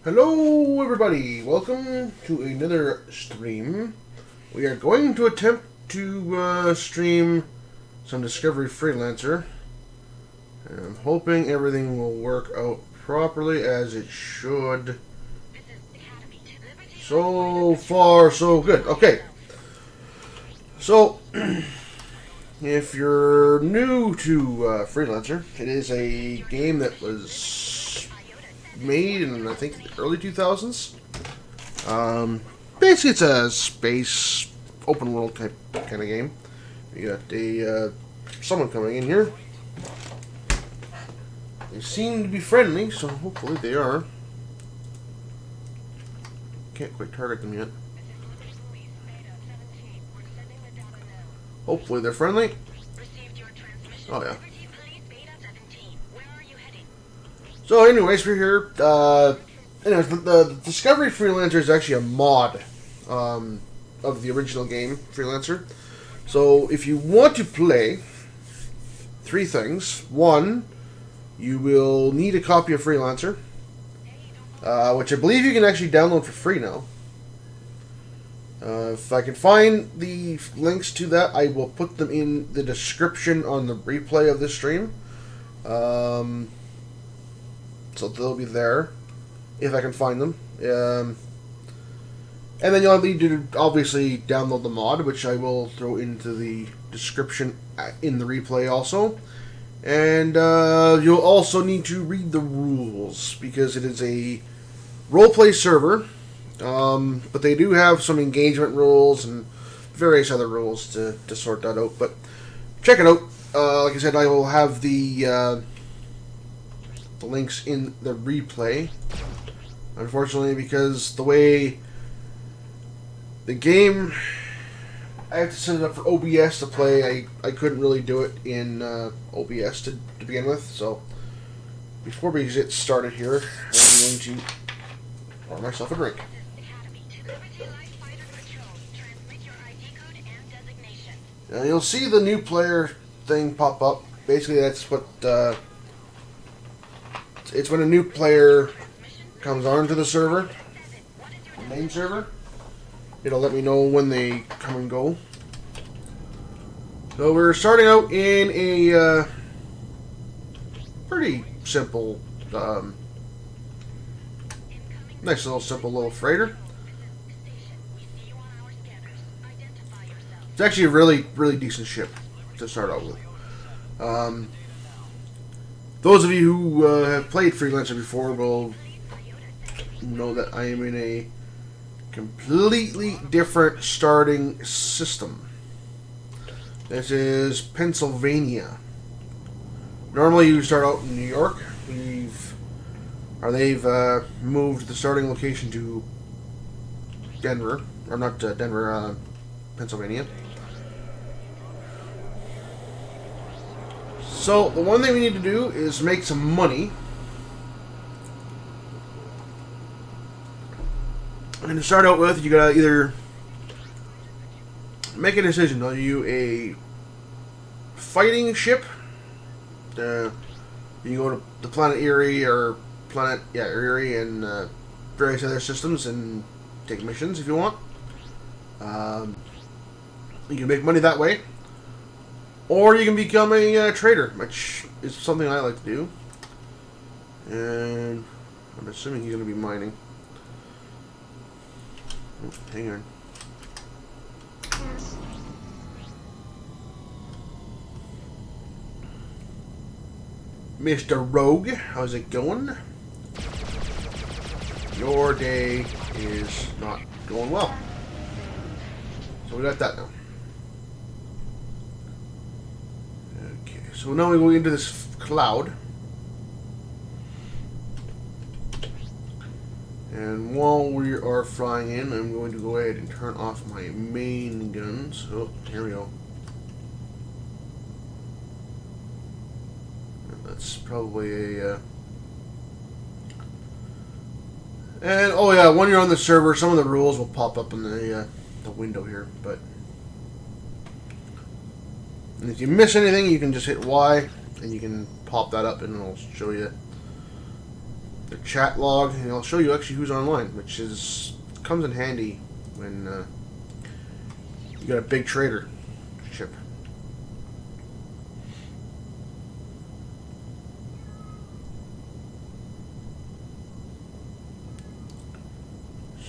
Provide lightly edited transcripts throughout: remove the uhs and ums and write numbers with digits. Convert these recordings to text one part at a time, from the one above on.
Hello everybody, welcome to another stream. We are going to attempt to stream some Discovery Freelancer. And I'm hoping everything will work out properly as it should. So far so good. Okay. So, if you're new to Freelancer, it is a game that was made in, I think, the early 2000s. Basically, it's a space, open world type kind of game. You got someone coming in here. They seem to be friendly, so hopefully they are. Can't quite target them yet. Hopefully they're friendly. Oh yeah. So anyways, we're here. Anyways, the Discovery Freelancer is actually a mod of the original game, Freelancer. So if you want to play, three things. One, you will need a copy of Freelancer, which I believe you can actually download for free now. If I can find the links to that, I will put them in the description on the replay of this stream. So they'll be there, if I can find them. And then you'll need to obviously download the mod, which I will throw into the description in the replay also. And you'll also need to read the rules, because it is a roleplay server. But they do have some engagement rules and various other rules to sort that out. But check it out. Like I said, I will have the links in the replay. Unfortunately, because the way the game, I have to set it up for OBS to play. I couldn't really do it in OBS to begin with. So before we get started here, I'm going to pour myself a drink. Now you'll see the new player thing pop up. Basically, that's what it's when a new player comes onto the server, the main server. It'll let me know when they come and go. So we're starting out in a pretty simple, nice little simple little freighter. It's actually a really, really decent ship to start out with. Those of you who have played Freelancer before will know that I am in a completely different starting system. This is Pennsylvania. Normally you start out in New York. They've moved the starting location to Denver. Or not Denver, Pennsylvania. So, the one thing we need to do is make some money. And to start out with, you gotta either make a decision. Are you a fighting ship? You can go to the planet Erie or Erie and various other systems and take missions if you want. You can make money that way. Or you can become a trader, which is something I like to do. And I'm assuming you're going to be mining. Oh, hang on. Mr. Rogue, how's it going? Your day is not going well. So we got that now. So now we go into this cloud. And while we are flying in, I'm going to go ahead and turn off my main guns. Oh, here we go. That's probably a... And, oh yeah, when you're on the server, some of the rules will pop up in the window here, but... And if you miss anything, you can just hit Y, and you can pop that up, and it'll show you the chat log, and I'll show you actually who's online, which comes in handy when you got a big trader ship.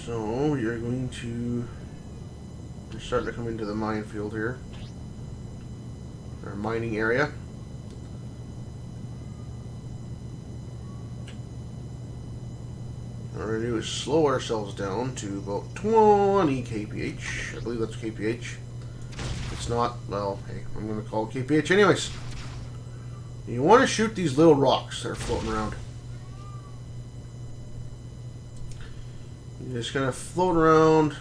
So you're going to starting to come into the minefield here, our mining area. What we're going to do is slow ourselves down to about 20 kph. I believe that's kph. If it's not, well, hey, I'm going to call it kph anyways. You want to shoot these little rocks that are floating around. You just kind of float around.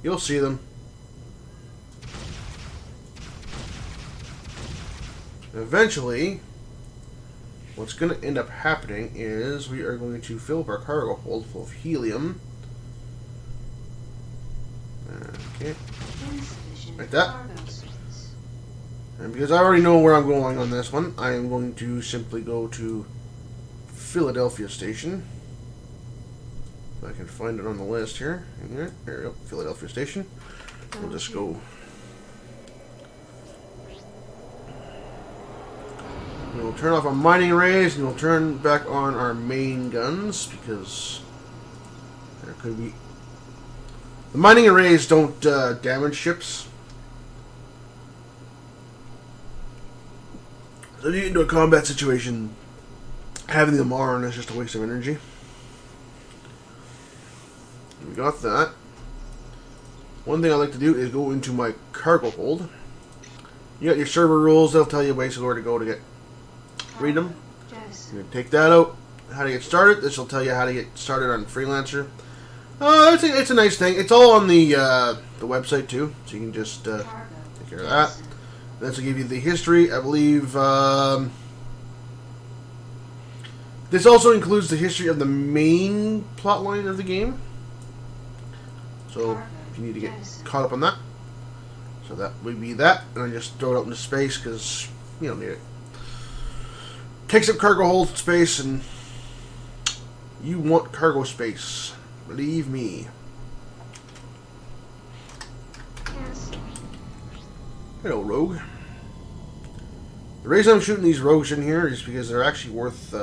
You'll see them. Eventually, what's going to end up happening is we are going to fill up our cargo hold full of helium. Okay. Like that. And because I already know where I'm going on this one, I am going to simply go to Philadelphia Station. If I can find it on the list here. There we go. Philadelphia Station. We'll just go. We'll turn off our mining arrays and we'll turn back on our main guns because there could be. The mining arrays don't damage ships. So if you get into a combat situation, having them on is just a waste of energy. We got that. One thing I like to do is go into my cargo hold. You got your server rules, they'll tell you basically where to go to get read them. You're going to take that out. How to get started. This will tell you how to get started on Freelancer. It's a nice thing. It's all on the website too, so you can just take care of that. This will give you the history. I believe this also includes the history of the main plotline of the game. So if you need to get caught up on that, so that would be that, and I just throw it out into space because you don't need it. Takes up cargo hold space, and you want cargo space. Believe me. Yes. Hello, Rogue. The reason I'm shooting these rogues in here is because they're actually worth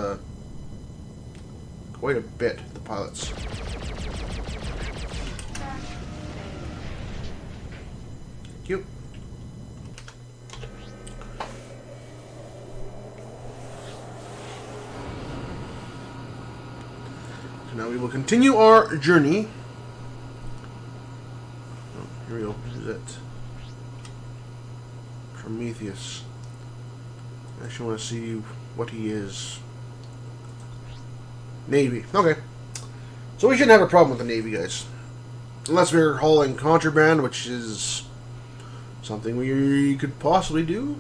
quite a bit, the pilots. Thank you. Now we will continue our journey. Oh, here we go. This is it. Prometheus. I actually want to see what he is. Navy. Okay. So we shouldn't have a problem with the Navy, guys. Unless we're hauling contraband, which is something we could possibly do.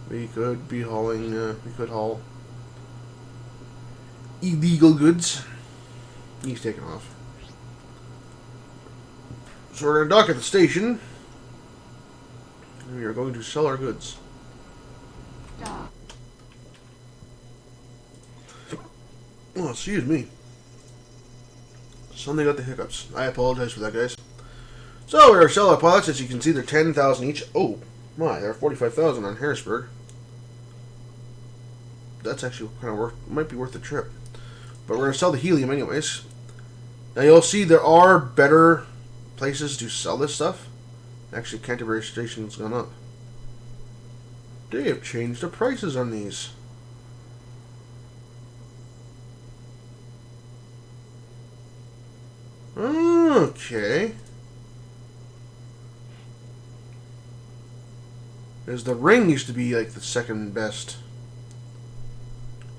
We could be hauling, we could haul illegal goods. He's taken off. So we're going to dock at the station. And we are going to sell our goods. Oh, excuse me. Something got the hiccups. I apologize for that, guys. So we are selling our pilots. As you can see, they're 10,000 each. Oh my, they're 45,000 on Harrisburg. That's actually kind of worth. Might be worth the trip. But we're going to sell the helium anyways. Now you'll see there are better places to sell this stuff. Actually, Canterbury Station's gone up. They have changed the prices on these. Okay. Because the ring used to be like the second best.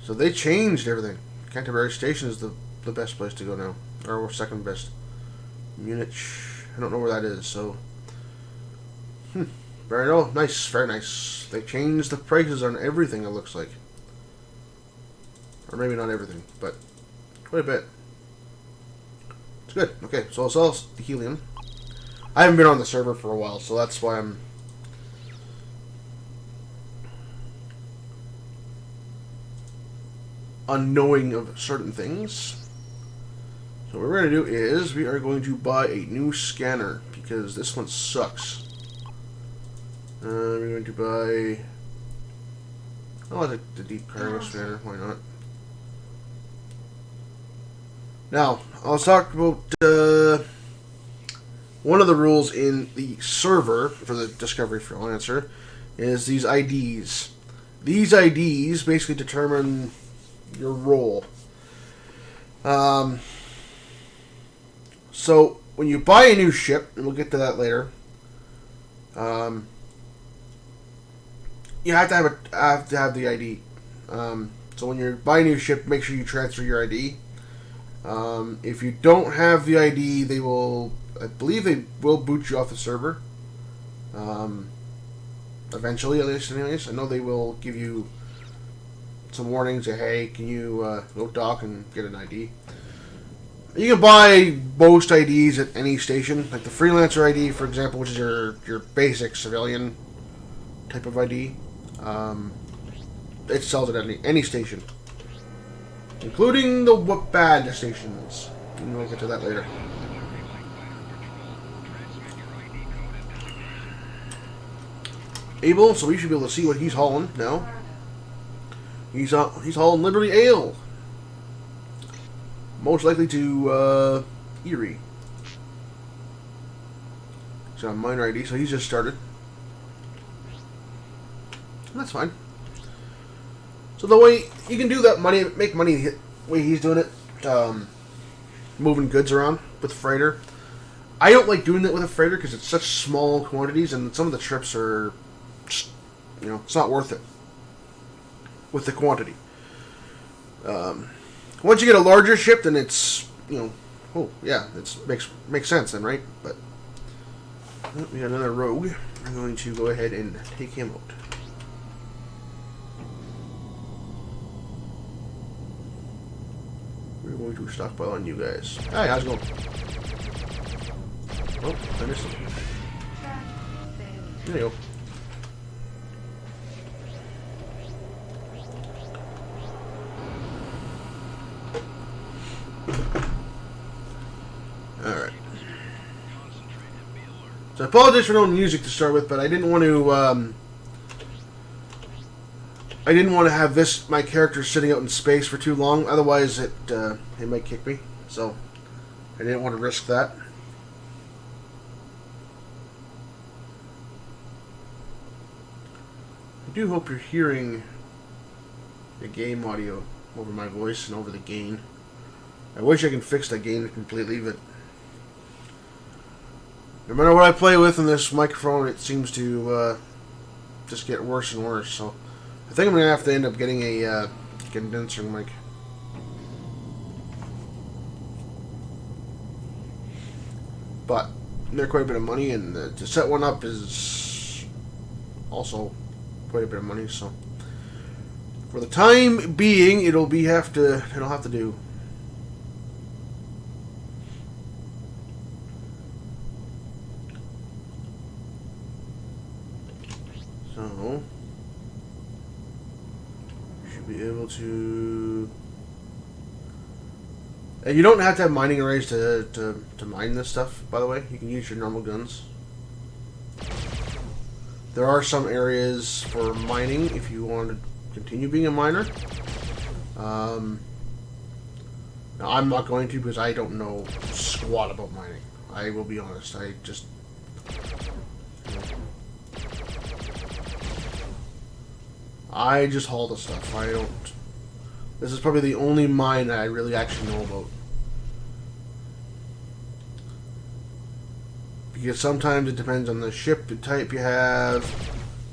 So they changed everything. Canterbury Station is the best place to go now. Or second best. Munich. I don't know where that is, so. Very nice, very nice. They changed the prices on everything, it looks like. Or maybe not everything, but quite a bit. It's good. Okay, so I'll sell the helium. I haven't been on the server for a while, so that's why I'm... unknowing of certain things. So what we're going to do is we are going to buy a new scanner because this one sucks. We're going to buy... Oh, the deep cargo scanner. Why not? Now, let's talk about one of the rules in the server for the Discovery Freelancer is these IDs. These IDs basically determine your role. So when you buy a new ship, and we'll get to that later, you have to have the ID. So when you buy a new ship, make sure you transfer your ID. If you don't have the ID, they will, I believe they will boot you off the server. Eventually, at least anyways. I know they will give you some warnings that, hey, can you go dock and get an ID. You can buy most IDs at any station, like the Freelancer ID, for example, which is your basic civilian type of ID. It sells it at any station, including the bad stations. We'll get to that later. Abel, so we should be able to see what he's hauling now. He's hauling Liberty Ale. Most likely to Erie. He's got a minor ID, so he's just started. That's fine. So the way you can do that money, make money the way he's doing it, moving goods around with a freighter. I don't like doing that with a freighter because it's such small quantities, and some of the trips are, just, it's not worth it with the quantity. Once you get a larger ship, then it's, oh yeah, it makes sense then, right? But we got another rogue. I'm going to go ahead and take him out. We're going to stockpile on you guys. Hi, how's it going? Oh, I missed him. There you go. Alright. So I apologize for no music to start with, but I didn't want to have my character sitting out in space for too long, otherwise it might kick me. So I didn't want to risk that. I do hope you're hearing the game audio over my voice and over the gain. I wish I could fix that gain completely, but no matter what I play with in this microphone, it seems to just get worse and worse. So I think I'm going to have to end up getting a condenser mic. But they're quite a bit of money, and to set one up is also quite a bit of money. So for the time being, it'll have to do. So you should be able to. You don't have to have mining arrays to mine this stuff, by the way. You can use your normal guns. There are some areas for mining if you want to continue being a miner. Now, I'm not going to because I don't know squat about mining. I will be honest. I just haul the stuff. I don't. This is probably the only mine that I really actually know about. Because sometimes it depends on the ship, the type you have,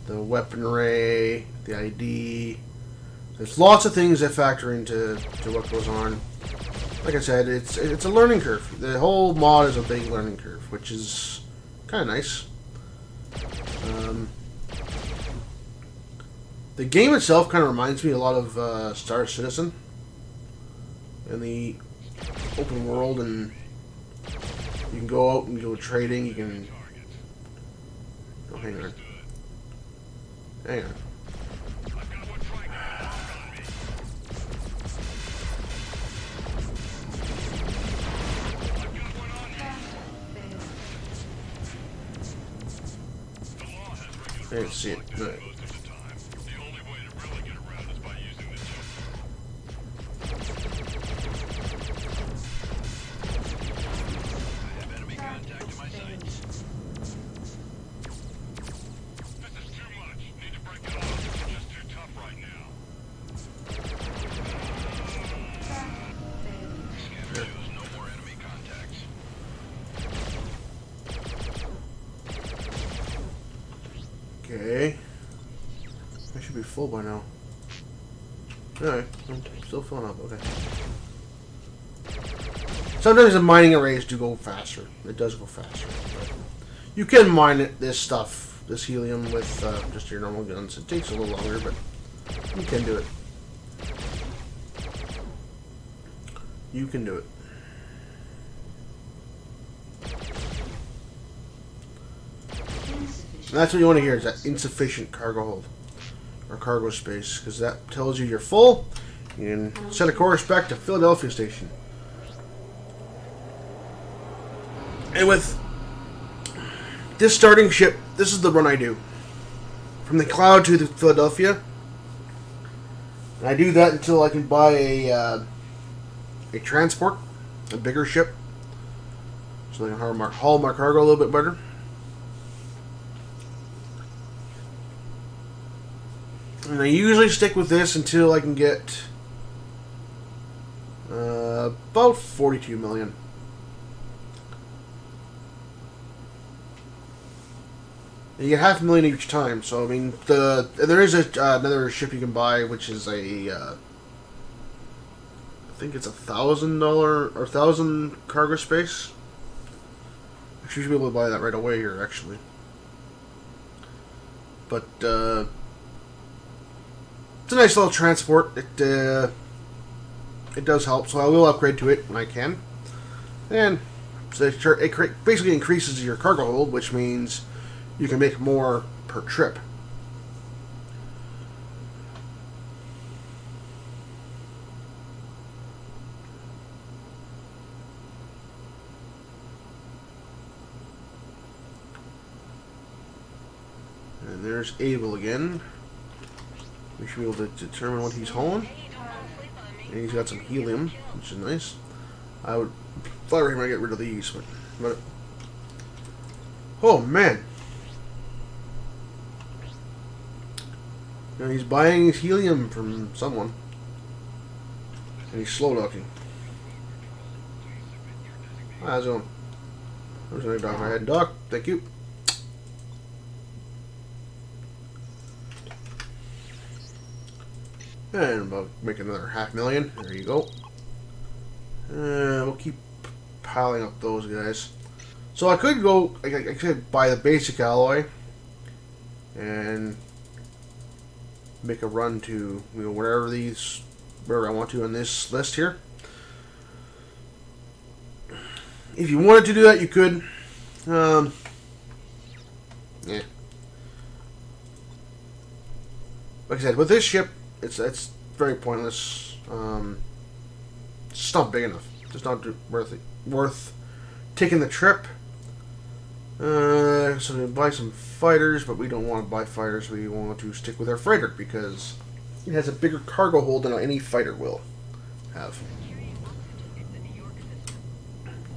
the weapon array, the ID. There's lots of things that factor into what goes on. Like I said, it's a learning curve. The whole mod is a big learning curve, which is kind of nice. The game itself kind of reminds me a lot of Star Citizen in the open world, and you can go out and go trading. You can. Oh, hang on. Hang on. I didn't see it. Right. Okay. I should be full by now. Alright, I'm still filling up, okay. Sometimes the mining arrays do go faster. It does go faster. But you can mine this stuff, this helium, with just your normal guns. It takes a little longer, but you can do it. You can do it. And that's what you want to hear, is that insufficient cargo hold. Or cargo space, because that tells you you're full. You can set a course back to Philadelphia Station. And with this starting ship, this is the run I do. From the Cloud to the Philadelphia. And I do that until I can buy a transport, a bigger ship. So I can haul my cargo a little bit better. And I usually stick with this until I can get about 42 million. And you get $500,000 each time, so I mean, there is another ship you can buy, which is I think it's $1,000 or 1,000 cargo space. I should be able to buy that right away here, actually. But it's a nice little transport. It does help, so I will upgrade to it when I can. And so it basically increases your cargo hold, which means you can make more per trip. And there's Abel again. We should be able to determine what he's hauling. And he's got some helium, which is nice. I would fire him to get rid of these, but oh man. And he's buying his helium from someone. And he's slow docking. How's it going? I'm just going to dock my head. Dock, thank you. And we'll make another $500,000. There you go. And we'll keep piling up those guys. So I could go, I could buy the basic alloy and make a run to, you know, wherever I want to on this list here. If you wanted to do that, you could. Yeah. Like I said, with this ship, it's very pointless. It's just not big enough. It's just not worth taking the trip. So we buy some fighters, but we don't want to buy fighters. We want to stick with our freighter because it has a bigger cargo hold than any fighter will have.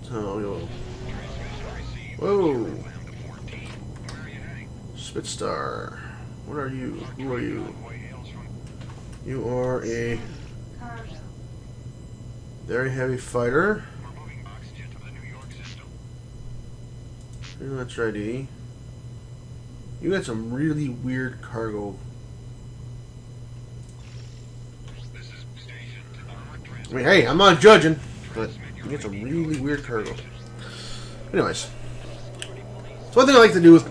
So we'll... Whoa! Spitstar. What are you? Who are you? You are a very heavy fighter. That's right, E. You got some really weird cargo. I mean, hey, I'm not judging, but you get some really weird cargo. Anyways, so one thing I like to do with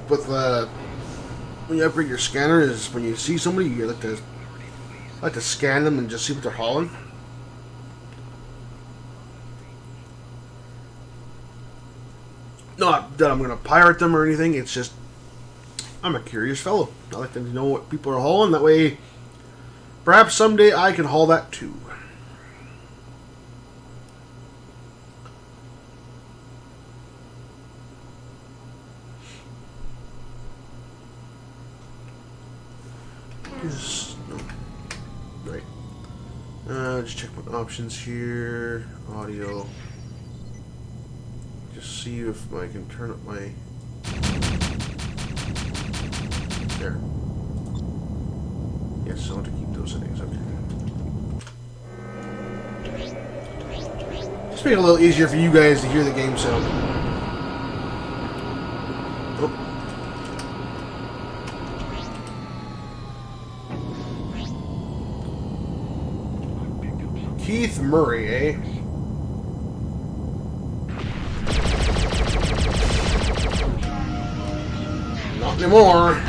when you upgrade your scanner is when you see somebody, you like to scan them and just see what they're hauling. Not that I'm going to pirate them or anything. It's just I'm a curious fellow. I like to know what people are hauling. That way, perhaps someday I can haul that too. Is no. Right. Just check my options here. Audio. Just see if I can turn up my. There. Yes, I want to keep those settings. Okay. Just make it a little easier for you guys to hear the game sound. Oh. Keith Murray, eh? Not anymore.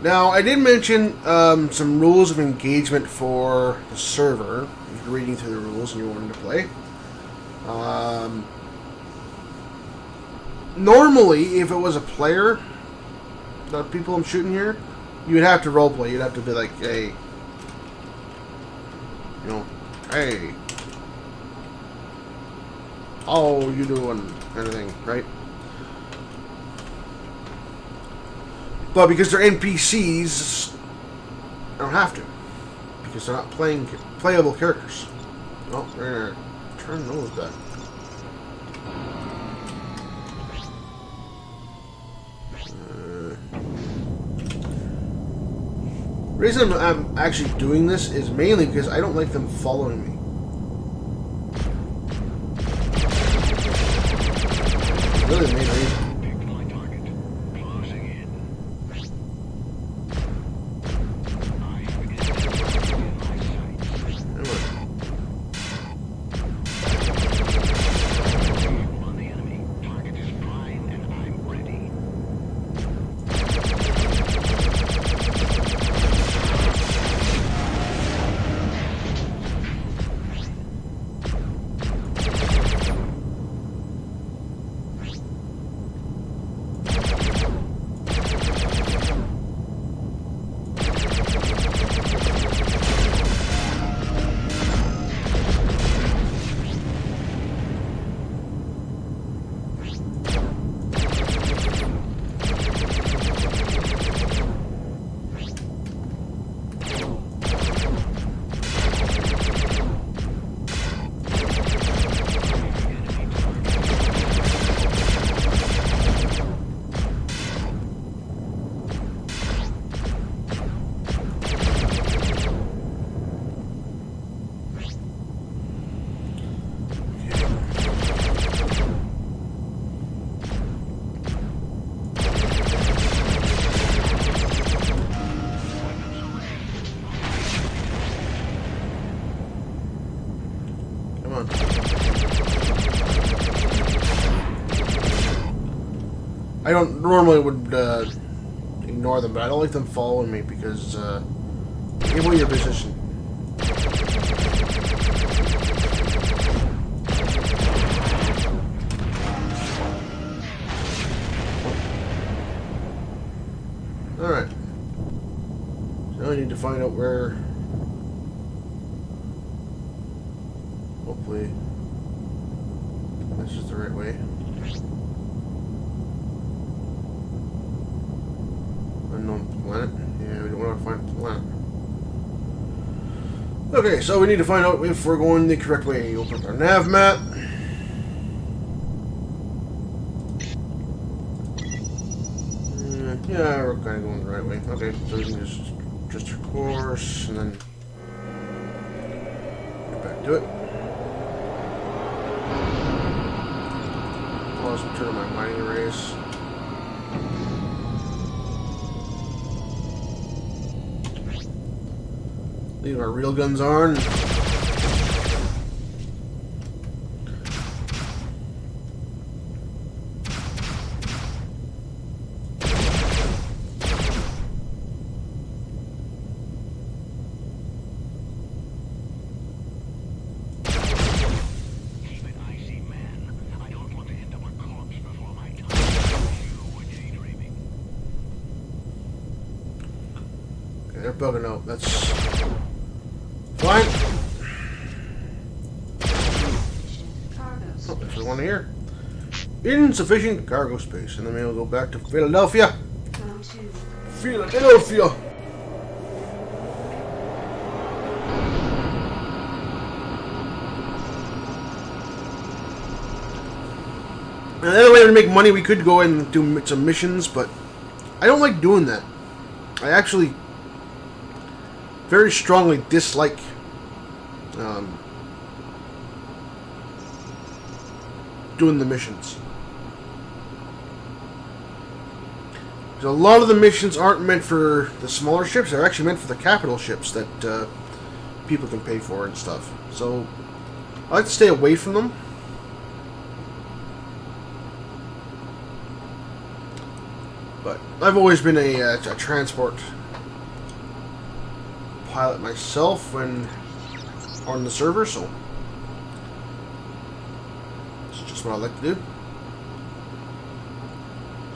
Now, I did mention some rules of engagement for the server. If you're reading through the rules and you wanted to play. Normally, if it was a player, the people I'm shooting here, you would have to roleplay. You'd have to be like, hey, you know, hey, how you doing, kind of thing, right? But because they're NPCs, I don't have to. Because they're not playable characters. Well, we're going to turn those back. The reason I'm actually doing this is mainly because I don't like them following me. Really the main reason. I don't normally would ignore them, but I don't like them following me because give away your position. Alright. So now I need to find out where. Hopefully this is the right way. Unknown planet. Yeah, we don't want to find a planet. Okay, so we need to find out if we're going the correct way. Open up our nav map. Yeah, we're kind of going the right way. Okay, so we can just our course and then get back to it. Pause and turn on my mining arrays. Leave our real guns on. they're bugging out. That's fine. Oh, there's one here. Insufficient cargo space. And then we'll go back to Philadelphia. Philadelphia! And the other way to make money, we could go and do some missions, but I don't like doing that. I actually very strongly dislike doing the missions. Because a lot of the missions aren't meant for the smaller ships, they're actually meant for the capital ships that people can pay for and stuff. So I like to stay away from them. But I've always been a transport pilot myself when on the server, so it's just what I like to do.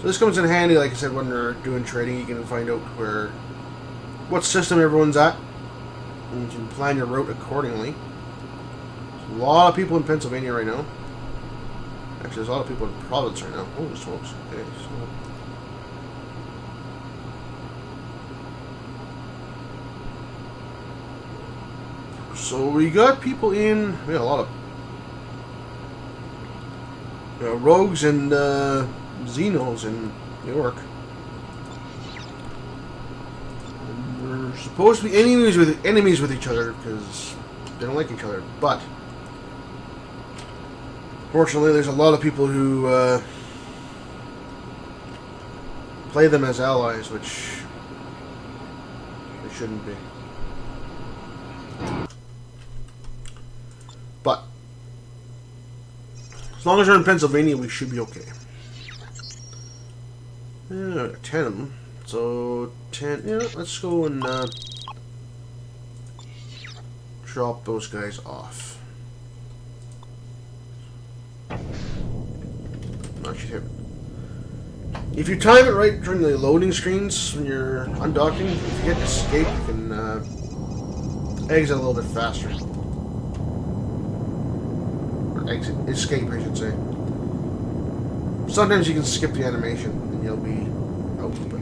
So this comes in handy, like I said, when we're doing trading. You can find out what system everyone's at, and you can plan your route accordingly. There's a lot of people in Pennsylvania right now. Actually, there's a lot of people in the province right now. Holy smokes. Okay, so we got people in. We got a lot of rogues and Xenos in New York. And we're supposed to be enemies with each other because they don't like each other. But fortunately, there's a lot of people who play them as allies, which they shouldn't be. But as long as we're in Pennsylvania, we should be okay. 10 of them. So 10. Yeah, let's go and drop those guys off. Actually, if you time it right during the loading screens when you're undocking, if you get escape, you can exit a little bit faster. Escape, I should say. Sometimes you can skip the animation and you'll be out, but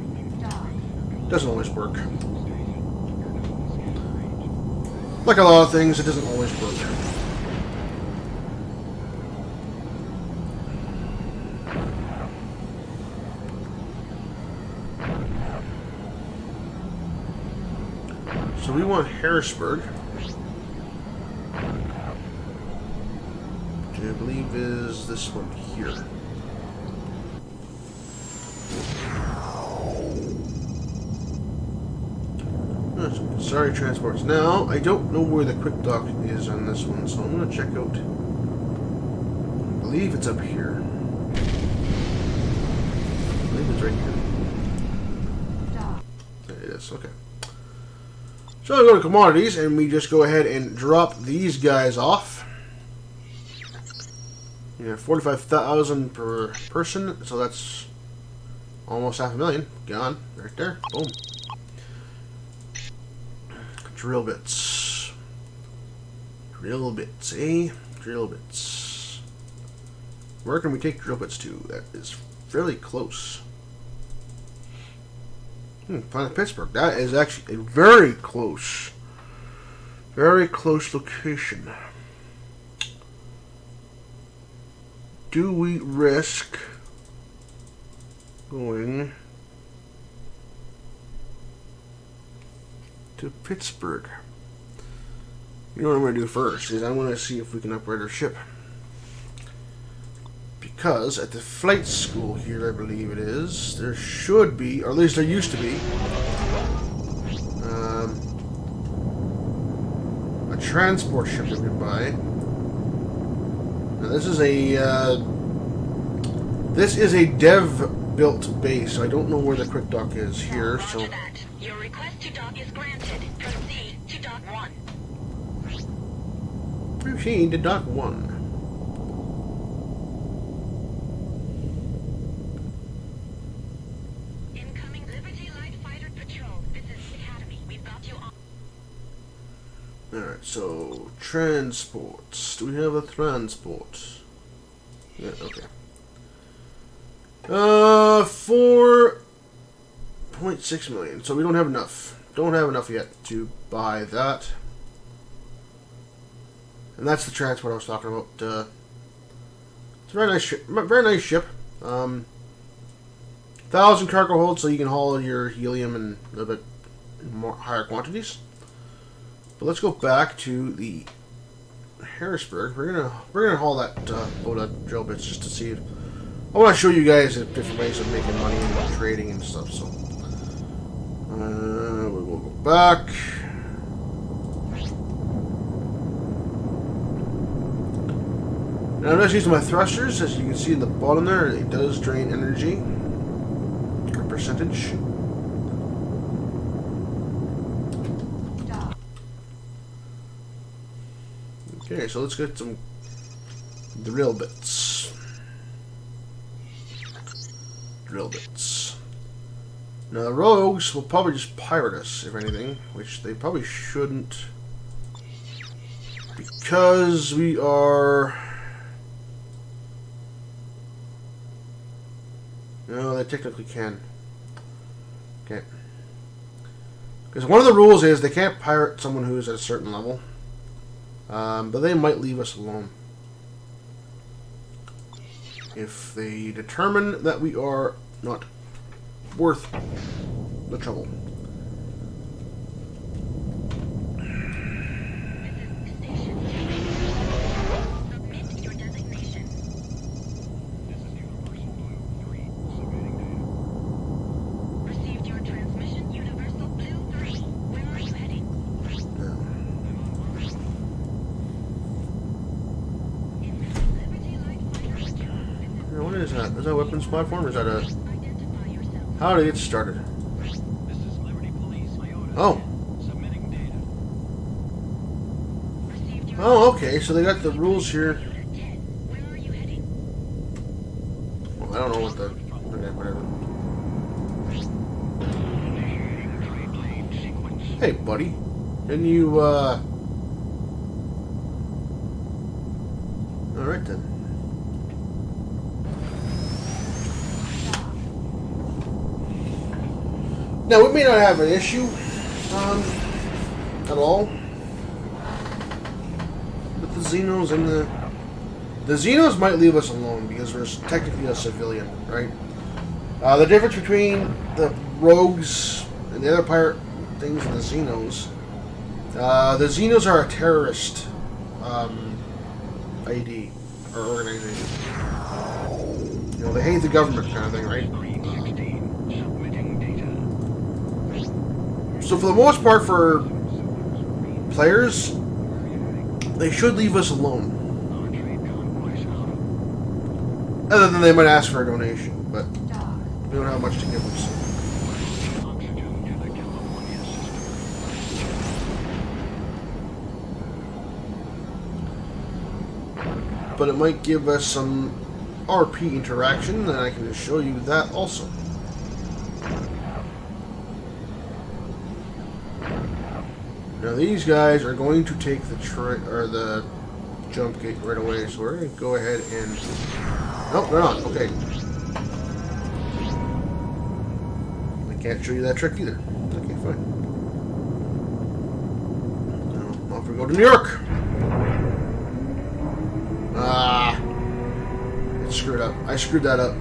it doesn't always work. Like a lot of things, it doesn't always work. So we want Harrisburg. I believe is this one here. Sorry, transports. Now, I don't know where the quick dock is on this one, so I'm going to check out. I believe it's up here. I believe it's right here. There it is, okay. So I go to commodities, and we just go ahead and drop these guys off. Yeah, 45,000 per person, so that's almost 500,000 gone right there. Boom. Drill bits. Drill bits, eh? Drill bits. Where can we take drill bits to? That is fairly close. Planet Pittsburgh. That is actually a very close location. Do we risk going to Pittsburgh? You know what I'm going to do first is I'm going to see if we can upgrade our ship. Because at the flight school here, I believe it is, there should be, or at least there used to be, a transport ship that we could buy. Now this is a dev-built base, so I don't know where the quick dock is here. So your request to dock is granted. Proceed to dock 1. Proceed to dock 1. Incoming Liberty Light Fighter Patrol. This is Academy. We've So, transports. Do we have a transport? Yeah, okay. 4.6 million. So we don't have enough. Don't have enough yet to buy that. And that's the transport I was talking about. It's a very nice ship. Very nice ship. 1,000 cargo hold, so you can haul your helium in a little bit more higher quantities. But let's go back to the Harrisburg. We're gonna haul that load of drill bits just to see. I want to show you guys the different ways of making money and trading and stuff. So we'll go back. Now I'm just using my thrusters. As you can see in the bottom there, it does drain energy or percentage. Okay, so let's get some drill bits. Drill bits. Now the rogues will probably just pirate us, if anything, which they probably shouldn't, because we are. No, they technically can. Okay. Because one of the rules is they can't pirate someone who is at a certain level. But they might leave us alone. If they determine that we are not worth the trouble. Submit your designation. Received your transmission, Universal Blue 3. Where are you heading? What is that? Is that a weapons platform? Or is that a... Identify yourself. How did it get started? This is Liberty Police. Iota. Oh. Submitting data. Received your Oh, okay. So they got the rules here. Unit 10. Where are you heading? Well, I don't know what the... Okay, whatever. Trade lane sequence. Hey, buddy. Can you, Alright then. Now, we may not have an issue, at all with the Xenos and the Xenos might leave us alone because we're technically a civilian, right? The difference between the rogues and the other pirate things and the Xenos are a terrorist, ID or organization. You know, they hate the government kind of thing, right? Green 16. Submitting data. So for the most part, for players, they should leave us alone. Our trade convoys out. Other than they might ask for a donation, but we don't have much to give them. So. Oxygen to the California system. But it might give us some RP interaction, and I can just show you that also. Now these guys are going to take the jump gate right away, so we're going to go ahead and... Nope, they're not. Okay. I can't show you that trick either. Okay, fine. Now, off we go to New York. Ah. It's screwed up. I screwed that up.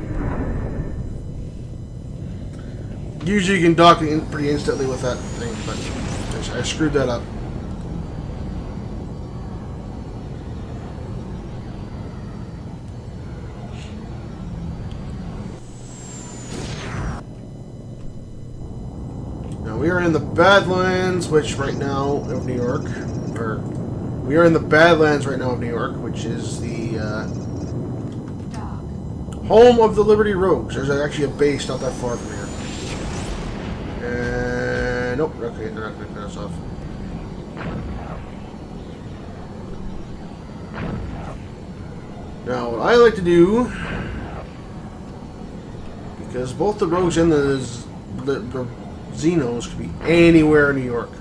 Usually you can dock it in pretty instantly with that thing, but I screwed that up. Now we are in the Badlands, which right now of New York, or we are in the Badlands right now of New York, which is the home of the Liberty Rogues. There's actually a base not that far from here. Nope, okay, they're not going to cut us off. Now, what I like to do, because both the Rogues and the Xenos could be anywhere in New York.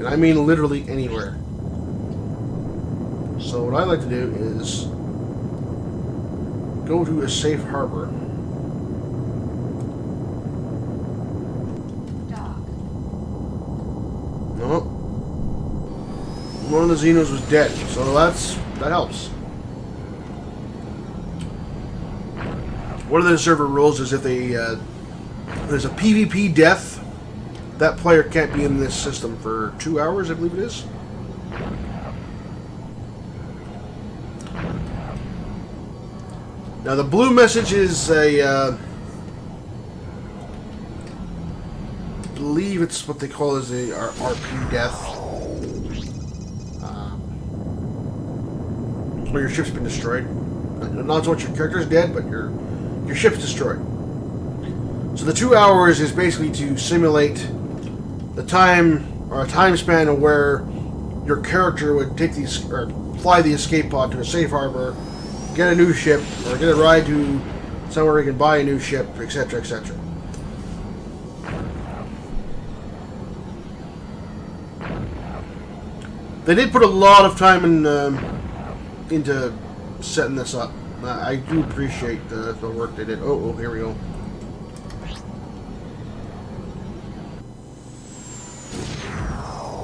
And I mean literally anywhere. So what I like to do is go to a safe harbor. No. One of the Xenos was dead, so that helps. One of the server rules is if there's a PvP death, that player can't be in this system for 2 hours, I believe it is. Now the blue message is I believe it's what they call as a RP death. Where your ship's been destroyed. Not so much your character's dead, but your ship's destroyed. So the 2 hours is basically to simulate the time or a time span of where your character would take these or fly the escape pod to a safe harbor, get a new ship, or get a ride to somewhere he can buy a new ship, etc., etc. They did put a lot of time into setting this up. I do appreciate the work they did. Oh, here we go.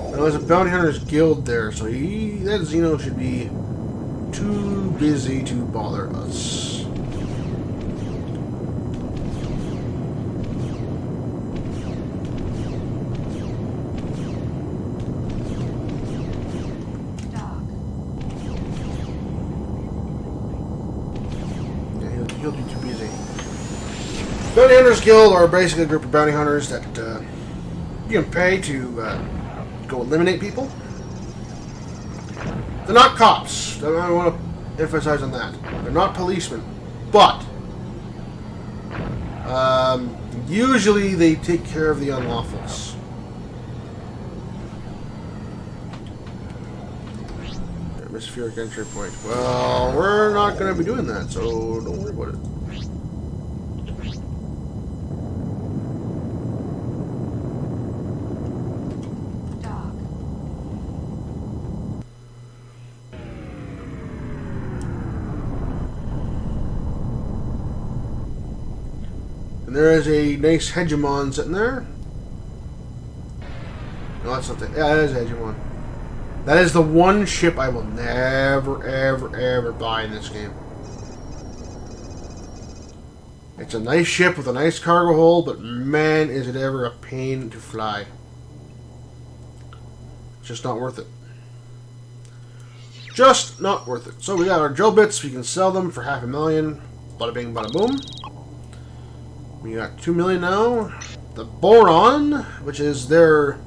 Now, there's a bounty hunter's guild there, so that Xeno should be too busy to bother us. He'll be too busy. Bounty Hunters Guild are basically a group of bounty hunters that you can pay to go eliminate people. They're not cops. I want to emphasize on that. They're not policemen. But usually they take care of the unlawfuls. Atmospheric entry point. Well, we're not going to be doing that, so don't worry about it. And there is a nice hegemon sitting there. No, that's not that. Yeah, that is a hegemon. That is the one ship I will never, ever, ever buy in this game. It's a nice ship with a nice cargo hold, but man, is it ever a pain to fly. It's just not worth it. Just not worth it. So we got our drill bits. We can sell them for $500,000. Bada bing, bada boom. We got 2 million now. The boron, which is their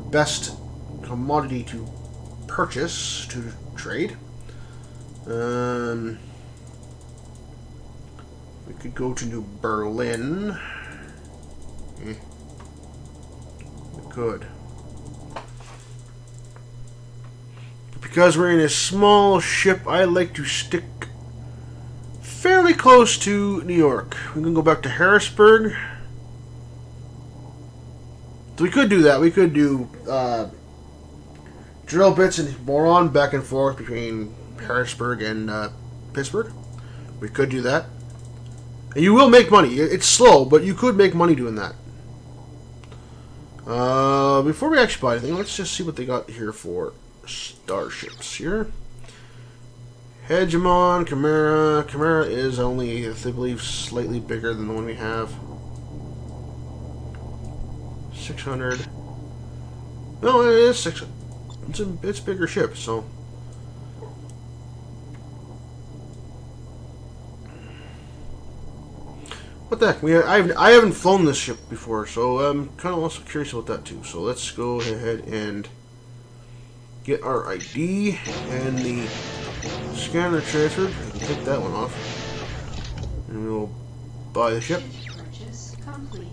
best commodity to purchase, to trade. We could go to New Berlin. We could. Because we're in a small ship, I like to stick fairly close to New York. We can go back to Harrisburg. So we could do that. We could do drill bits and boron back and forth between Harrisburg and Pittsburgh. We could do that. And you will make money. It's slow, but you could make money doing that. Before we actually buy anything, let's just see what they got here for starships here. Hegemon, Chimera. Chimera is only, I believe, slightly bigger than the one we have. 600. No, it is 600. It's a bigger ship, so. What the heck? I haven't flown this ship before, so I'm kind of also curious about that too. So let's go ahead and get our ID and the scanner transferred. I can take that one off. And we will buy the ship. Purchase complete.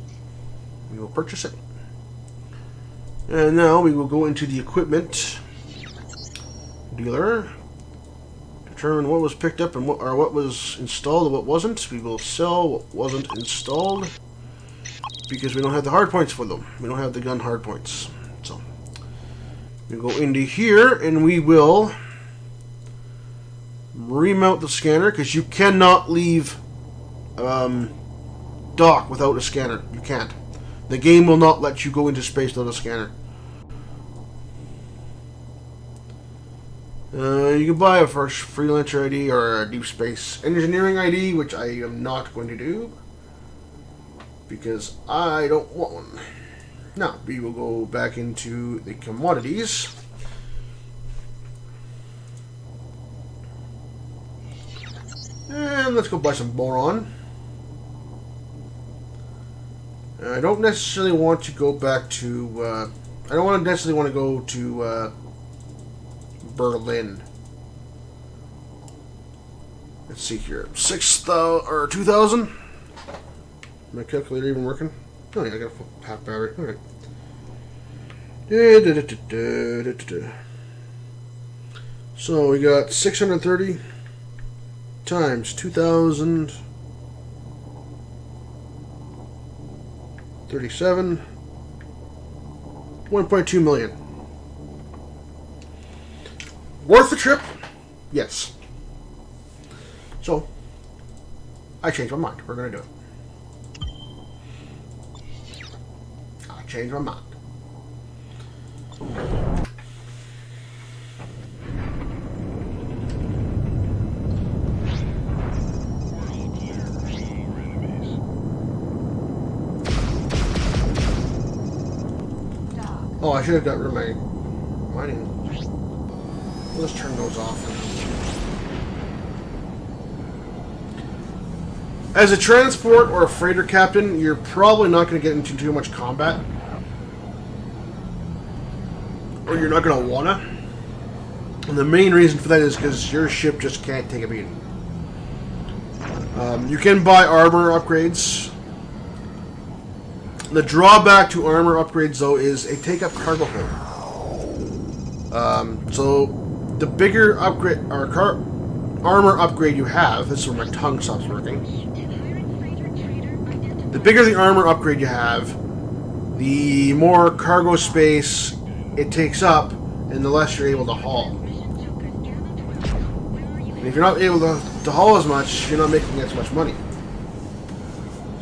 We will purchase it. And now we will go into the equipment dealer. Determine what was picked up and what was installed and what wasn't. We will sell what wasn't installed because we don't have the hard points for them. We don't have the gun hard points. So We go into here and we will remount the scanner because you cannot leave dock without a scanner. You can't. The game will not let you go into space without a scanner. You can buy a first Freelancer ID or a Deep Space Engineering ID, which I am not going to do because I don't want one. Now, we will go back into the commodities. And let's go buy some boron. I don't necessarily want to go back to... I don't necessarily want to go to Berlin. Let's see here. 6,000 or 2,000? My calculator even working? Oh yeah, I got a full half battery. Alright. So we got 630 times 2,000. 37. 1.2 million. Worth the trip? Yes. So, I changed my mind. We're going to do it. I changed my mind. Oh, I should have got rid of my mining. Let's turn those off. As a transport or a freighter captain, you're probably not going to get into too much combat. Or you're not going to want to. And the main reason for that is because your ship just can't take a beating. You can buy armor upgrades. The drawback to armor upgrades, though, is they take up cargo hold. So the bigger upgrade or armor upgrade you have, this is where my tongue stops working. The bigger the armor upgrade you have, the more cargo space it takes up, and the less you're able to haul. And if you're not able to haul as much, you're not making as much money.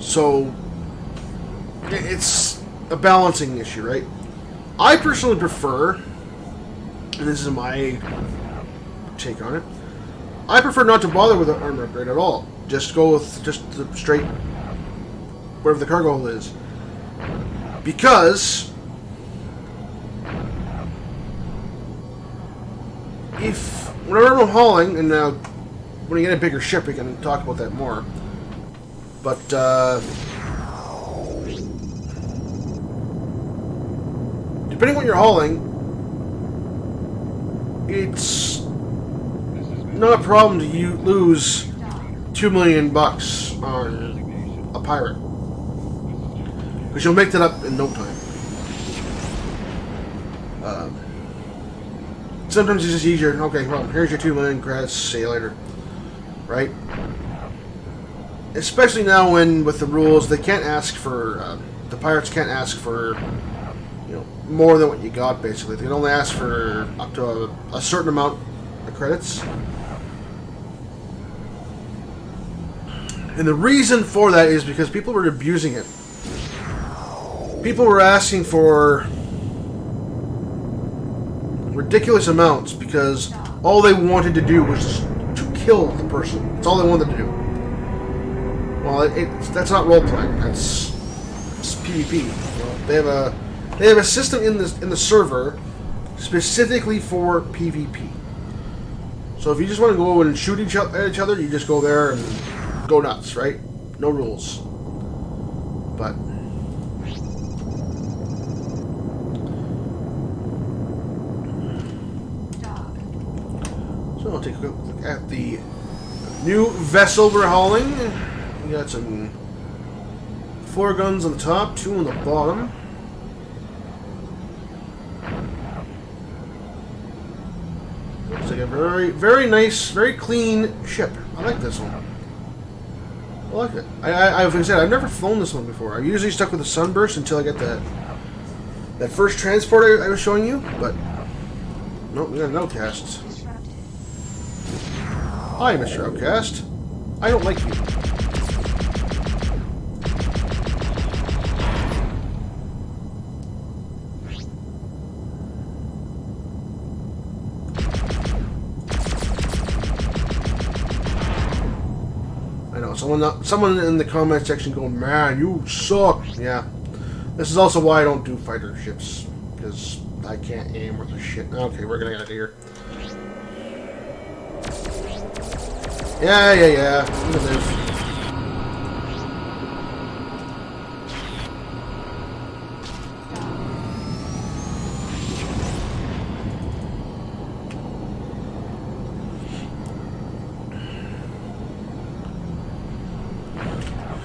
So it's a balancing issue, right? I personally prefer, and this is my take on it, I prefer not to bother with an armor upgrade at all. Just go with just the straight wherever the cargo hold is. Because if whenever I'm hauling, and now when you get a bigger ship we can talk about that more, but depending on what you're hauling, it's not a problem to lose $2 million on a pirate, because you'll make that up in no time. Sometimes it's just easier. Okay, well, here's your 2 million credits. See you later, right? Especially now, when with the rules, they can't ask for the pirates can't ask for more than what you got. Basically, they can only ask for up to a certain amount of credits. And the reason for that is because people were abusing it. People were asking for ridiculous amounts because all they wanted to do was to kill the person. That's all they wanted to do. Well, that's not role playing. It's PvP. They have a system in the server specifically for PvP. So if you just want to go and shoot at each other, you just go there and go nuts, right? No rules. But so I'll take a look at the new vessel we're hauling. We got some 4 guns on the top, 2 on the bottom. Looks like a very, very nice, very clean ship. I like this one. I like it. Like I said, I've never flown this one before. I usually stuck with the Sunburst until I get that first transport I was showing you, but Nope, we got an outcast. Disrupted. Hi, Mr. Outcast. I don't like you. I know, someone in the comment section going, man, you suck. Yeah. This is also why I don't do fighter ships. Because I can't aim worth a shit. Okay, we're gonna get out of here. Yeah. Look at this.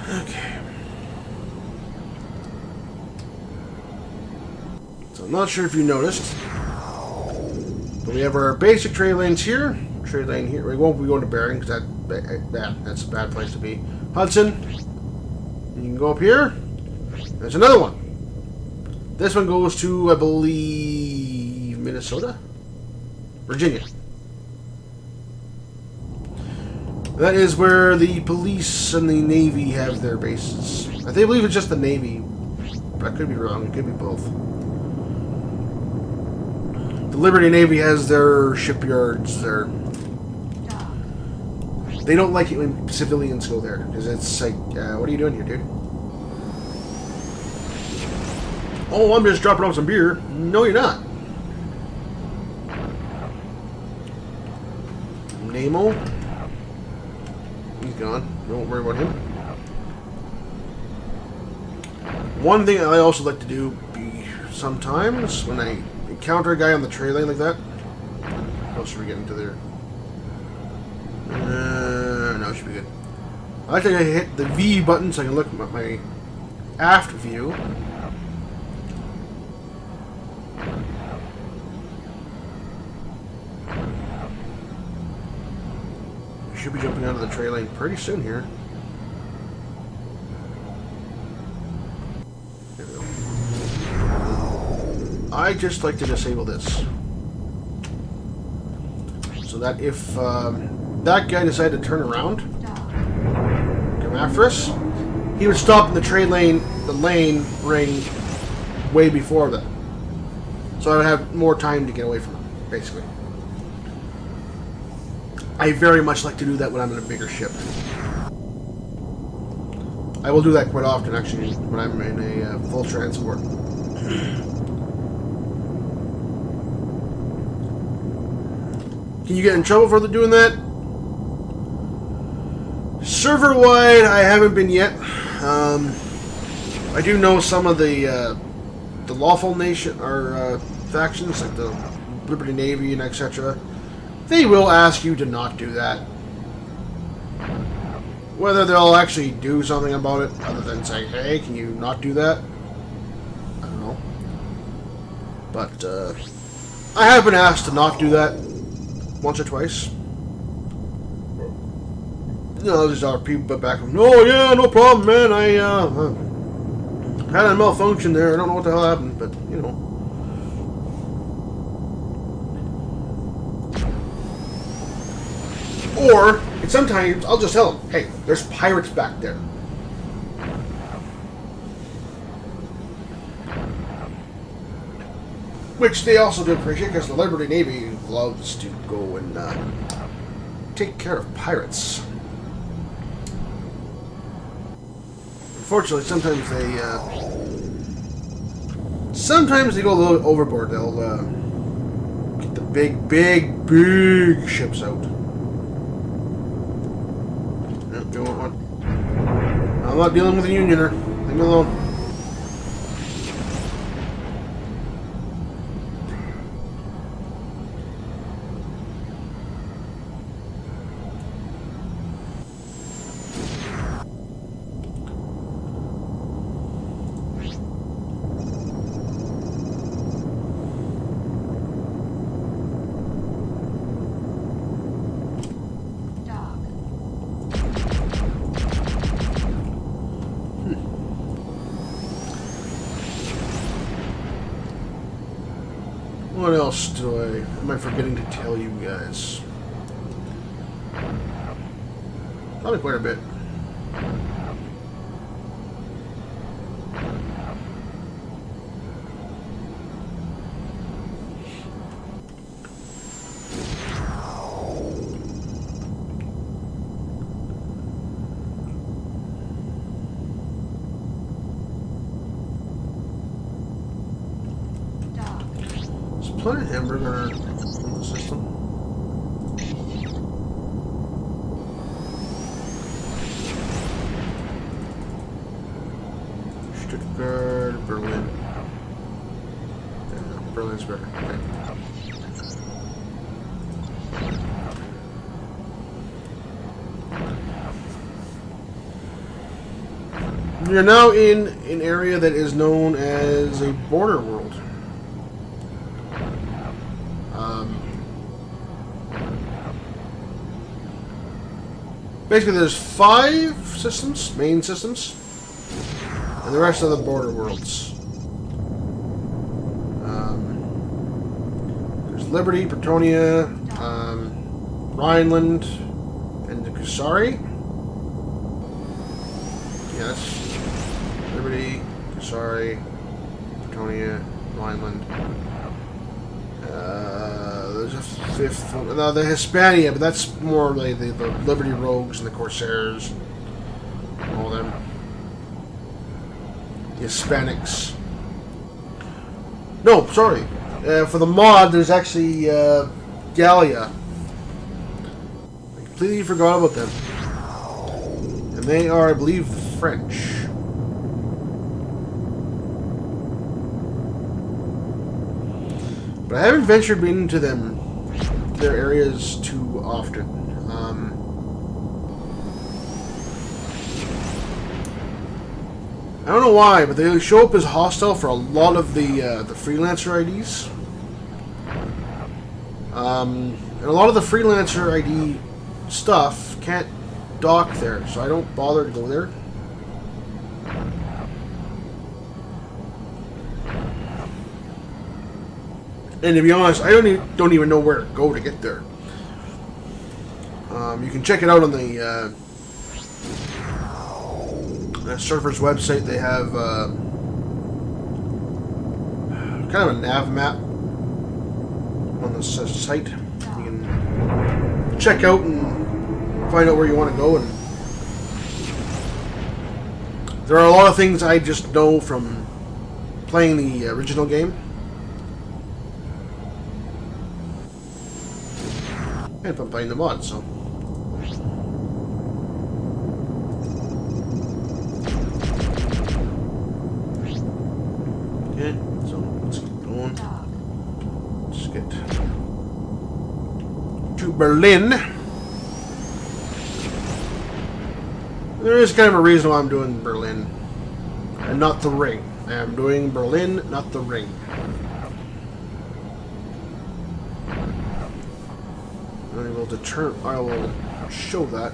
Okay. So I'm not sure if you noticed, but we have our basic trade lanes here. Trade lane here. We won't be going to Bering because that's a bad place to be. Hudson. You can go up here. There's another one. This one goes to, I believe, Minnesota? Virginia. That is where the police and the Navy have their bases. I believe it's just the Navy. I could be wrong. It could be both. The Liberty Navy has their shipyards there. They don't like it when civilians go there, because it's like, what are you doing here, dude? Oh, I'm just dropping off some beer. No, you're not. Nemo. He's gone. Don't worry about him. One thing I also like to do sometimes when I encounter a guy on the trade lane like that. How should we get into there? No, it should be good. I like to hit the V button so I can look at my aft view. We should be jumping out of the trade lane pretty soon here. There we go. I just like to disable this. So that if that guy decided to turn around, come after us, he would stop in the trade lane, the lane ring, way before that. So I would have more time to get away from him, basically. I very much like to do that when I'm in a bigger ship. I will do that quite often, actually, when I'm in a full transport. Can you get in trouble for doing that? Server-wide, I haven't been yet. I do know some of the lawful nation or factions, like the Liberty Navy and etc. They will ask you to not do that. Whether they'll actually do something about it, other than saying, "Hey, can you not do that?" I don't know. But I have been asked to not do that once or twice. You know, there's other people back home. "No, yeah, no problem, man. I had a malfunction there. I don't know what the hell happened, but you know." Or sometimes I'll just tell them, "Hey, there's pirates back there." Which they also do appreciate, because the Liberty Navy loves to go and take care of pirates. Unfortunately, sometimes they go a little overboard. They'll get the big ships out. Nope, don't want one. I'm not dealing with a unioner. Leave me alone. Dog. What else am I forgetting to tell you guys? Probably quite a bit. Planet Hamburger on the system. Stuttgart, Berlin. Yeah, Berlin's better. Okay. You're now in an area that is known as a border world. Basically, there's 5 systems, main systems, and the rest are the border worlds. There's Liberty, Pretonia, Rhineland, and the Kusari. Yes, Liberty, Kusari, Pretonia, Rhineland. There's a 5th one. No, the Hispania, but that's more like the Liberty Rogues and the Corsairs. All them. The Hispanics. No, sorry. For the mod, there's actually Gallia. I completely forgot about them. And they are, I believe, French. But I haven't ventured into their areas too often. I don't know why, but they show up as hostile for a lot of the Freelancer IDs. And a lot of the Freelancer ID stuff can't dock there, so I don't bother to go there. And to be honest, I don't even know where to go to get there. You can check it out on the server's website. They have kind of a nav map on the site. You can check out and find out where you want to go. And there are a lot of things I just know from playing the original game. And from playing the mod, so. Okay, so let's get going. Let's get to Berlin. There is kind of a reason why I'm doing Berlin and not the Ring. I am doing Berlin, not the Ring. I will show that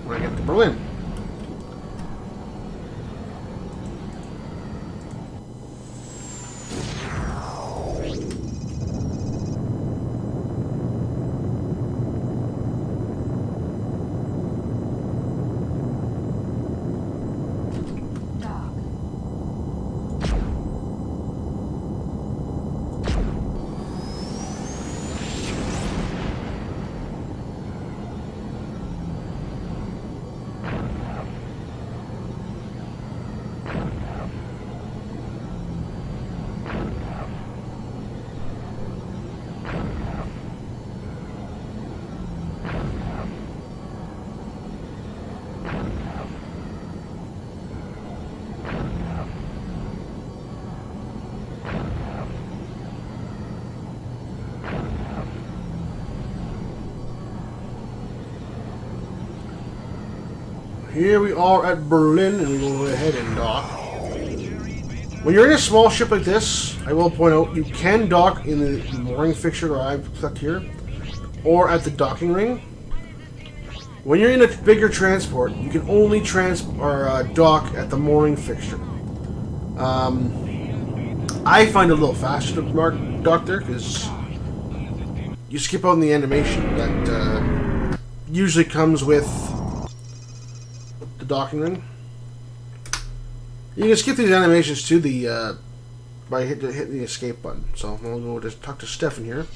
when I get to Berlin. Here we are at Berlin, and we will go ahead and dock. When you're in a small ship like this, I will point out, you can dock in the mooring fixture that I've clicked here, or at the docking ring. When you're in a bigger transport, you can only dock at the mooring fixture. I find it a little faster to mark Doctor because you skip out on the animation that usually comes with the docking ring. You can skip these animations to the by hitting the escape button. So we'll go just talk to Stefan here.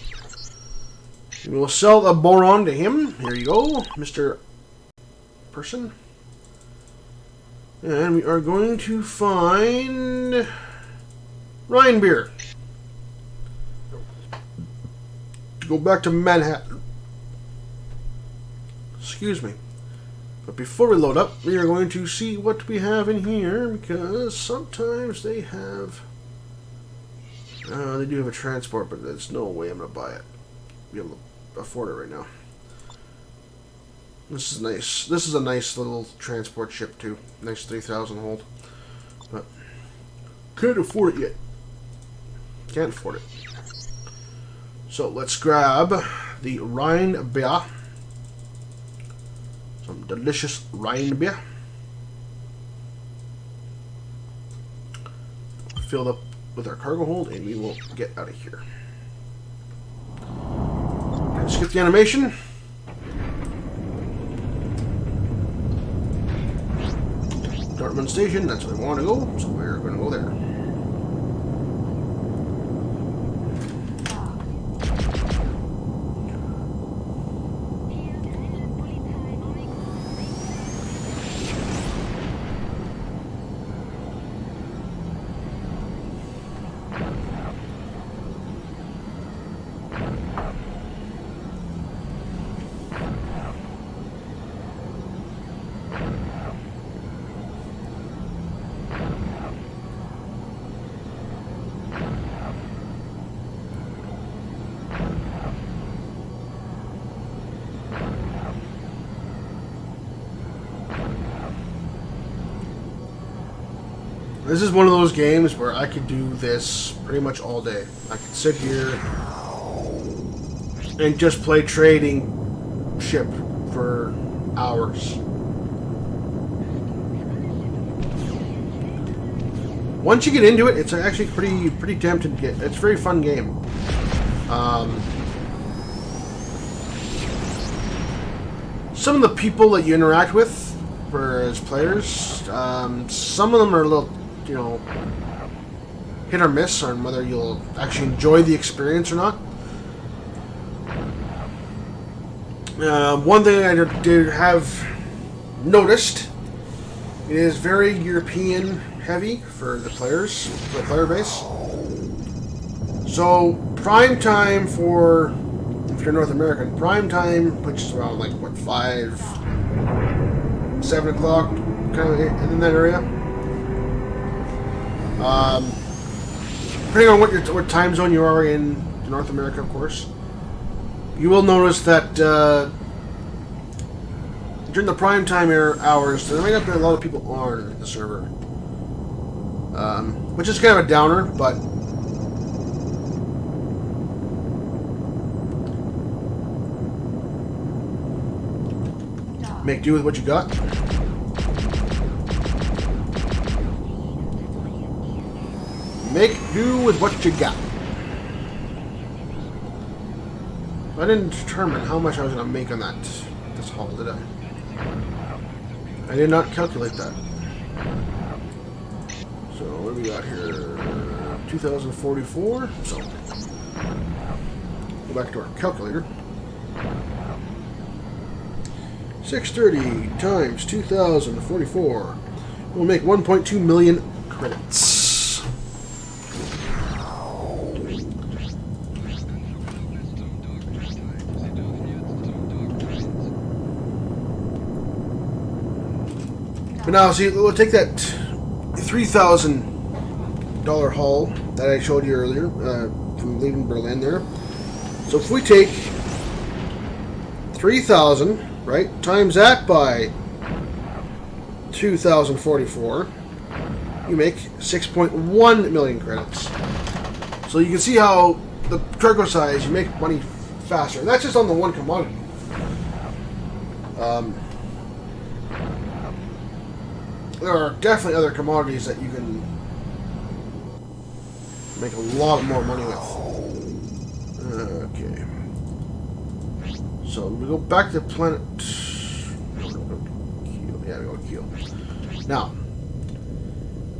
We'll sell the boron to him. Here you go, Mr. Person. And we are going to find Ryan beer. To go back to Manhattan. Excuse me. But before we load up, we are going to see what we have in here, because sometimes they have... they do have a transport, but there's no way I'm going to buy it. Be able to afford it right now. This is nice. This is a nice little transport ship too. Nice 3,000 hold. But can't afford it yet. Can't afford it. So let's grab the Rhine beer. Some delicious Rhine beer. Filled up with our cargo hold, and we will get out of here. Skip the animation. Dortmund Station, that's where we want to go, so we're going to go there. This is one of those games where I could do this pretty much all day. I could sit here and just play trading ship for hours. Once you get into it, it's actually pretty tempting to get. It's a very fun game. Some of the people that you interact with as players, some of them are a little, hit or miss on whether you'll actually enjoy the experience or not. One thing I did have noticed, it is very European heavy for the players, for the player base. So prime time for, if you're North American, prime time, which is around like what, 5, 7 o'clock, kind of in that area. Depending on what time zone you are in North America, of course, you will notice that during the prime time hours, there might not be a lot of people on the server, which is kind of a downer, but make do with what you got. Make do with what you got. I didn't determine how much I was going to make on this haul, did I? I did not calculate that. So what do we got here? 2044. So go back to our calculator. 630 times 2044 will make 1.2 million credits. But now, see, we'll take that $3,000 haul that I showed you earlier from leaving Berlin there. So if we take 3,000, right, times that by 2,044, you make 6.1 million credits. So you can see how the cargo size, you make money faster. And that's just on the one commodity. There are definitely other commodities that you can make a lot more money with. Okay. So we go back to planet. Yeah, we go to Kiel. Now,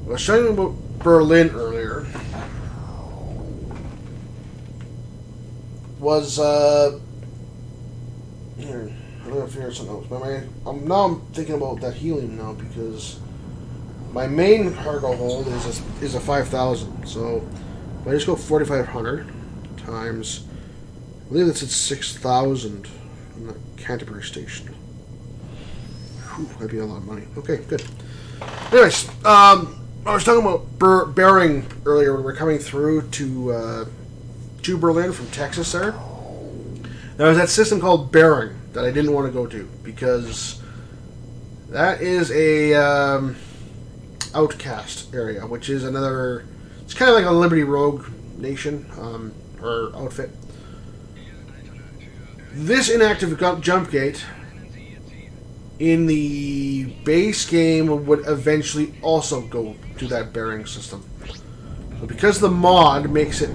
I was talking about Berlin earlier. Was here? I'm gonna figure something else. I'm thinking about that helium now because my main cargo hold is a 5,000. So if I just go 4,500 times, I believe that's at 6,000 from the Canterbury station. Whew, that'd be a lot of money. Okay, good. Anyways, I was talking about Bering earlier when we were coming through to Berlin from Texas there. There was that system called Bering that I didn't want to go to because that is a outcast area, which is another. It's kind of like a Liberty Rogue nation or outfit. This inactive jump gate in the base game would eventually also go to that Bering system. So because the mod makes it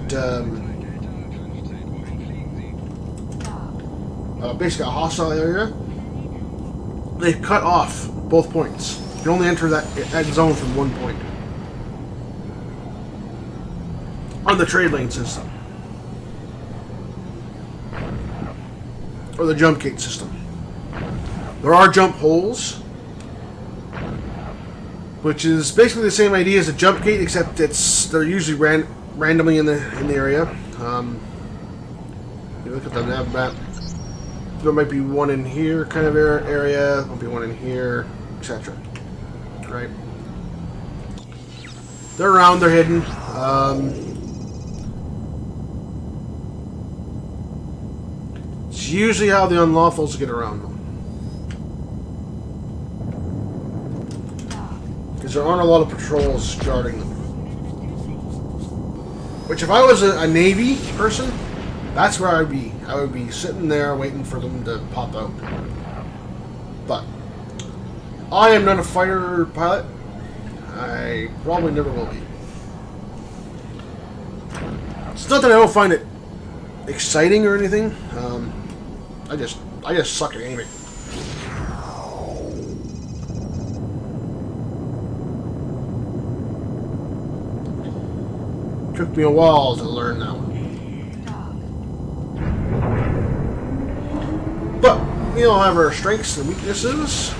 basically a hostile area, they cut off both points. You can only enter that zone from one point on the trade lane system or the jump gate system. There are jump holes, which is basically the same idea as a jump gate, except they're usually randomly in the area. You look at the nav map. There might be one in here, kind of area. There might be one in here, etc. Right? They're around. They're hidden. It's usually how the unlawfuls get around them. Because there aren't a lot of patrols guarding them. Which, if I was a Navy person, that's where I'd be. I would be sitting there waiting for them to pop out. But I am not a fighter pilot. I probably never will be. It's not that I don't find it exciting or anything. I just suck at aiming. Took me a while to learn that one. But we all have our strengths and weaknesses.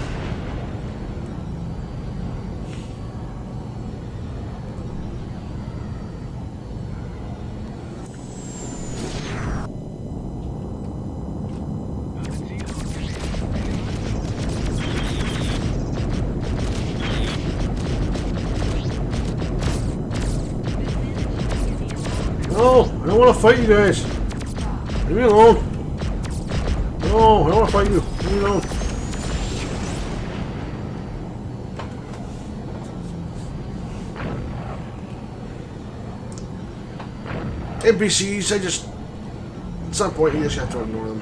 No, I don't want to fight you guys. Leave me alone. No, I don't want to fight you. Leave me alone. NPCs, at some point you just have to ignore them.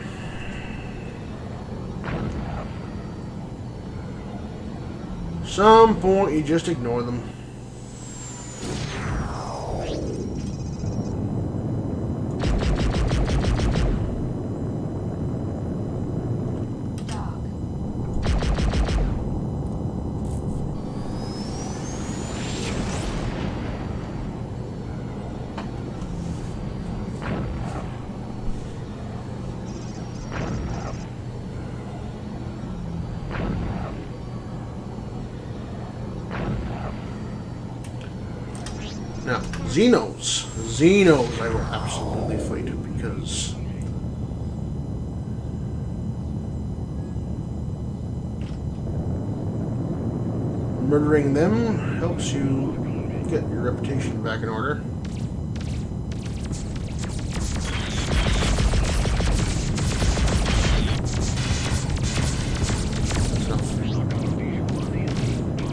Some point you just ignore them. Now, Xenos I will absolutely fight because murdering them helps you get your reputation back in order.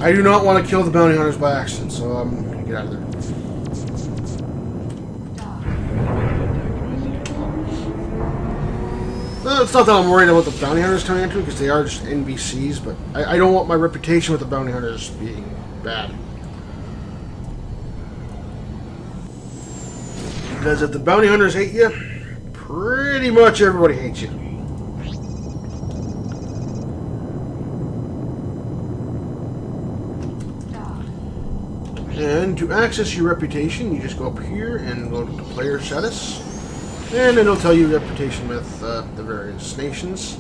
I do not want to kill the bounty hunters by accident, so I'm going to get out of there. No, it's not that I'm worried about the bounty hunters coming into it, because they are just NPCs, but I don't want my reputation with the bounty hunters being bad. Because if the bounty hunters hate you, pretty much everybody hates you. And to access your reputation, you just go up here and go to player status. And it'll tell you reputation with the various nations.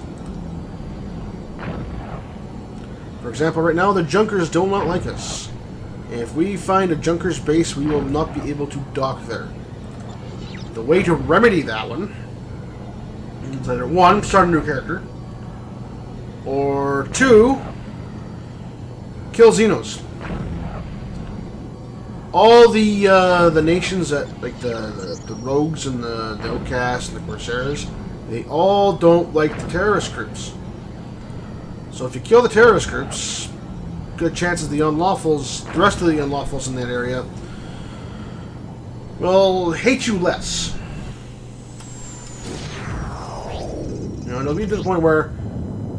For example, right now the Junkers do not like us. If we find a Junkers base, we will not be able to dock there. The way to remedy that one is either 1, start a new character, or 2, kill Xenos. All the nations that, like the rogues and the outcasts and the corsairs, they all don't like the terrorist groups. So if you kill the terrorist groups, good chances the unlawfuls, the rest of the unlawfuls in that area, will hate you less. You know, it'll be to the point where,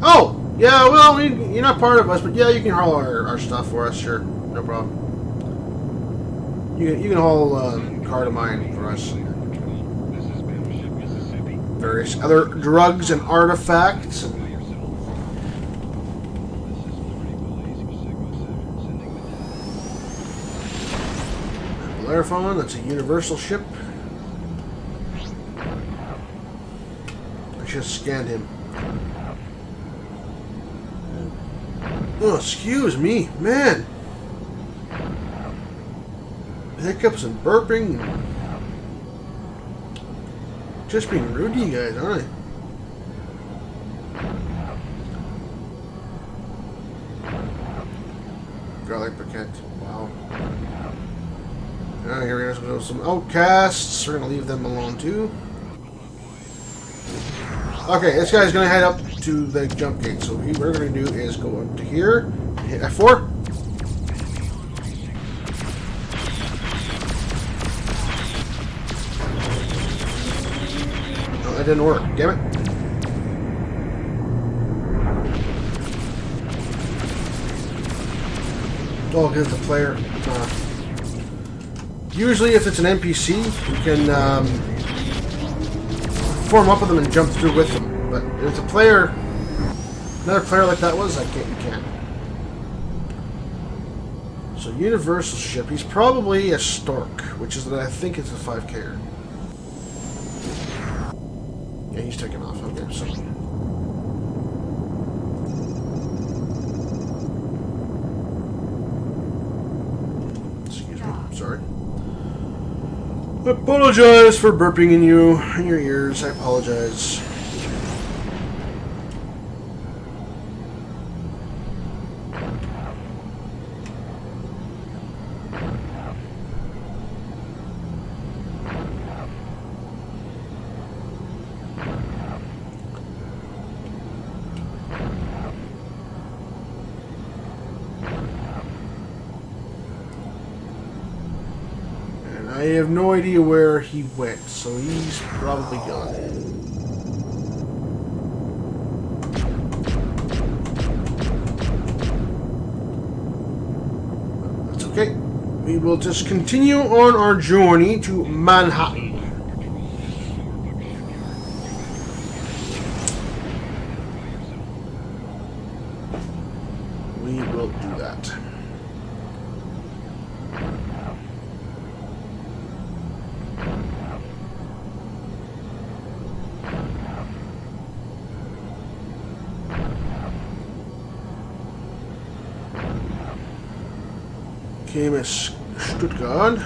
oh, yeah, well, you're not part of us, but yeah, you can haul our stuff for us, sure, no problem. You can haul car to mine for us. Various other drugs and artifacts. Bellerophon, that's a universal ship. I should have scanned him. Oh, excuse me, man. Hiccups and burping. Just being rude to you guys, aren't I? Garlic briquette. Wow. Here we go. Some outcasts. We're going to leave them alone too. Okay, this guy's going to head up to the jump gate. So what we're going to do is go up to here, hit F4. No, that didn't work. Damn it. Oh, here's the player. Usually, if it's an NPC, you can form up with them and jump through with them. But if it's a player, another player like that was, you can't. So, universal ship. He's probably a Stork, which is I think it's a 5K. Yeah, he's taking off. Okay, so. Excuse me. Sorry. I apologize for burping in your ears. I apologize. I have no idea where he went, so he's probably gone. That's okay. We will just continue on our journey to Manhattan. We will do that. KMS Stuttgart.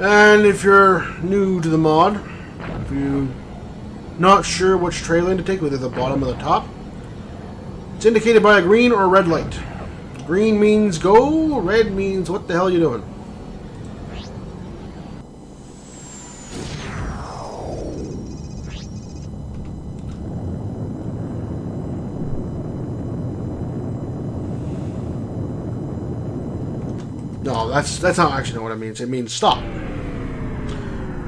And if you're new to the mod, if you're not sure which trail lane to take, whether the bottom or the top, it's indicated by a green or a red light. Green means go, red means what the hell are you doing? that's not actually know what it means. It means stop.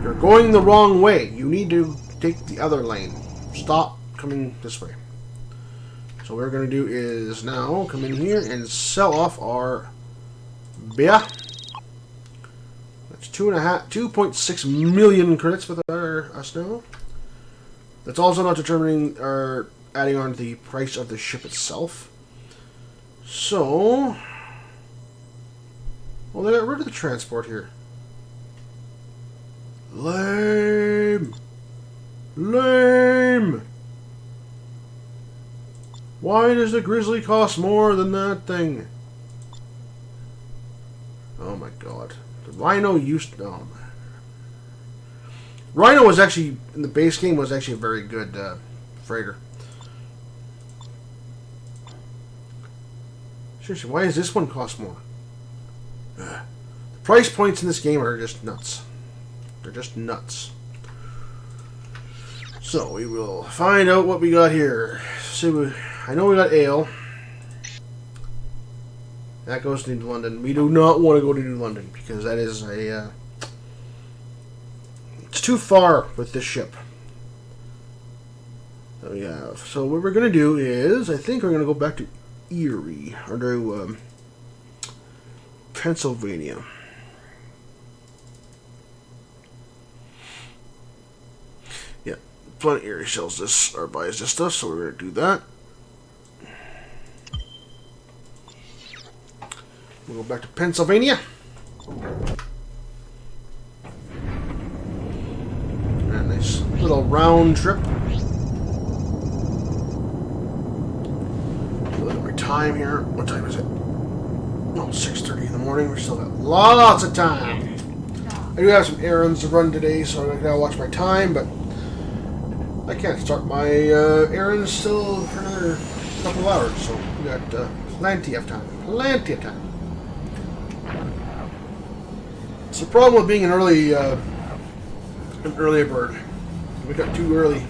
You're going the wrong way. You need to take the other lane. Stop coming this way. So what we're going to do is now come in here and sell off our beer. That's 2.6 million credits with us now. That's also not determining or adding on to the price of the ship itself. So, well, they got rid of the transport here. Lame. Lame. Why does the Grizzly cost more than that thing? Oh my god. The Rhino used to... Oh, Rhino was actually, in the base game, was actually a very good freighter. Seriously, why does this one cost more? The price points in this game are just nuts. They're just nuts. So, we will find out what we got here. See, I know we got ale. That goes to New London. We do not want to go to New London because that is a... it's too far with this ship. So, yeah. So, what we're going to do is, I think we're going to go back to Erie, or to Pennsylvania. Yeah, Planet Erie sells this, or buys this stuff, so we're going to do that. We'll go back to Pennsylvania. And a nice little round trip. Look at my time here. What time is it? Oh, 6:30 in the morning. We're still got lots of time. I do have some errands to run today, so I gotta watch my time, but I can't start my errands till for another couple of hours, so we got plenty of time. Plenty of time. It's the problem with being an earlier bird. We got too early.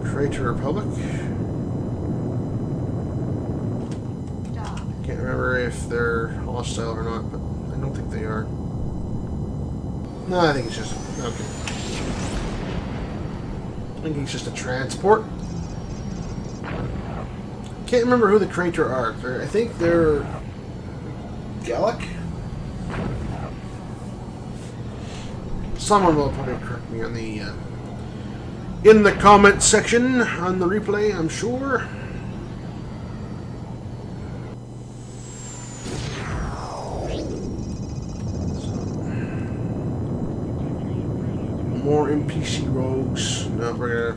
Traitor Republic. Can't remember if they're hostile or not, but I don't think they are. No, I think it's just... Okay. I think it's just a transport. Can't remember who the Traitor are. I think they're... Gallic? Someone will probably correct me on the... in the comment section on the replay, I'm sure. More NPC rogues. No, we're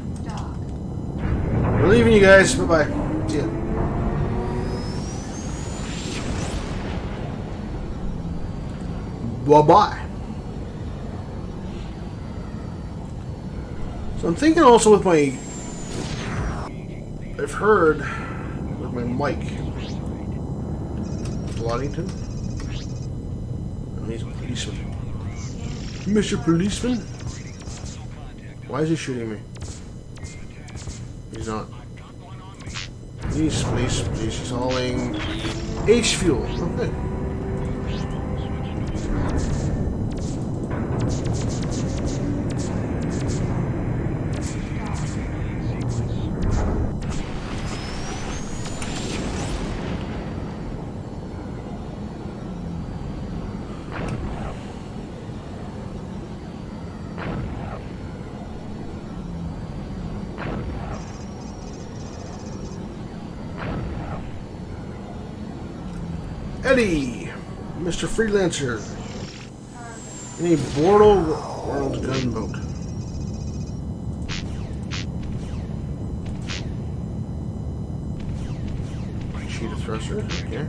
leaving you guys. Bye-bye. See ya. Bye-bye. So I'm thinking also with my... I've heard with my mic. Bloodington? Oh, he's a policeman. Mr. Policeman? Why is he shooting me? He's not. He's police. He's hauling H fuel. Okay. Eddie, Mr. Freelancer, in a Bordeaux World gunboat. Sheet of thruster, okay.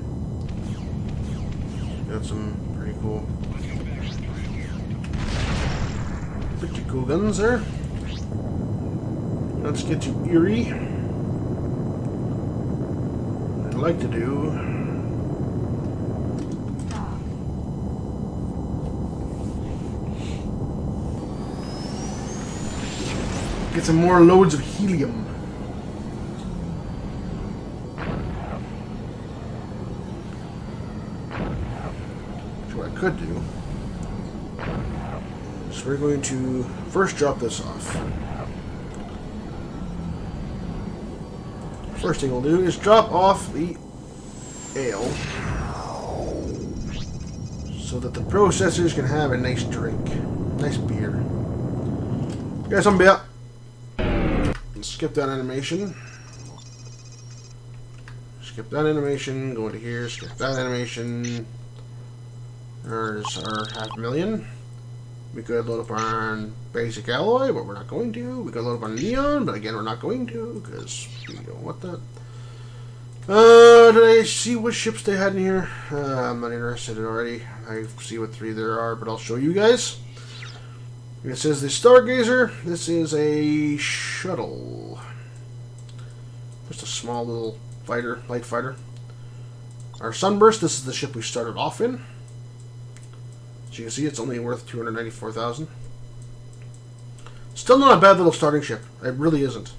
Got some pretty cool guns there. Let's get to Erie. like to do. Get some more loads of helium. So what I could do. So we're going to first drop this off. First thing we'll do is drop off the ale so that the processors can have a nice drink. Nice beer. Got some beer. Skip that animation. Skip that animation. Go into here. Skip that animation. There's our 500,000. We could load up our basic alloy, but we're not going to. We could load up our neon, but again, we're not going to because we don't want that. Did I see what ships they had in here? I'm not interested already. I see what 3 there are, but I'll show you guys. This is the Stargazer. This is a shuttle. Just a small little fighter, light fighter. Our Sunburst, this is the ship we started off in. As you can see, it's only worth 294,000. Still not a bad little starting ship. It really isn't.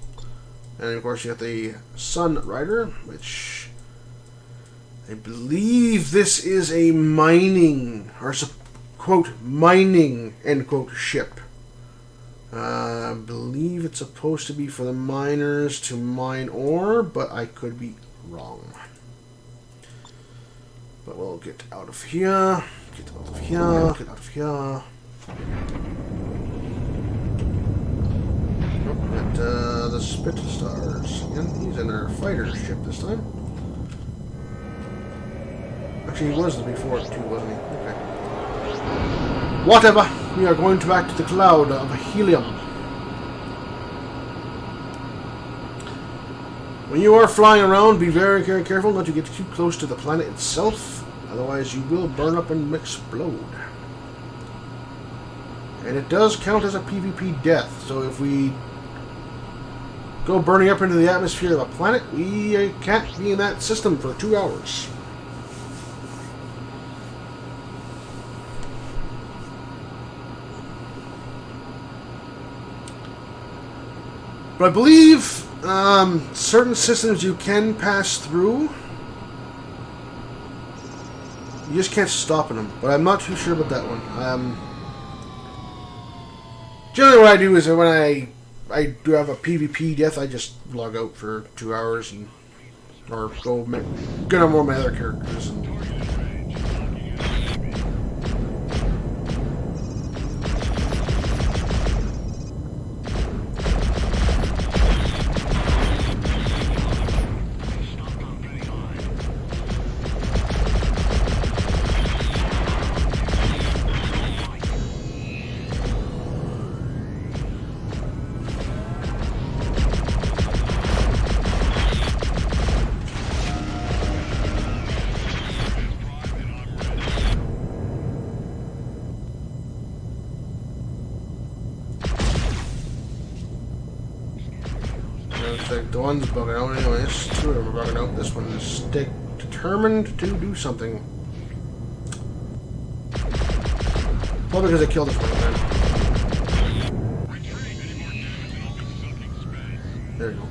And of course you have the Sun Rider, which I believe this is a mining, or quote, mining, end quote, ship. I believe it's supposed to be for the miners to mine ore, but I could be wrong. But we'll get out of here. Get out of here. Get out of here. At the Spit Stars. Again, he's in our fighter ship this time. Actually, he was the before too, wasn't he? Okay. Whatever. We are going back to the cloud of helium. When you are flying around, be very, very careful not to get too close to the planet itself. Otherwise, you will burn up and explode. And it does count as a PvP death. So if we go burning up into the atmosphere of a planet, we can't be in that system for 2 hours. But I believe certain systems you can pass through. You just can't stop in them. But I'm not too sure about that one. Generally what I do is when I do have a PvP death, I just log out for 2 hours and or go get on more of my other characters. And the one's bugging out anyways. 2 of them are bugging out. This one is determined to do something. Probably because I killed this one then. There you go.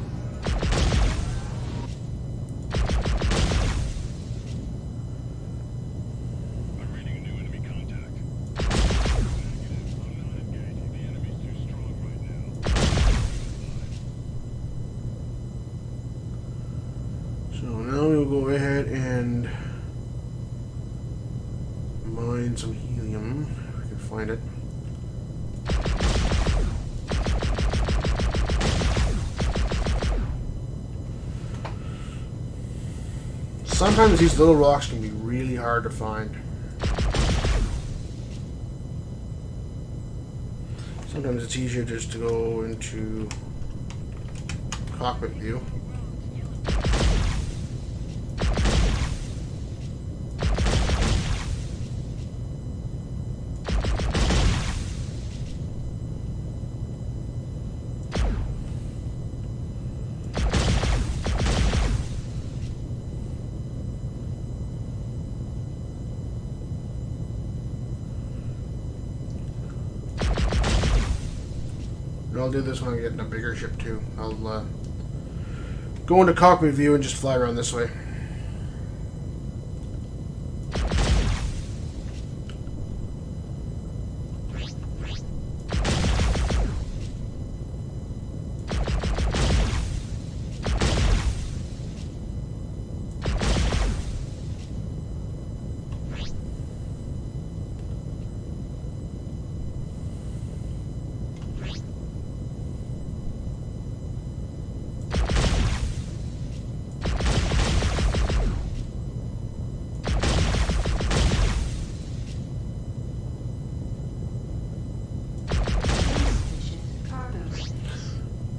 So now we'll go ahead and mine some helium, if we can find it. Sometimes these little rocks can be really hard to find. Sometimes it's easier just to go into cockpit view. I'll do this when I get in a bigger ship too. I'll go into cockpit view and just fly around this way.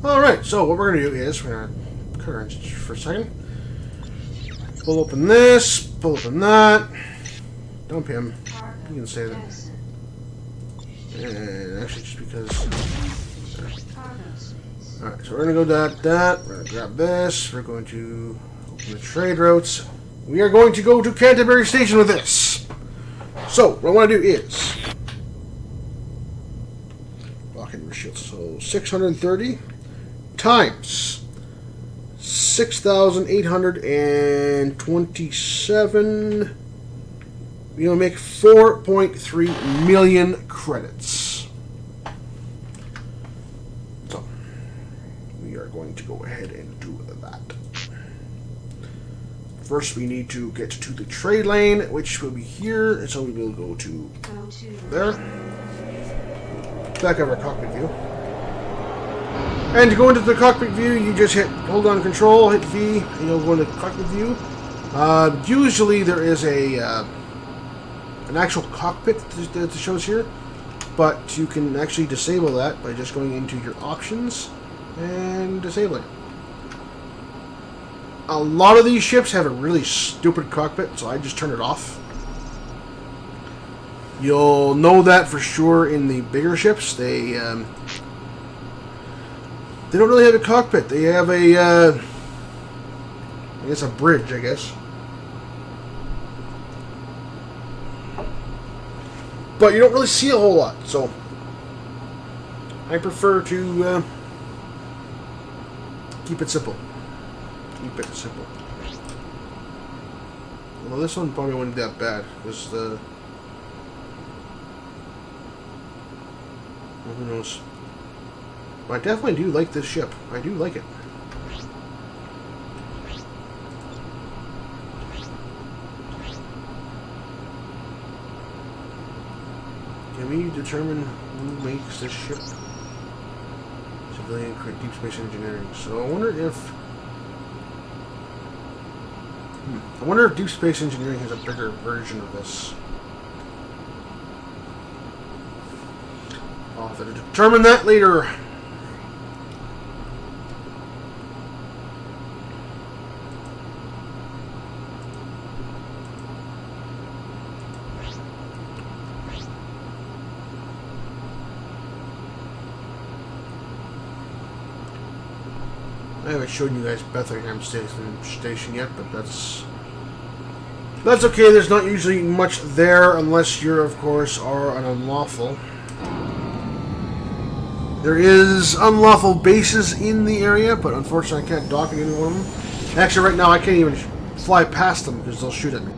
Alright, so what we're going to do is, we're going to cut our engine for a second. Pull open this, pull open that. Dump him. You can save it. And actually, just because. Alright, so we're going to go that. We're going to grab this. We're going to open the trade routes. We are going to go to Canterbury Station with this. So, what I want to do is. Lock in shield. So, 630. Times 6,827. We'll make 4.3 million credits. So we are going to go ahead and do that. First, we need to get to the trade lane, which will be here. And so we will go to there. Back of our cockpit view. And to go into the cockpit view, you just hold on control, hit V, and you'll go into cockpit view. Usually there is an actual cockpit that shows here, but you can actually disable that by just going into your options and disabling it. A lot of these ships have a really stupid cockpit, so I just turn it off. You'll know that for sure in the bigger ships. They don't really have a cockpit. They have a, I guess a bridge, I guess. But you don't really see a whole lot, so I prefer to keep it simple. Keep it simple. Well, this one probably wasn't that bad, because the... Well, who knows? But I definitely do like this ship. I do like it. Can we determine who makes this ship? Civilian Deep Space Engineering. So I wonder if... I wonder if Deep Space Engineering has a bigger version of this. I'll have to determine that later. I haven't shown you guys Bethlehem Station yet, but that's okay. There's not usually much there unless you're, of course, are an unlawful. There is unlawful bases in the area, but unfortunately I can't dock at any one of them. Actually, right now I can't even fly past them because they'll shoot at me.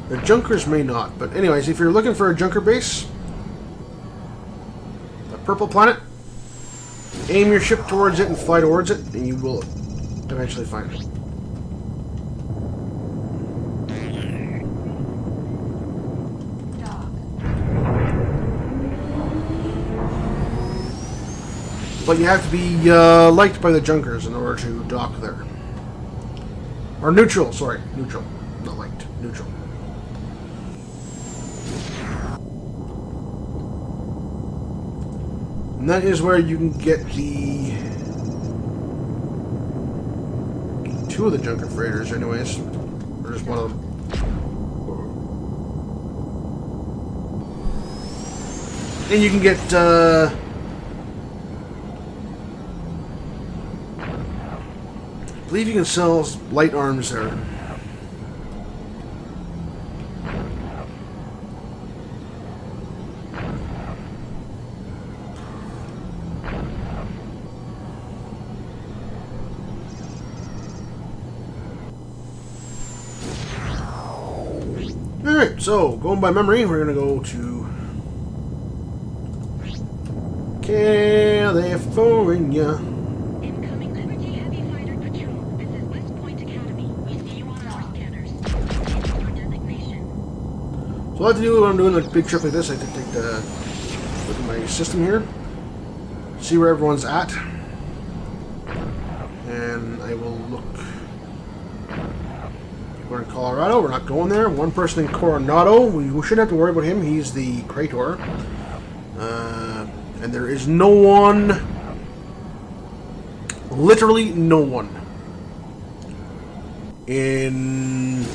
The junkers may not, but anyways, if you're looking for a junker base, the purple planet, aim your ship towards it and fly towards it, and you will eventually find it. But you have to be liked by the junkers in order to dock there. Or neutral, sorry, neutral, not liked, neutral. And that is where you can get the two of the junker freighters, anyways. Or just one of them. And you can get believe you can sell light arms there. Alright, so going by memory, we're gonna go to California. Incoming Liberty Heavy Fighter Patrol. This is West Point Academy. We see you on our scanners. This is your designation. So what I have to do when I'm doing a big trip like this, I have to take the look at my system here, see where everyone's at, and I will look. We're in Colorado. We're not going there. One person in Coronado. We shouldn't have to worry about him. He's the Krator. And there is no one, literally no one, in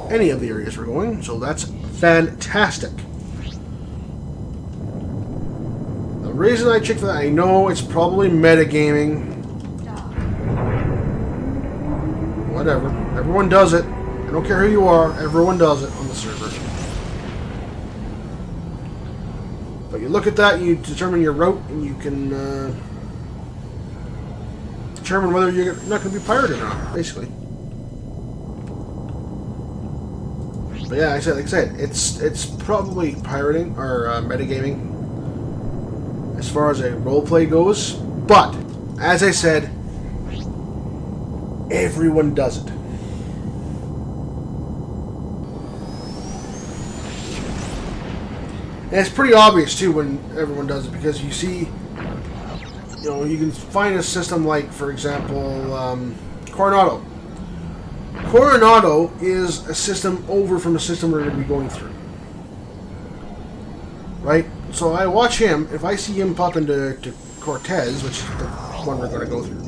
any of the areas we're going. So that's fantastic. The reason I checked that, I know it's probably metagaming. Whatever. Everyone does it. I don't care who you are. Everyone does it on the server. But you look at that, you determine your route, and you can determine whether you're not going to be pirated or not, basically. But yeah, like I said, it's probably pirating or metagaming as far as a roleplay goes. But as I said, everyone does it. And it's pretty obvious too when everyone does it, because you see, you know, you can find a system like, for example, Coronado. Coronado is a system over from a system we're going to be going through, right? So I watch him. If I see him pop into Cortez, which is the one we're going to go through,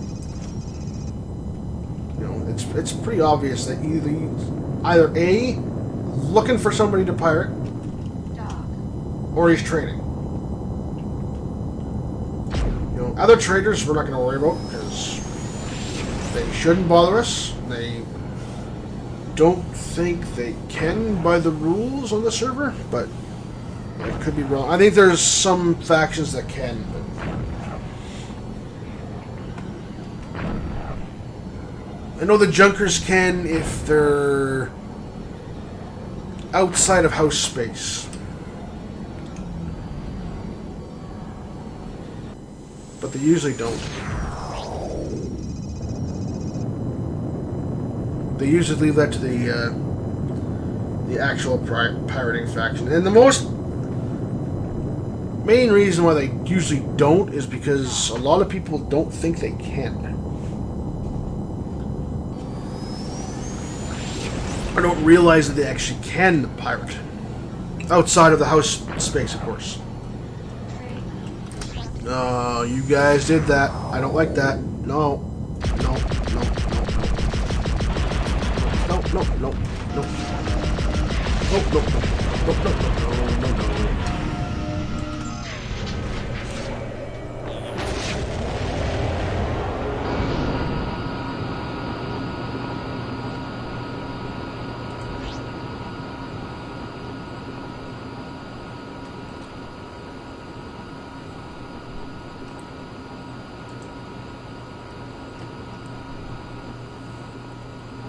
you know, it's pretty obvious that either A, looking for somebody to pirate, or he's trading. You know, other traders we're not going to worry about because they shouldn't bother us. They don't think they can by the rules on the server, but I could be wrong. I think there's some factions that can, but I know the Junkers can if they're outside of house space. But they usually don't. They usually leave that to the actual pirating faction. And the main reason why they usually don't is because a lot of people don't think they can. Or don't realize that they actually can pirate. Outside of the house space, of course. No, you guys did that. I don't like that. No. No. No. No. No. No. No. No. No. No. No. No. No.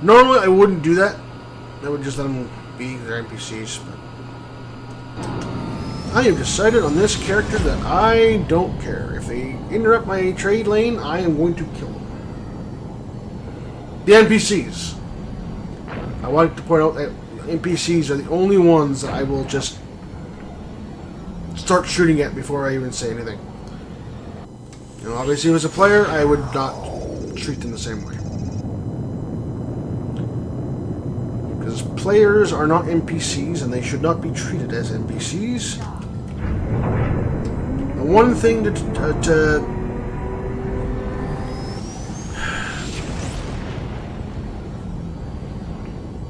Normally, I wouldn't do that. I would just let them be their NPCs. But I have decided on this character that I don't care. If they interrupt my trade lane, I am going to kill them. The NPCs. I want to point out that NPCs are the only ones that I will just start shooting at before I even say anything. You know, obviously, as a player, I would not treat them the same way. Because players are not NPCs, and they should not be treated as NPCs. The one thing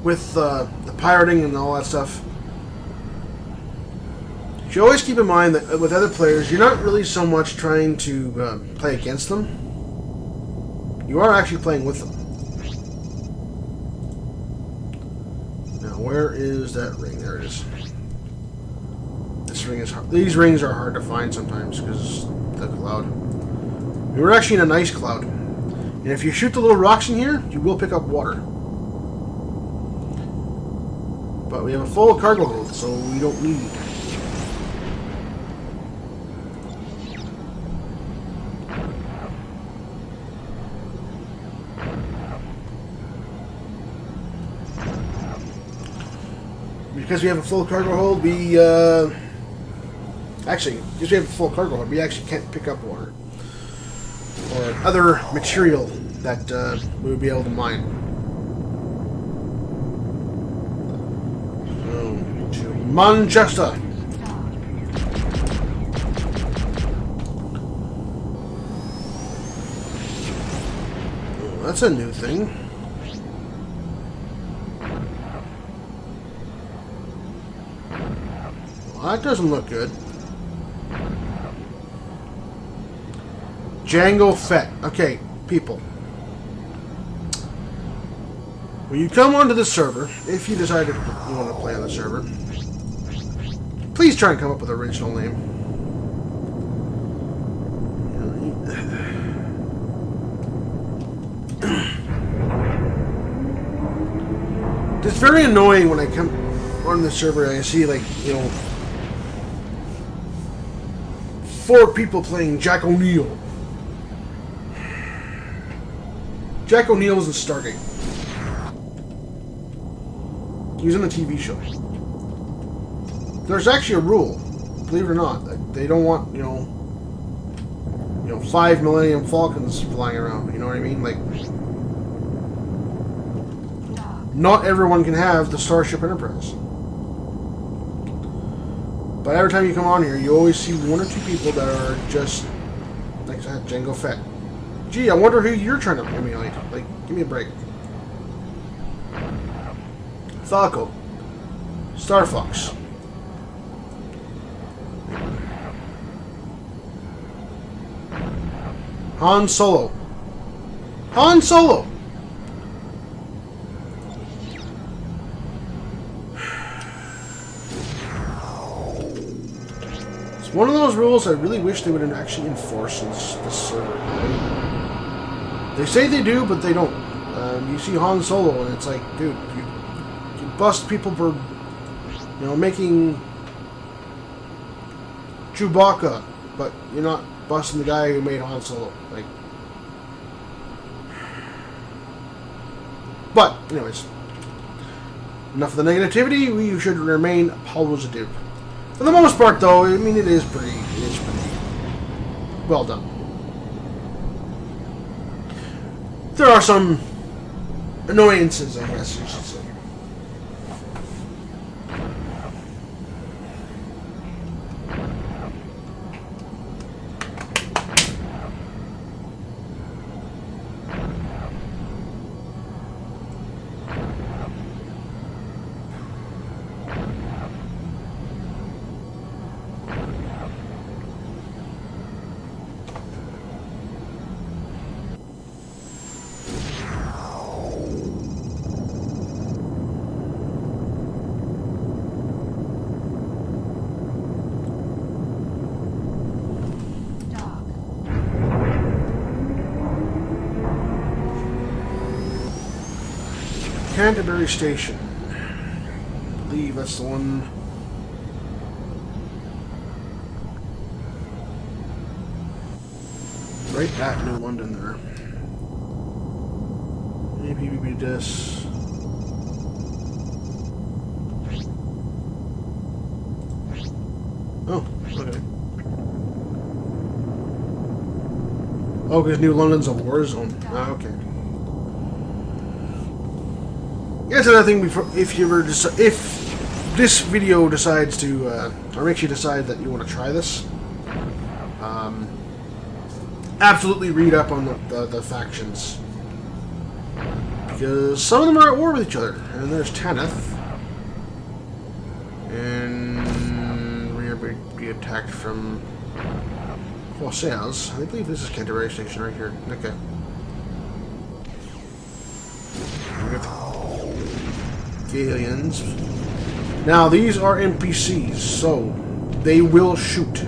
with the pirating and all that stuff, you should always keep in mind that with other players, you're not really so much trying to play against them. You are actually playing with them. Now, where is that ring? There it is. This ring is hard. These rings are hard to find sometimes because the cloud. We were actually in a nice cloud. And if you shoot the little rocks in here, you will pick up water. But we have a full cargo hold, so we don't need. Because we have a full cargo hold, we actually, because we have a full cargo hold, we actually can't pick up water or other material that we would be able to mine. So, to Manchester. Oh, that's a new thing. Well, that doesn't look good. Django Fett. Okay, people. When you come onto the server, if you decide you want to play on the server, please try and come up with an original name. It's very annoying when I come on the server and I see, like, you know, 4 people playing Jack O'Neill. Jack O'Neill was in Stargate. He was in the TV show. There's actually a rule, believe it or not, that they don't want, you know, 5 Millennium Falcons flying around. You know what I mean? Like, not everyone can have the Starship Enterprise. But every time you come on here, you always see 1 or 2 people that are just, like I said, Django Fett. Gee, I wonder who you're trying to emulate. Like, give me a break. Falco. Star Fox. Han Solo. Han Solo! It's one of those rules I really wish they would actually enforce in this server. They say they do, but they don't. You see Han Solo, and it's like, dude, you bust people for, you know, making Chewbacca, but you're not busting the guy who made Han Solo. Like, but anyways, enough of the negativity. We should remain positive. For the most part, though, I mean, it is pretty well done. There are some annoyances, I guess you should say. Canterbury Station. I believe that's the one. Right at New London there. Maybe this. Oh, okay. Oh, because New London's a war zone. Ah, okay. That's another thing. If this video decides to, or makes you decide that you want to try this, absolutely read up on the factions, because some of them are at war with each other. And there's Tanith, and we're going to be attacked from Corsairs. I believe this is Canterbury Station right here. Okay. aliens. Now, these are NPCs, so they will shoot.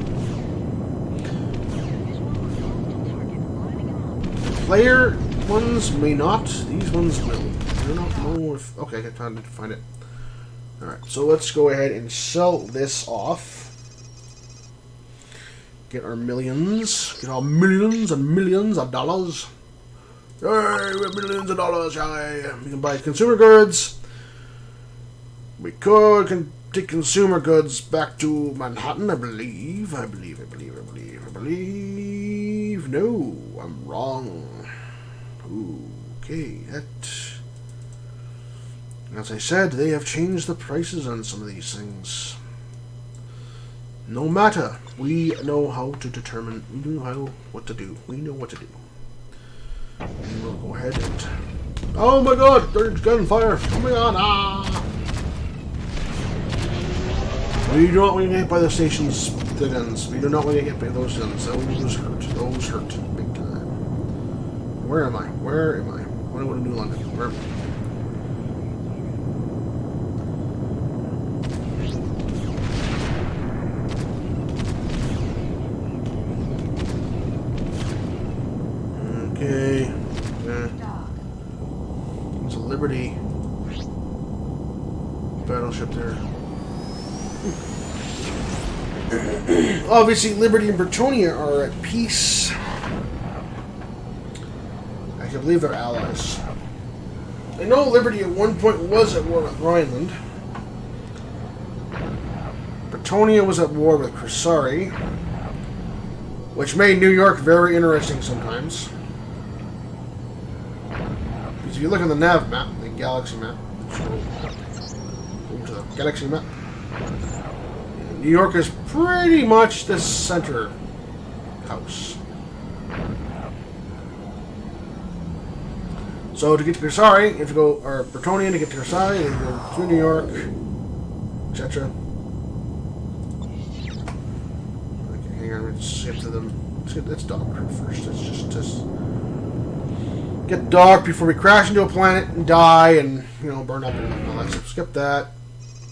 Player ones may not. These ones will. I don't know if... Okay, I can find it. Alright, so let's go ahead and sell this off. Get our millions. Get our millions and millions of dollars. Yay, we have millions of dollars, yay. We can buy consumer goods. We could take consumer goods back to Manhattan, I believe. No, I'm wrong. Okay, that... As I said, they have changed the prices on some of these things. No matter. We know how to determine. We know what to do. We know what to do. And we'll go ahead and... Oh my god! There's gunfire! Oh my god! Ah! We do not want to get hit by the station's guns. We do not want to get hit by those guns. Those hurt. Those hurt. Big time. Where am I? Where am I? I want to go to New London. Where am I? Okay. It's a Liberty battleship there. Obviously, Liberty and Bretonia are at peace. I can believe they're allies. I know Liberty at one point was at war with Rhineland. Bretonia was at war with Crisari, which made New York very interesting sometimes. Because if you look at the nav map, the galaxy map, go to the galaxy map, New York is pretty much the center house. So to get to Crisari, you have to go, or Bretonia to get to Crisari, you go through New York, etc. Okay, hang on, let's skip to them. Let's dog first. Let's just get dark before we crash into a planet and die and, you know, burn up and all that stuff. Skip that.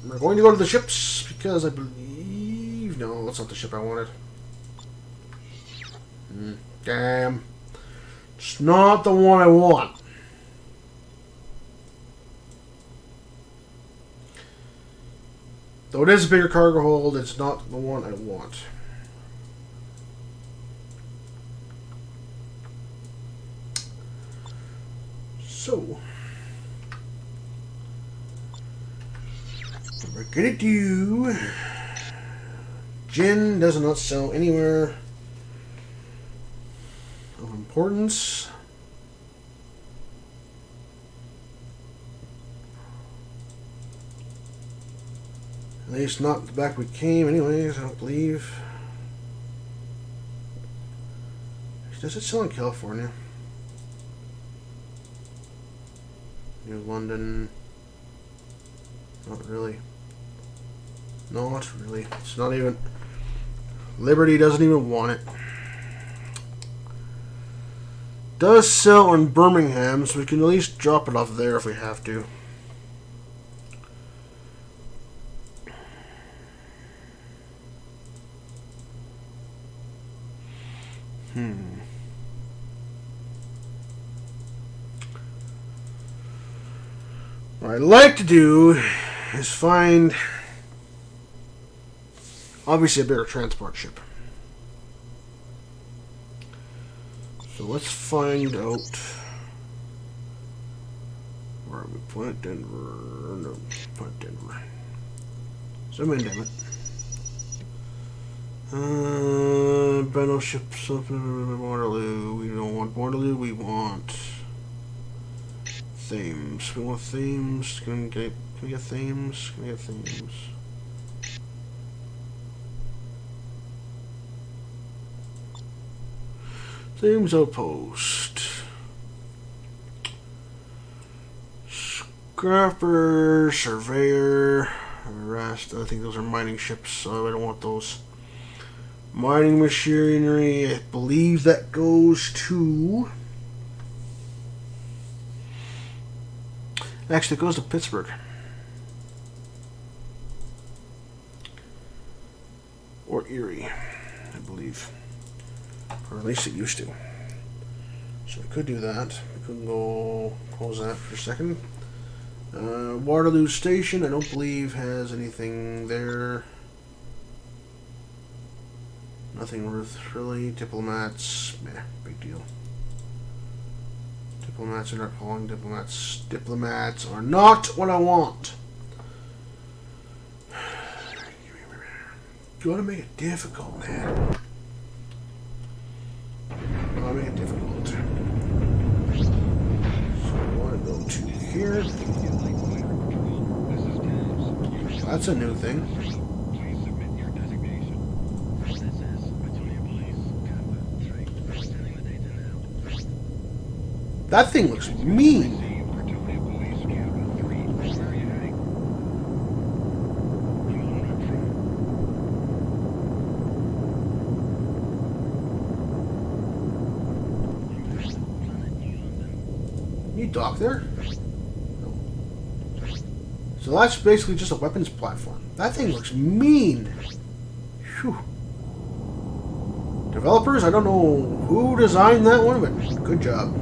We're going to go to the ships because I believe... No, that's not the ship I wanted. Damn. It's not the one I want. Though it is a bigger cargo hold, it's not the one I want. So, what we're gonna do... Gin does not sell anywhere of importance. At least not the back we came anyways, I don't believe. Does it sell in California? New London. Not really. Not really. It's not even... Liberty doesn't even want it. Does sell in Birmingham, so we can at least drop it off there if we have to. What I'd like to do is find... obviously a bigger transport ship. So let's find out... Where are we? Point Denver... No, Point Denver. Zoom in, damn it. Battleship... Waterloo. We don't want Waterloo, we want... Thames. We want Thames. Can we get Thames? Can we get Thames? Thames Outpost. Scrapper, Surveyor, rest. I think those are mining ships, so I don't want those. Mining machinery, I believe that goes to... Actually, it goes to Pittsburgh. Or Erie, I believe. Or at least it used to. So we could do that. We could go close that for a second. Waterloo Station, I don't believe has anything there. Nothing worth really. Diplomats, meh, big deal. Diplomats are not calling. Diplomats are not what I want. You want to make it difficult, man. I want to make it difficult. So I want to go to here. That's a new thing. Please submit your designation. This is Virginia Police, Kappa 3. We're sending the data now. That thing looks mean. Receive Virginia Police, Kappa 3. Where are you heading? I'm on route from. Planet New London. You dock there? No. So that's basically just a weapons platform. That thing looks mean. Phew. Developers, I don't know who designed that one, but good job.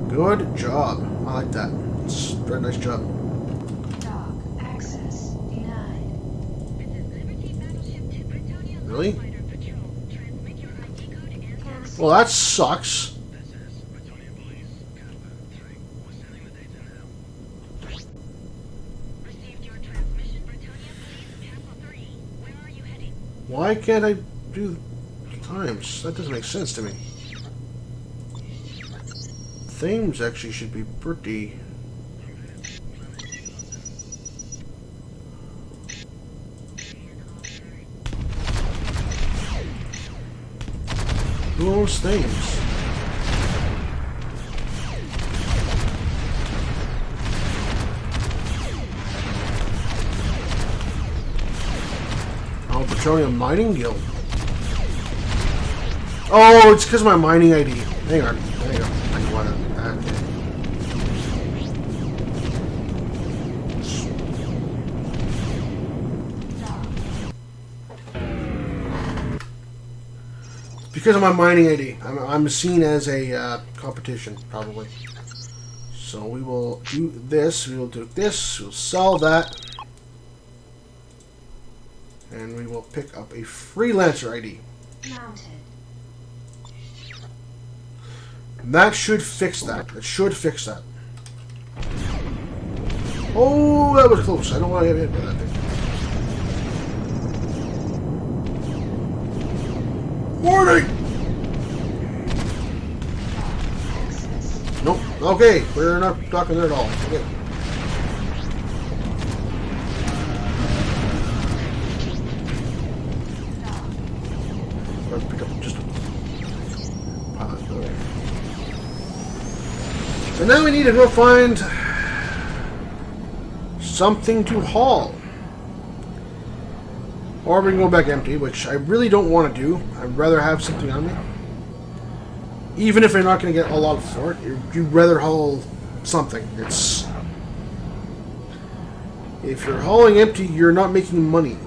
Good job. I like that. It's a very nice job. Dock access denied. This is Liberty Battleship to Britannia Really? Fighter Patrol. Transmit your ID code and Cancel. Well, that sucks. This is Virginia Police, Kappa 3. We're sending the data now. received your transmission. Britannia Police, Kappa 3. Where are you heading? Why can't I do times? That doesn't make sense to me. Themes actually should be pretty. Who owns themes? Oh, Petroleum Mining Guild. Oh, it's because of my mining ID. Hang on. There you go. I know what because of my mining ID. I'm seen as a competition, probably. So we will do this. We will do this. We'll sell that. And we will pick up a Freelancer ID. Mounted. And that should fix that. It should fix that. Oh, that was close. I don't want to get hit by that thing. Warning! Access. Nope. Okay, we're not talking there at all. Okay. Let's pick up just a pilot. Okay. So now we need to go find something to haul. Or we can go back empty, which I really don't want to do. I'd rather have something on me. Even if you're not going to get a lot for it, you'd rather haul something. It's... If you're hauling empty, you're not making money.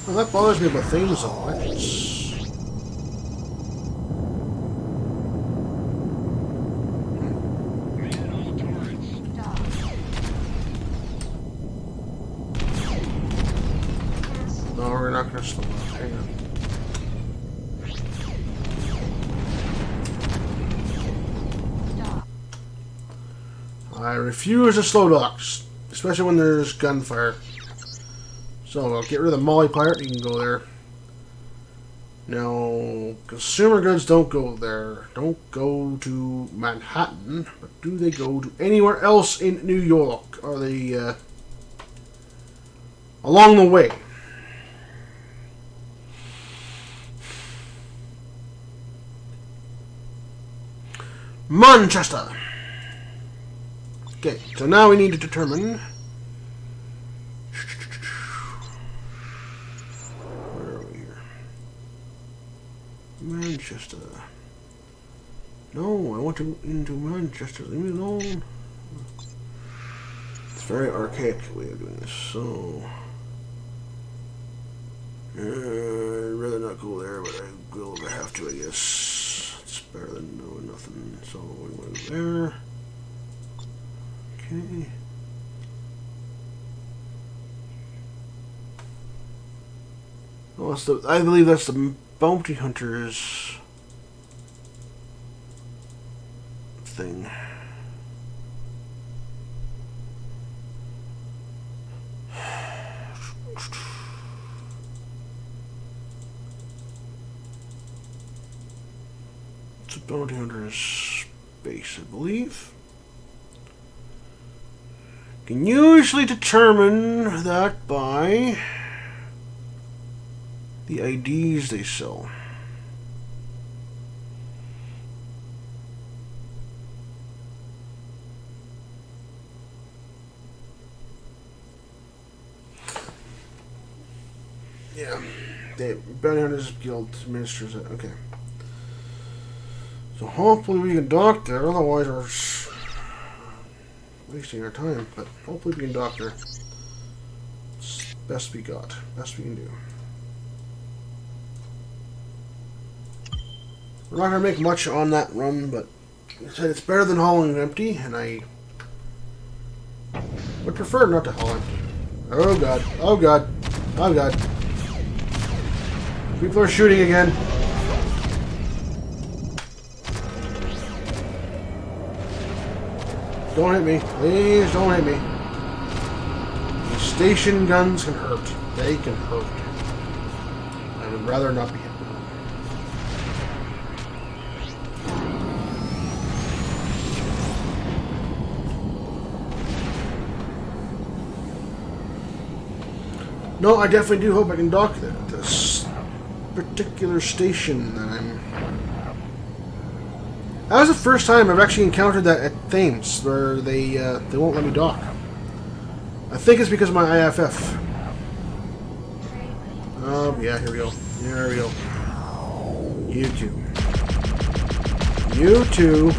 Well, that bothers me about things though. It's... Man on turrets. Dock. Cancel. No, we're not going to slow down. Hang on. Dock. I refuse to slow docks, especially when there's gunfire. So I'll get rid of the Molly Pirate. You can go there. Now, consumer goods don't go there. Don't go to Manhattan, but do they go to anywhere else in New York? Are they along the way? Manchester. Okay, so now we need to determine Manchester. No, I want to into Manchester. Leave me alone. It's a very archaic way of doing this. So, I'd rather not go there, but I will if I have to, I guess. It's better than doing nothing. So we want to go there. Okay. Oh, that's the, I believe that's the bounty hunters thing. It's a bounty hunter's base, I believe. Can usually determine that by the IDs they sell. Yeah, the Bounty Hunters Guild administers it. Okay. So hopefully we can dock there, otherwise we're wasting our time. But hopefully we can dock there. It's best we got. Best we can do. We're not going to make much on that run, but I said it's better than hauling it empty, and I would prefer not to haul empty. Oh god, oh god, oh god. People are shooting again. Don't hit me. Please don't hit me. These station guns can hurt. They can hurt. I would rather not be hit. No, I definitely do hope I can dock there at this particular station that I'm... That was the first time I've actually encountered that at Thames, where they won't let me dock. I think it's because of my IFF. Oh, yeah, here we go. Here we go. You too. You too.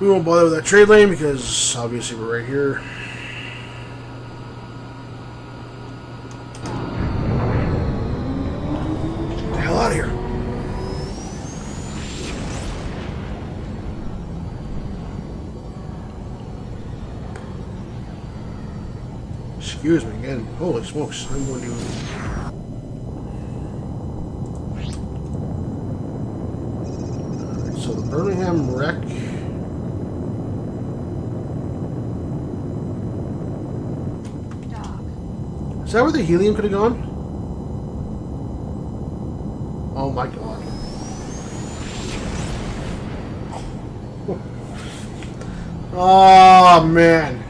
We won't bother with that trade lane because obviously we're right here. Get the hell out of here. Excuse me again. Holy smokes. I'm going to... So the Birmingham wreck... Is that where the helium could have gone? Oh my god. Oh man.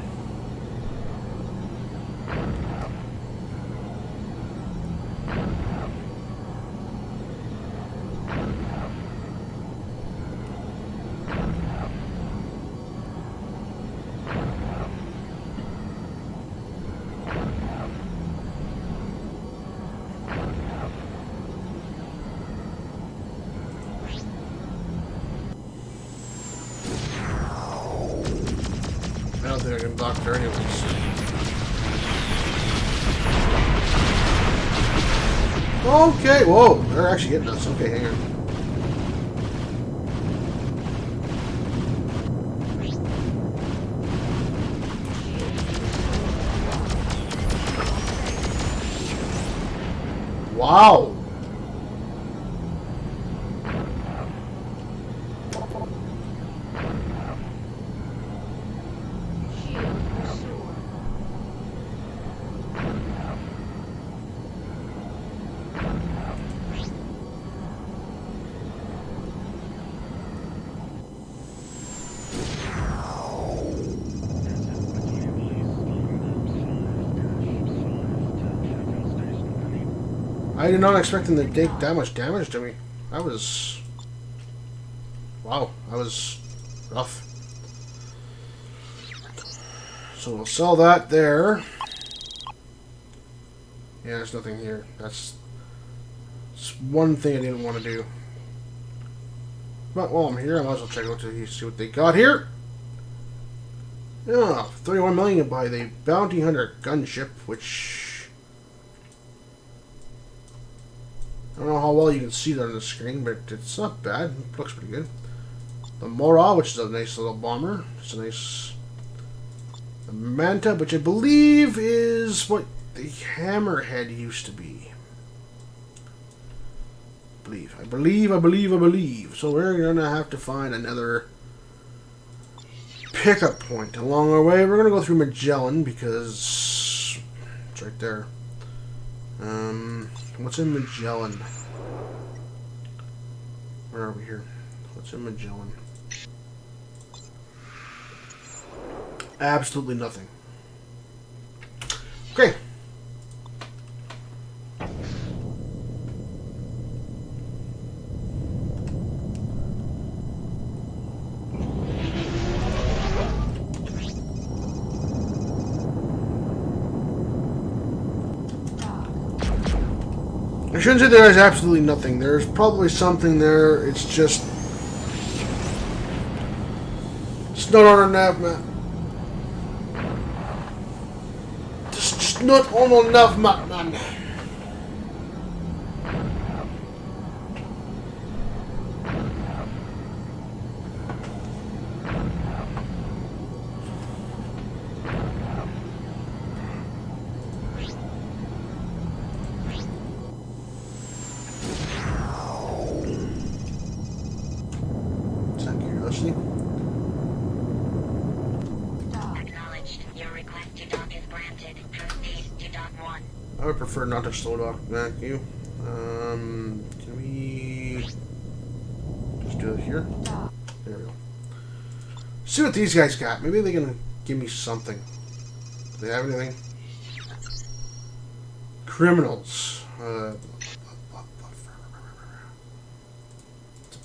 I don't think I can dock there anyways. Okay, whoa, they're actually hitting us. Okay, hang on. Wow. I did not expect them to take that much damage to me. That was... Wow, that was rough. So we'll sell that there. Yeah, there's nothing here. That's one thing I didn't want to do. But while I'm here, I might as well check out to see what they got here. Yeah, 31 million by the Bounty Hunter gunship, which I don't know how well you can see that on the screen, but it's not bad. It looks pretty good. The Mora, which is a nice little bomber. It's a nice... The Manta, which I believe is what the Hammerhead used to be. I believe. So we're gonna have to find another pickup point along our way. We're gonna go through Magellan because it's right there. What's in Magellan? Where are we here? What's in Magellan? Absolutely nothing. Okay. I shouldn't say there is absolutely nothing. There's probably something there. It's just... It's not on our nav map. It's just not on our nav map, man. Acknowledged. Your request to dock is granted. Proceed to dock 1. I would prefer not to slow dock. Thank you. Can we just do it here? There we go. See what these guys got. Maybe they can give me something. Do they have anything? Criminals. The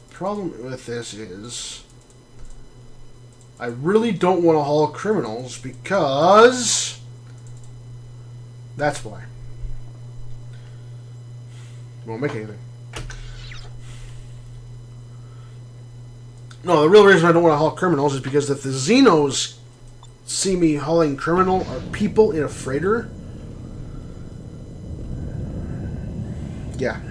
problem with this is I really don't want to haul criminals because that's why. Won't make anything. No, the real reason I don't want to haul criminals is because if the Xenos see me hauling criminal or people in a freighter, yeah.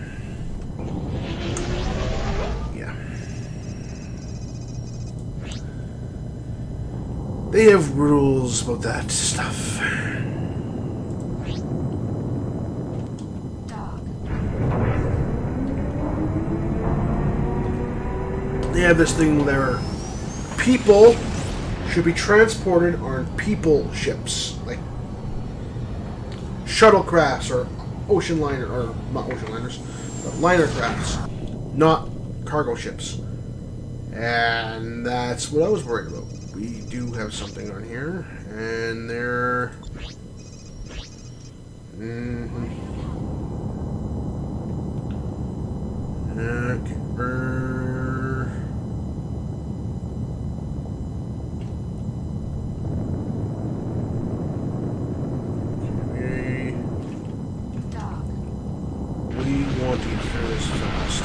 They have rules about that stuff. They have this thing where people should be transported on people ships, like shuttlecrafts or ocean liner, or not ocean liners, but liner crafts, not cargo ships. And that's what I was worried about. We do have something on here, and they're... We want to get through this fast.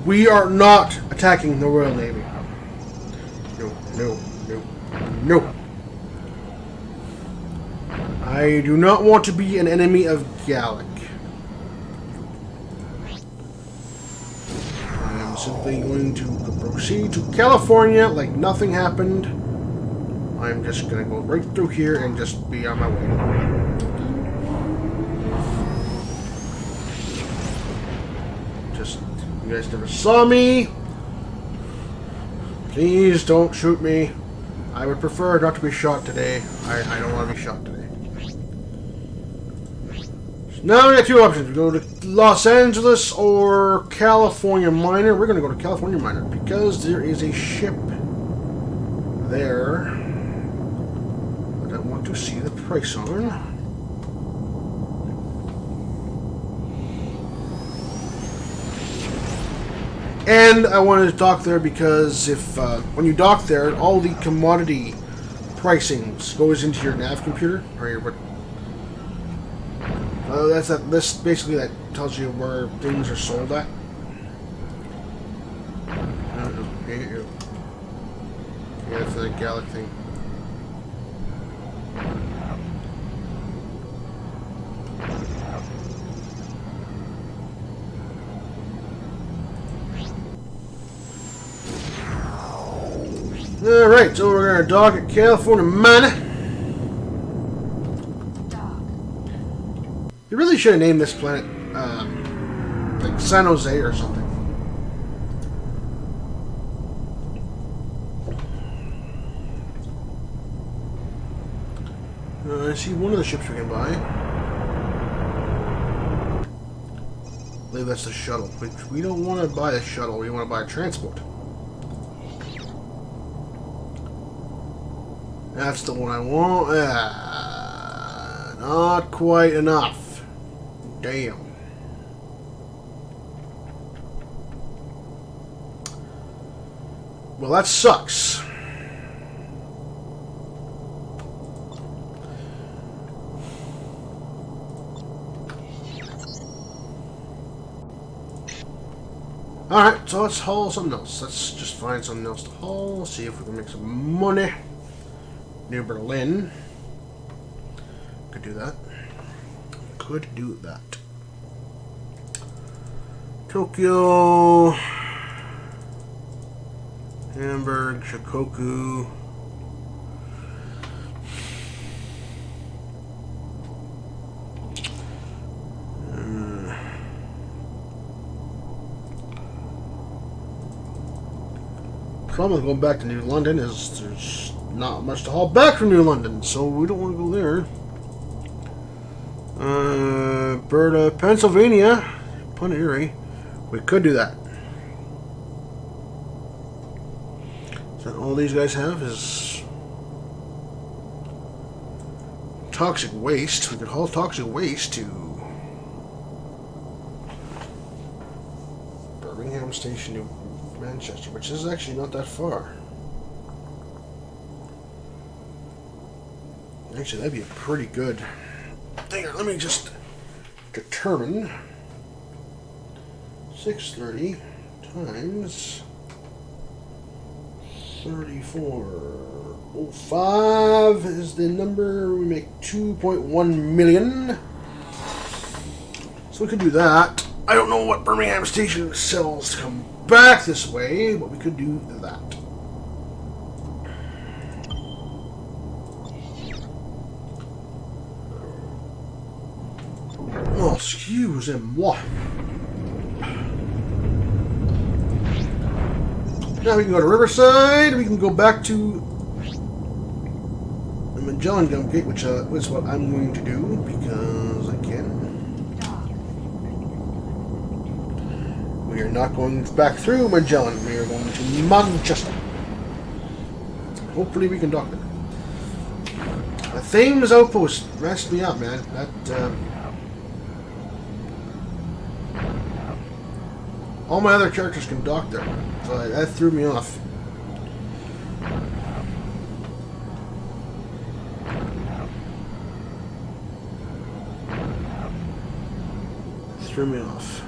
We are not attacking the Royal Navy. No. I do not want to be an enemy of Gallic. simply going to proceed to California like nothing happened. I'm just going to go right through here and just be on my way. Just, you guys never saw me. Please don't shoot me. I would prefer not to be shot today. I don't want to be shot today. So now we got two options. We go to Los Angeles or California Miner. We're going to go to California Miner because there is a ship there that I want to see the price on. And I wanted to dock there because if when you dock there, all the commodity pricings goes into your nav computer or your that's that list basically that tells you where things are sold at. Yeah, it's the Gallic thing. Alright, so we're going to dock at California Miner. Dock. You really should have named this planet, like San Jose or something. I see one of the ships we can buy. I believe that's the shuttle, which we don't want to buy a shuttle, we want to buy a transport. That's the one I want. Not quite enough. Damn. Well, that sucks. Alright, so let's haul something else. Let's just find something else to haul. See if we can make some money. New Berlin. Could do that. Could do that. Tokyo. Hamburg. Shikoku. Problem with going back to New London is there's not much to haul back from New London, so we don't want to go there. Alberta, Pennsylvania, Punahou. We could do that. So all these guys have is toxic waste. We could haul toxic waste to Birmingham Station to Manchester, which is actually not that far. Actually, that'd be pretty good. Hang on, let me just determine 630 times 3405 is the number. We make 2.1 million. So we could do that. I don't know what Birmingham Station sells to come back this way, but we could do that. Oh, excusez-moi. Now we can go to Riverside. We can go back to the Magellan Gate, which is what I'm going to do because I can. We are not going back through Magellan. We are going to Manchester. Hopefully we can dock there. The Thames Outpost messed me up, man. That all my other characters can dock there, so that threw me off. Threw me off.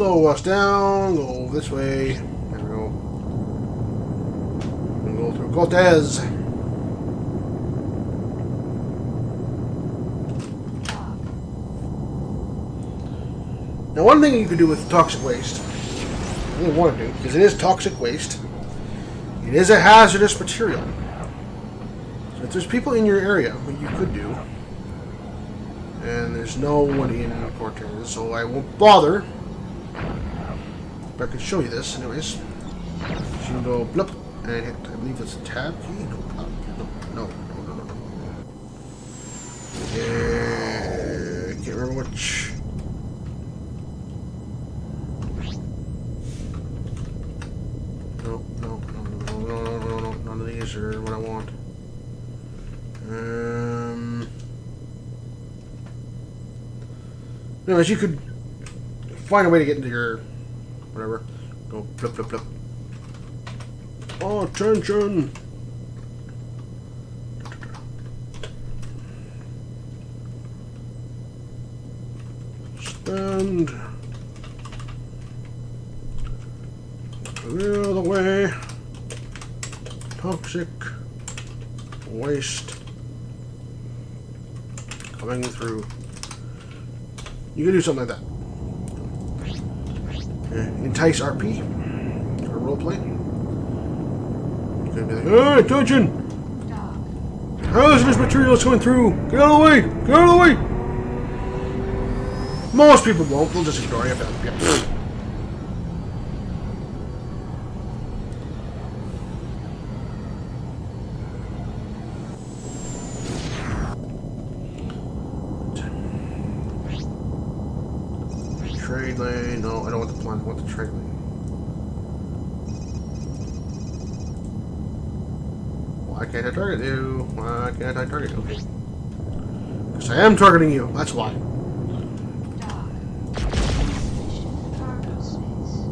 slow us down. Go this way. There we go. And go through Cortez. Now, one thing you can do with toxic waste, I really want to do, because it is toxic waste, it is a hazardous material. So if there's people in your area, what you could do, and there's no one in Cortez, so I won't bother. But I can show you this, anyways. So you can go blip and hit, I believe it's a tab key. No. Can't remember which. No. None of these are what I want. Anyways, you could find a way to get into your whatever. Go flip. Oh, attention! Stand clear the way. Toxic waste coming through. You can do something like that. Entice RP or roleplay. You can be like, hey, attention! Hazardous material is coming through! Get out of the way! Get out of the way! Most people won't, they'll just ignore you. Yeah. Trade lane. No, I don't want the plan. I want the trade lane. Why can't I target you? Why can't I target you? Okay. Because I am targeting you. That's why. Cargo space.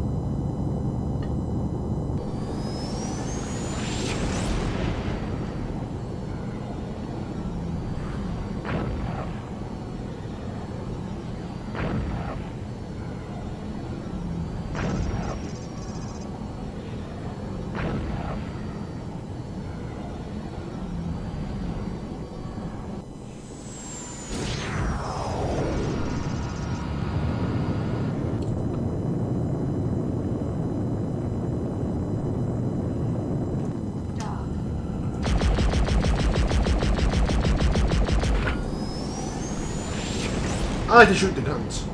I like to shoot the guns.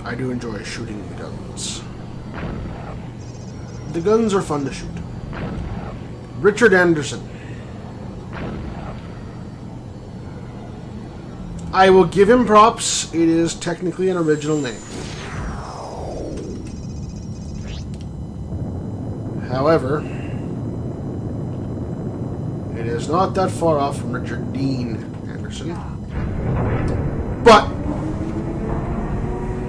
I do enjoy shooting the guns. The guns are fun to shoot. Richard Anderson. I will give him props. It is technically an original name. However, it is not that far off from Richard Dean Anderson. But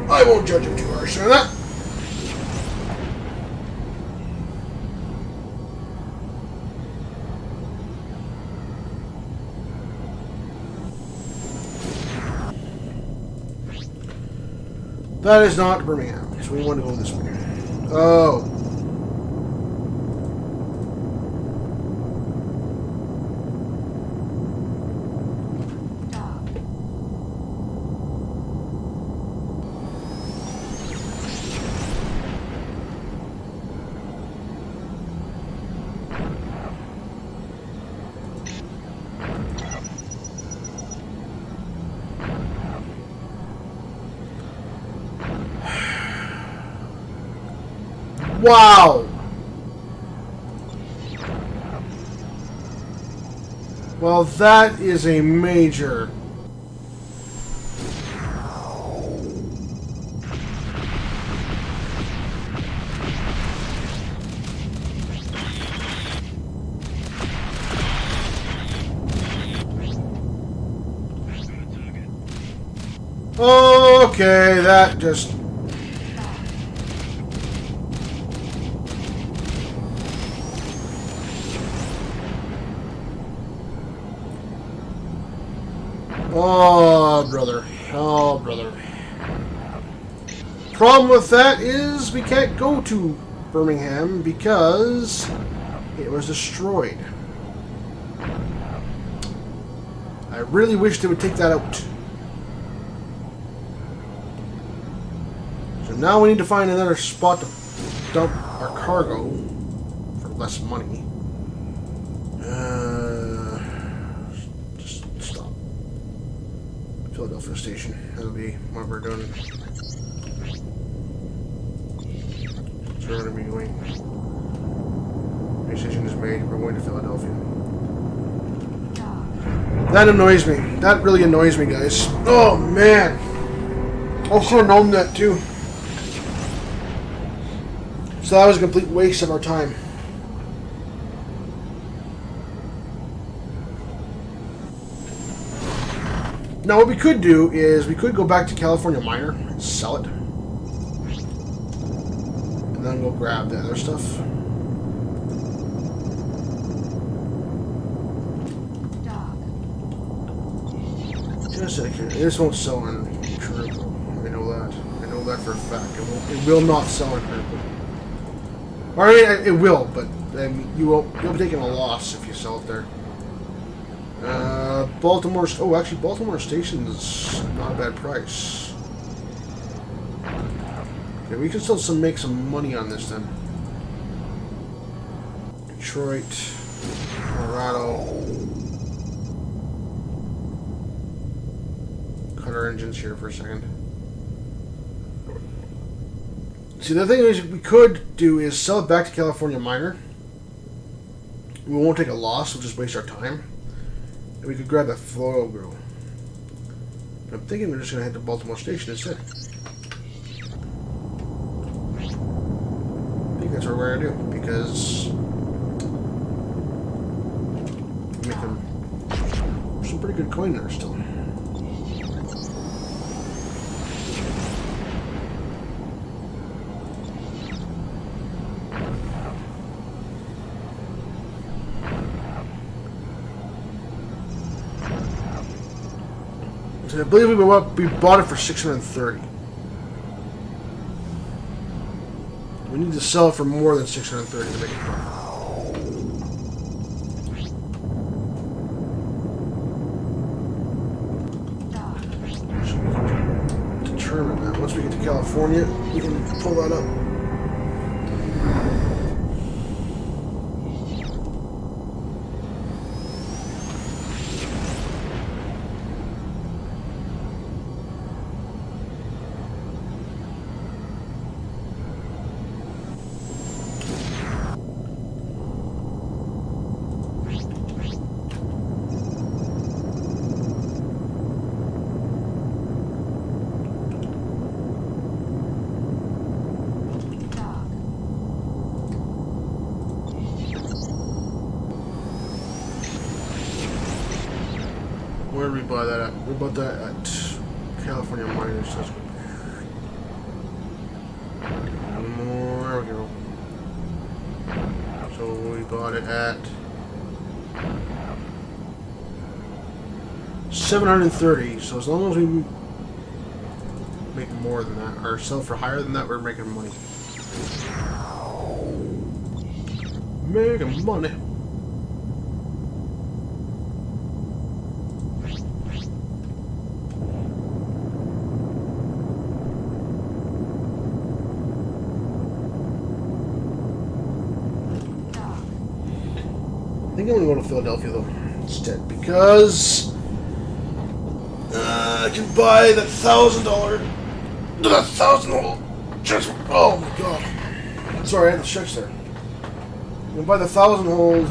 I won't judge him too harshly on that. That is not Birmingham, so we want to go this way. Oh. Wow! Well, that is a major... Okay, that just... Oh, brother. Oh, brother. Problem with that is we can't go to Birmingham because it was destroyed. I really wish they would take that out. So now we need to find another spot to dump our cargo for less money. Just stop. Philadelphia station. That'll be what we're doing. So we're going to be going. Decision is made. We're going to Philadelphia. That annoys me. That really annoys me, guys. Oh, man. I should have known that, too. So that was a complete waste of our time. Now, what we could do is we could go back to California Miner and sell it. And then go grab the other stuff. Just a second. This won't sell on True. I know that. I know that for a fact. It will not sell on True. Or, I mean, it will, but I mean, you'll be taking a loss if you sell it there. Baltimore. Oh, actually, Baltimore Station's not a bad price. Okay, we can still make some money on this then. Detroit, Colorado. Cut our engines here for a second. See, the thing is, we could do is sell it back to California Miner. We won't take a loss. We'll just waste our time. And we could grab that floral grill. I'm thinking we're just going to head to Baltimore Station instead. I think that's what we're going to do. Because we make them some pretty good coin there still. I believe we bought it for $630. We need to sell it for more than $630 to make a profit. So we can determine that. Once we get to California, we can pull that up. Where did we buy that at? We bought that at California Miners. That's good. There we go. So we bought it at $730. So as long as we make more than that, or sell for higher than that, we're making money. Making money. I think I'm going to go to Philadelphia, though, instead, because I can buy that $1,000 transfer. Oh, my God. Sorry, I had to stretch there. I'm going to buy the 1,000-hold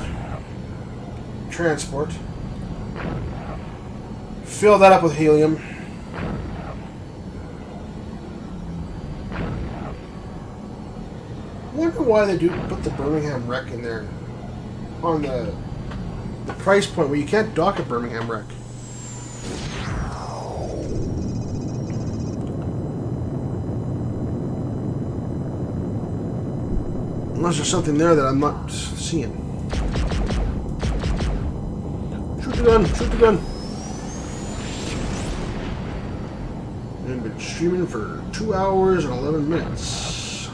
transport, fill that up with helium, I wonder why they do put the Birmingham wreck in there on the price point where you can't dock a Birmingham wreck. Unless there's something there that I'm not seeing. Shoot the gun! Shoot the gun! And been streaming for 2 hours and 11 minutes.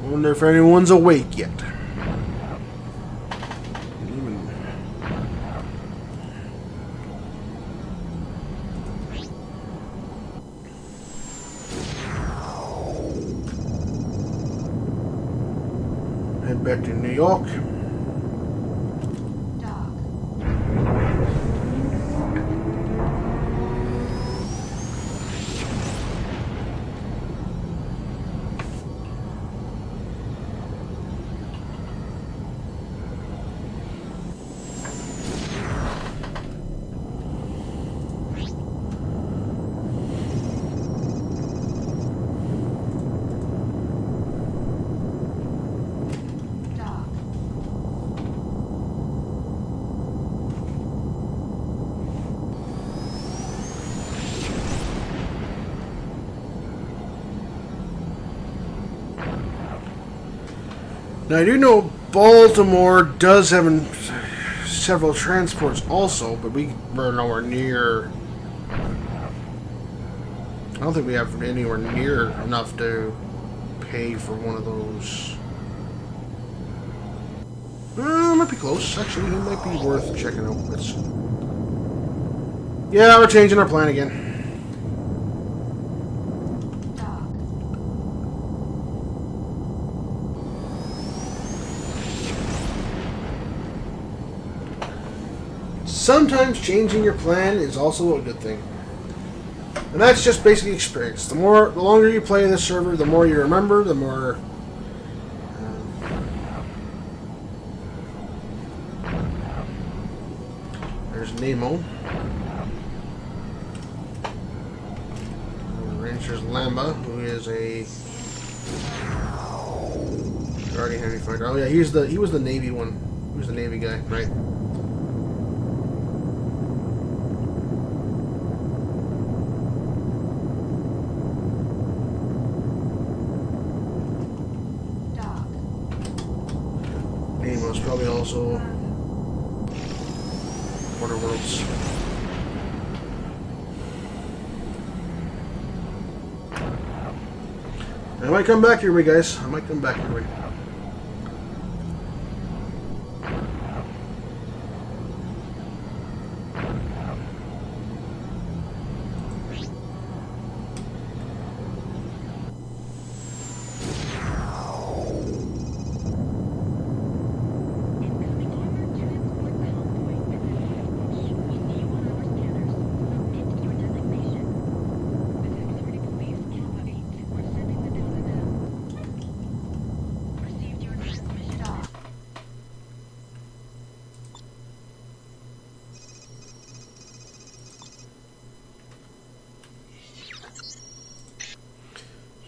Wonder if anyone's awake yet. Head back to New York. Dog. Dog. Now I do know Baltimore does have several transports also, but we're nowhere near. I don't think we have anywhere near enough to pay for one of those. Might be close. Actually, it might be worth checking out. Yeah, we're changing our plan again. Dog. Sometimes changing your plan is also a good thing. And that's just basically experience. The longer you play this server, the more you remember, the more... there's Nemo. Rancher's Lamba, who is a Guardian Heavy Fighter. Oh yeah, he was the Navy one. He was the Navy guy, right? Dog. Nemo's probably also Border Worlds. I might come back your way, guys. I might come back your way. Incoming armored transport convoy. We see you on our scanners. Submit your designation. Detective Police Kappa 8. We're sending the data now. Received your transmission. Dog.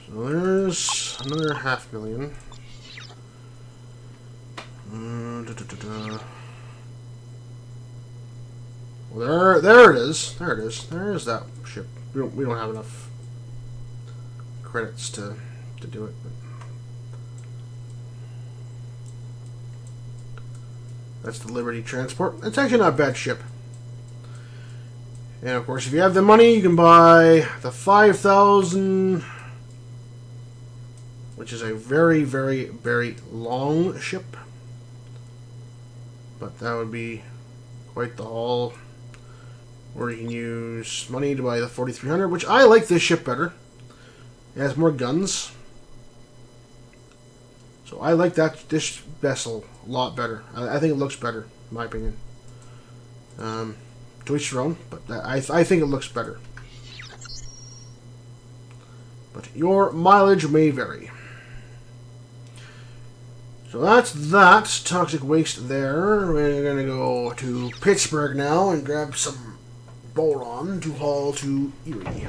So there's another 500,000. Well, there it is. There it is. There is that ship. We don't have enough credits to do it. But that's the Liberty Transport. It's actually not a bad ship. And of course, if you have the money, you can buy the 5,000, which is a very, very, very long ship. But that would be quite the haul. Or you can use money to buy the 4,300, which I like this ship better. It has more guns. So I like this vessel a lot better. I think it looks better, in my opinion. To each their own, but I think it looks better. But your mileage may vary. So that's that. Toxic waste there. We're going to go to Pittsburgh now and grab some boron to haul to Erie.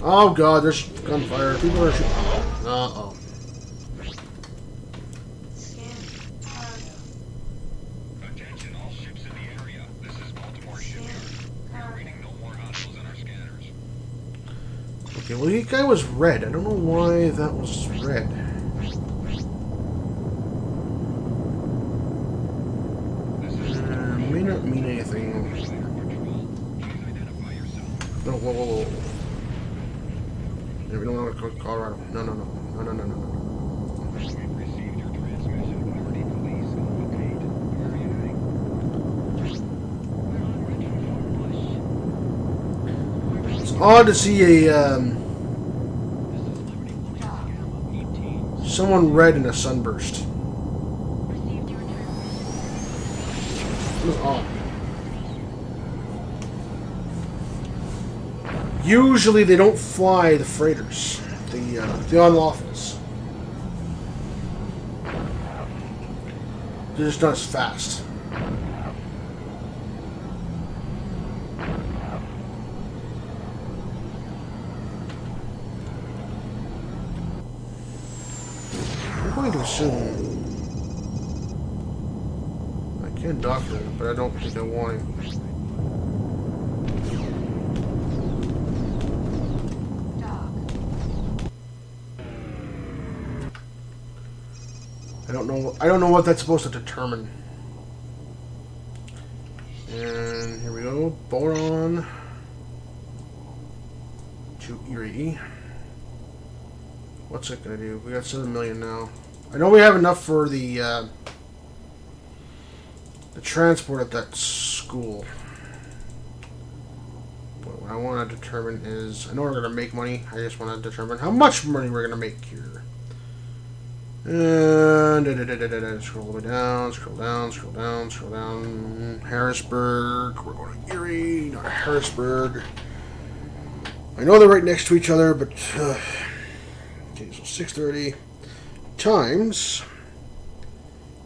Oh god, there's gunfire. People are shooting. Uh-oh. Scan. Cargo. Attention all ships in the area. This is Baltimore shipyard. We are reading no more hostiles in our scanners. Okay, well, the guy was red. I don't know why that was red. This is May not mean anything. Colorado. No, no, no. No, no, no, no, no. We've received your transmission. Liberty Police on located. Where are you heading? We're en route from Fort Bush. It's odd to see a, This is Liberty Police Gamma 18. someone red in a sunburst. Received your transmission. It was odd. Usually they don't fly the freighters, the unlawfuls. They're just not as fast. I'm going to assume I can doctor it, but I don't think I want him. Dock. I don't know what that's supposed to determine. And here we go. Boron to Erie. What's it gonna do? We got 7 million now. I know we have enough for the transport at that school. But what I want to determine is, I know we're gonna make money. I just want to determine how much money we're gonna make here. And scroll all the way down, scroll down, scroll down, scroll down. Harrisburg. We're going to Erie, not Harrisburg. I know they're right next to each other, but okay, so 630 times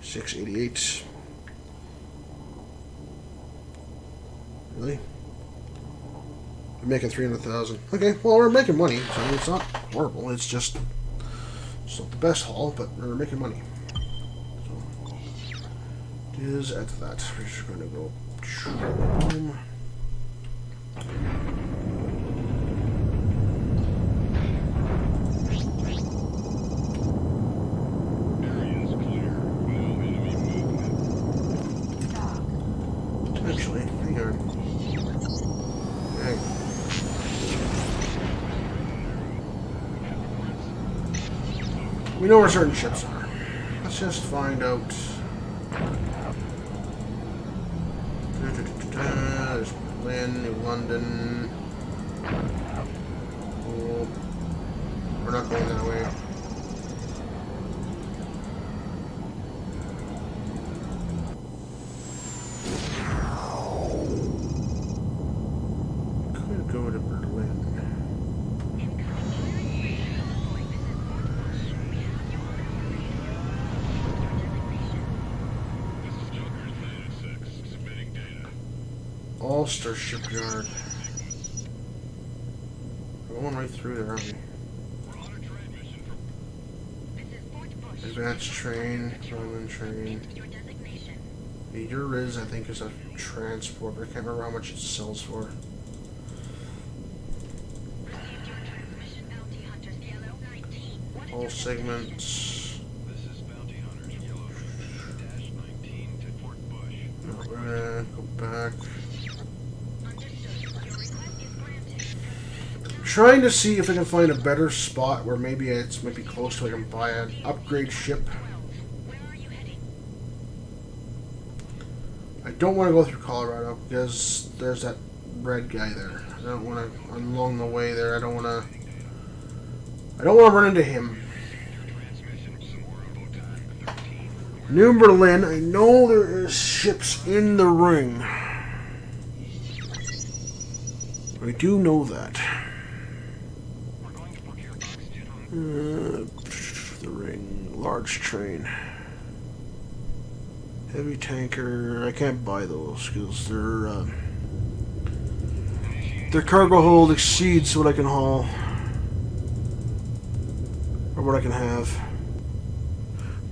688. Really? We're making 300,000. Okay, well we're making money, so it's not horrible. It's just. It's not the best haul, but we're making money. So, it is at that. We're just going to go. Boom. Area's clear. No enemy movement. Dock. Actually, hang on. Hang on. We know where certain ships are. Let's just find out. There's Berlin, New London. Oh, we're not going that way. Could go to Berlin. This is Joker's 96. Submitting data. Ulster Shipyard. We're going right through there, aren't we? We're on a trade mission for This is Fort Bush. Advanced train, Roman train. Your designation. The Uriz, I think, is a transport, but I can't remember how much it sells for. Received your transmission, Bounty Hunters Yellow 19. What is All your segments. This is Bounty Hunters Yellow Dash 19 to Fort Bush. No, we're gonna go back. Understood. Your request is granted. Trying to see if I can find a better spot where maybe it's maybe close to I can buy an upgrade ship. 12. Where are you heading? I don't want to go through Colorado because there's that red guy there. I don't want to along the way there. I don't want to run into him. Transmission some more info time 13. New Berlin. I know there is ships in the ring. I do know that. We're going to procure oxygen on The ring, large train, heavy tanker. I can't buy those because their cargo hold exceeds what I can haul or what I can have.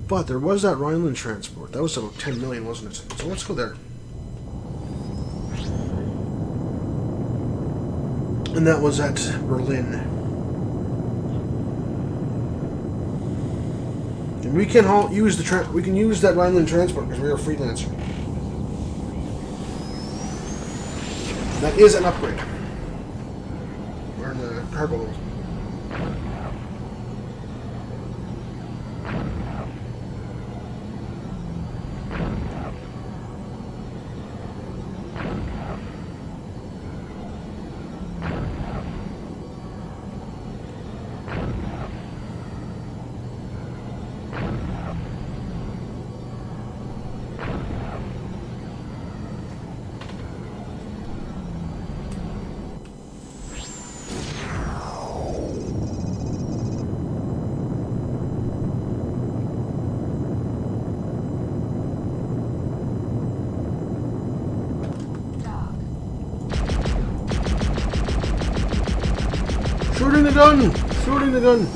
But there was that Rhineland transport. That was about 10 million, wasn't it? So let's go there. And that was at Berlin. And we can use we can use that Rhineland transport because we are Freelancer. That is an upgrade. We're in the cargo hold. the gun! Shooting the gun!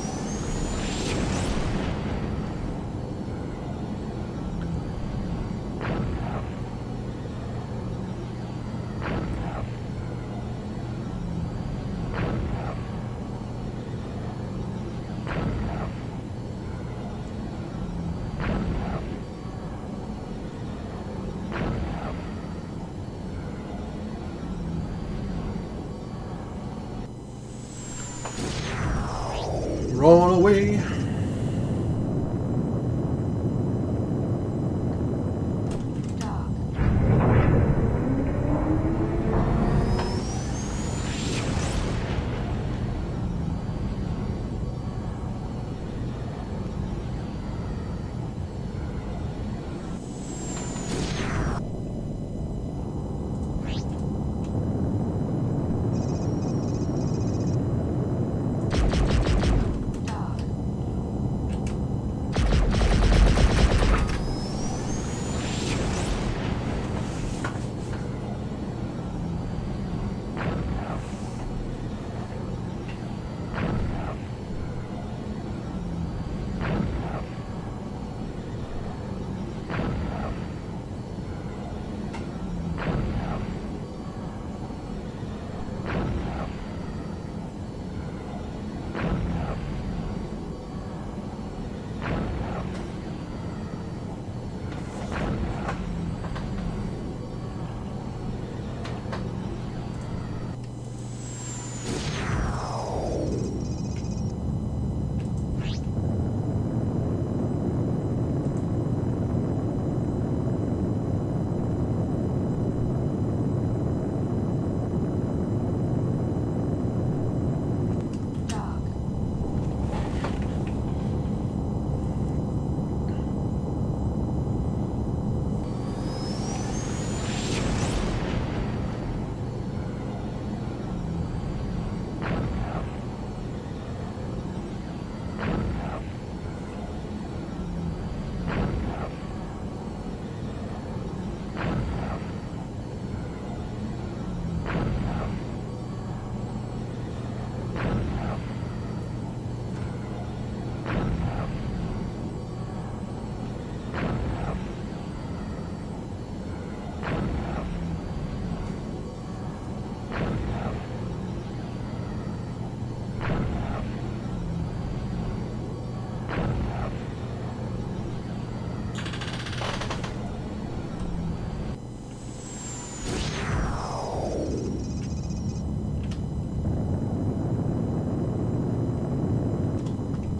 Run away. Dock.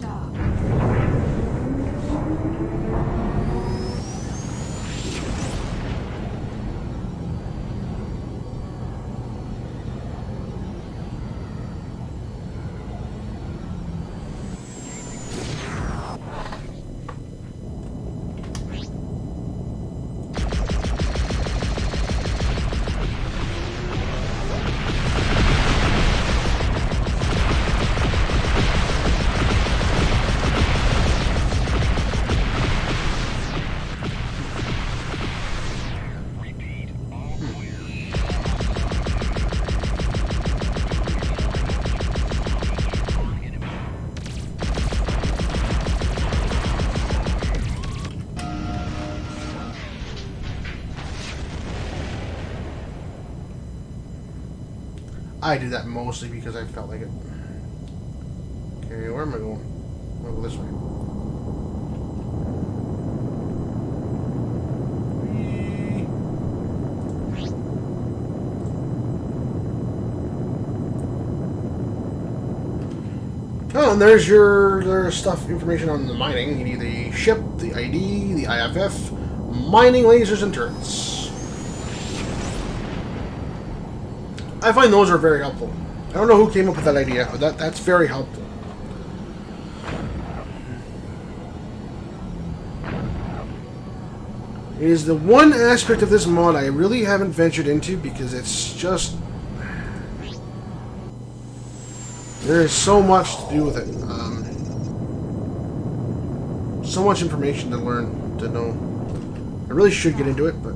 Dock. Dock. Dock. Repeat, all clear. I did that mostly because I felt like it. Okay, where am I going? I'm gonna go this way. Oh, and there's stuff, information on the mining. You need the ship, the ID, the IFF, mining lasers and turrets. I find those are very helpful. I don't know who came up with that idea, but that's very helpful. It is the one aspect of this mod I really haven't ventured into because it's just... there is so much to do with it. So much information to learn, to know. I really should get into it, but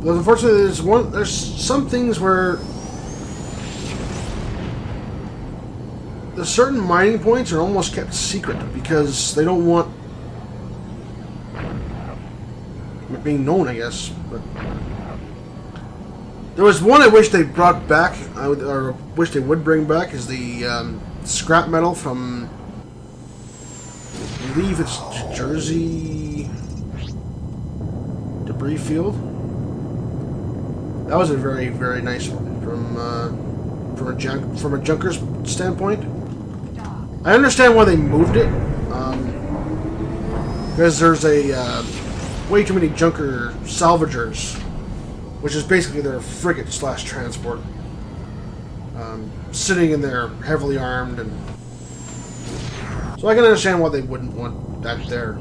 unfortunately, there's some things where the certain mining points are almost kept secret because they don't want it being known, I guess. But there was one I wish they brought back, or wish they would bring back, is the scrap metal from, I believe it's Jersey debris field. That was a very, very nice one from a junker's standpoint. Dock. I understand why they moved it, because there's a way too many junker salvagers, which is basically their frigate / transport, sitting in there heavily armed, and so I can understand why they wouldn't want that there.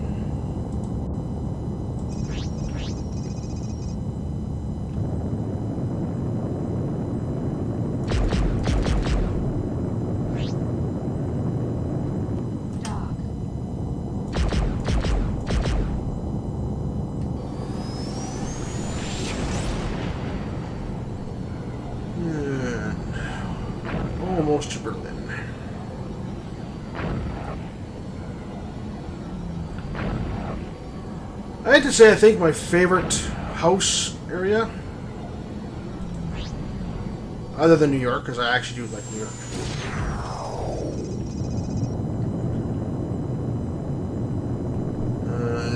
Dock. Almost to Berlin. I have to say, I think my favorite house area, other than New York, because I actually do like New York.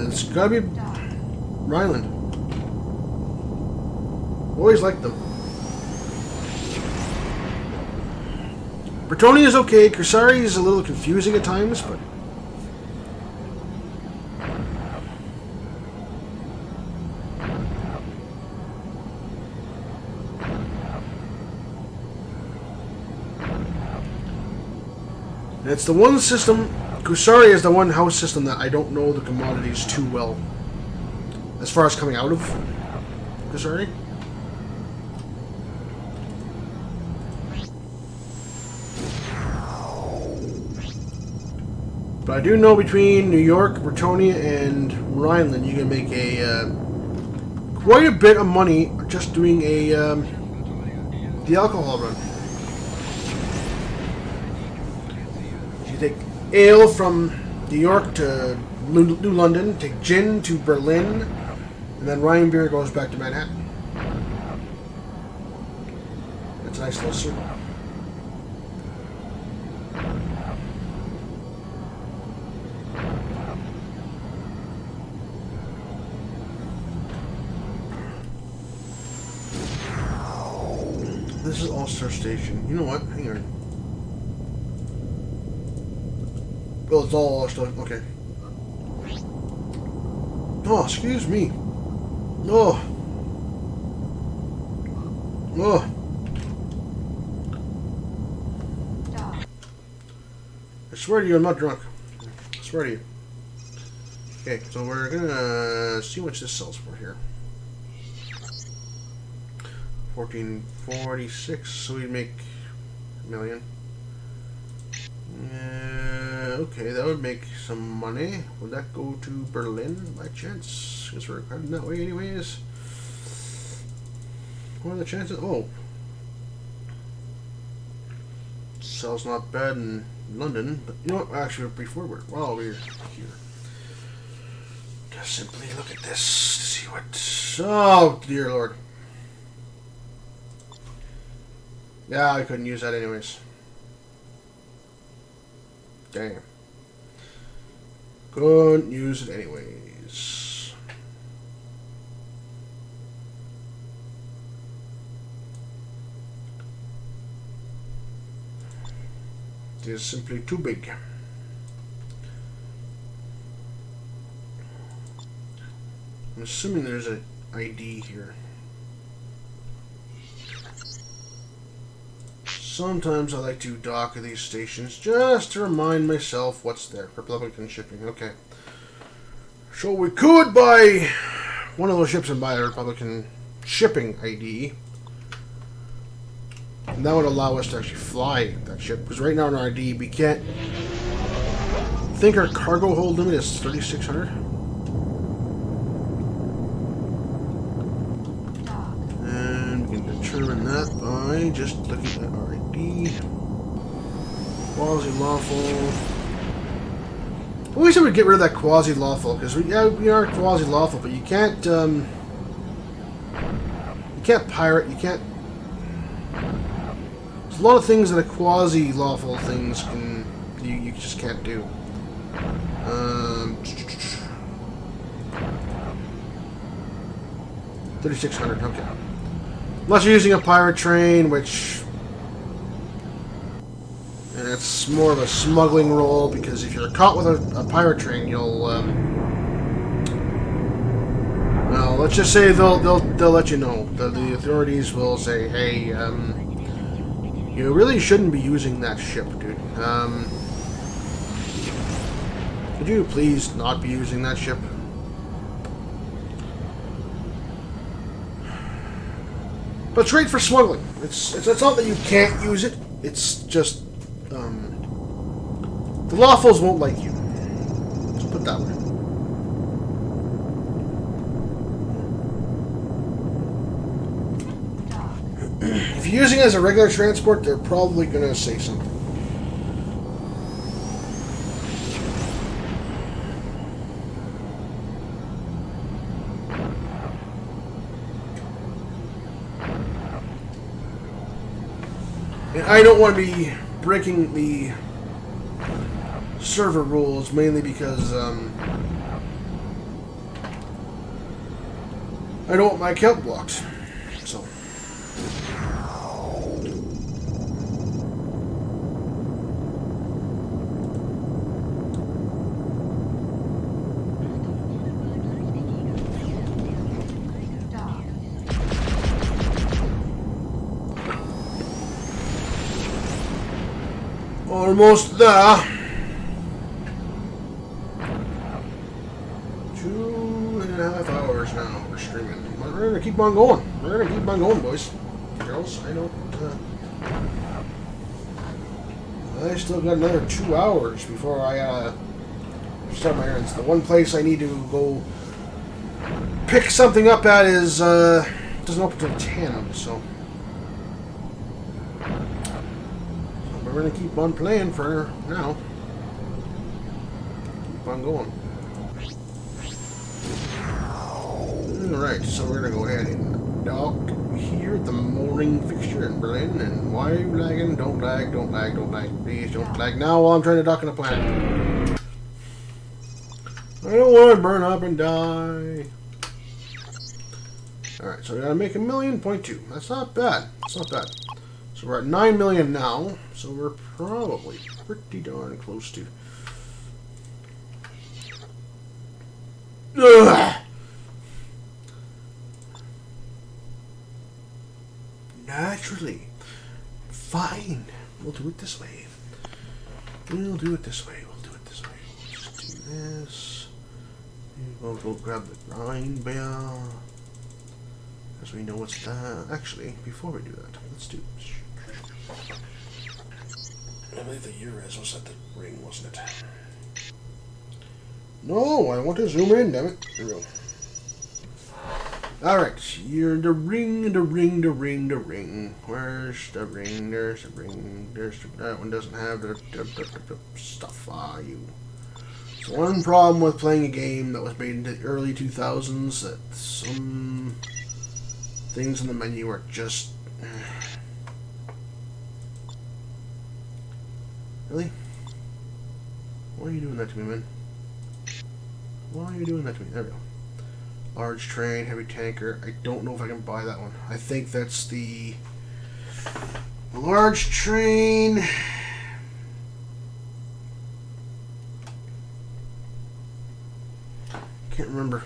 It's gotta be Dock. Rhineland. Always liked them. Bretonnia is okay. Cursari is a little confusing at times, but and it's the one system. Cursari is the one house system that I don't know the commodities too well, as far as coming out of Cursari. But I do know between New York, Bretonnia, and Rhineland, you can make a quite a bit of money just doing the alcohol run. You take ale from New York to New London, take gin to Berlin, and then Rhine beer goes back to Manhattan. That's a nice little circle. This is All-Star Station. You know what? Hang on. Well, it's all All-Star. Okay. Oh, excuse me. Oh. Oh. Dock. I swear to you, I'm not drunk. I swear to you. Okay, so we're gonna see how much this sells for here. 1446, so we'd make a million. Okay, that would make some money. Would that go to Berlin by chance? Guess we're heading that way anyways. What are the chances? Oh. Sells not bad in London, but you know what? Actually, before while we're here, just simply look at this to see what. Oh, dear Lord. Yeah, I couldn't use that anyways. Damn. Couldn't use it anyways. It is simply too big. I'm assuming there's an ID here. Sometimes I like to dock at these stations just to remind myself what's there. Republican shipping, okay. So we could buy one of those ships and buy a Republican shipping ID. And that would allow us to actually fly that ship. Because right now in our ID we can't. I think our cargo hold limit is 3,600. Dock. And we can determine that by just looking at our ID. Quasi-lawful. I wish I would get rid of that quasi-lawful, because we are quasi-lawful, but you can't pirate, you can't... There's a lot of things that a quasi-lawful things can... You just can't do. 3,600, okay. Unless you're using a pirate train, which... And it's more of a smuggling role, because if you're caught with a pirate train, you'll, well, let's just say they'll let you know. The authorities will say, hey, you really shouldn't be using that ship, dude. Could you please not be using that ship? But it's great for smuggling. It's not that you can't use it. It's just the lawfuls won't like you. Let's put it that way. If you're using it as a regular transport, they're probably going to say something. And I don't want to be breaking the server rules, mainly because I don't want my account blocked. So. Dock. Almost there. 2.5 hours now we're streaming. But we're gonna keep on going. We're gonna keep on going, boys. Girls, I don't. I still got another 2 hours before I start my errands. The one place I need to go pick something up at is doesn't open until 10, so. We're gonna keep on playing for now. Keep on going. Alright, so we're gonna go ahead and dock here at the mooring fixture in Berlin. And why are you lagging? Don't lag, don't lag, don't lag. Please don't lag now while I'm trying to dock on a planet. I don't want to burn up and die. Alright, so we gotta make 1,000,000.2. That's not bad. That's not bad. So we're at 9 million now, so we're probably pretty darn close to. Ugh. Naturally. Fine. We'll do it this way. We'll do it this way. We'll do it this way. We'll just do this. We'll go grab the grind bell. Because we know what's that. Actually, before we do that, let's do. I believe the Euros was at the ring, wasn't it? No, I want to zoom in, damn it. There we go. Alright, you're the ring, the ring, the ring, the ring. Where's the ring? There's the ring. That one doesn't have the stuff. Ah, you. So one problem with playing a game that was made in the early 2000s, that some things in the menu are just... Really? Why are you doing that to me, man? Why are you doing that to me? There we go. Large train, heavy tanker. I don't know if I can buy that one. I think that's the large train. Can't remember.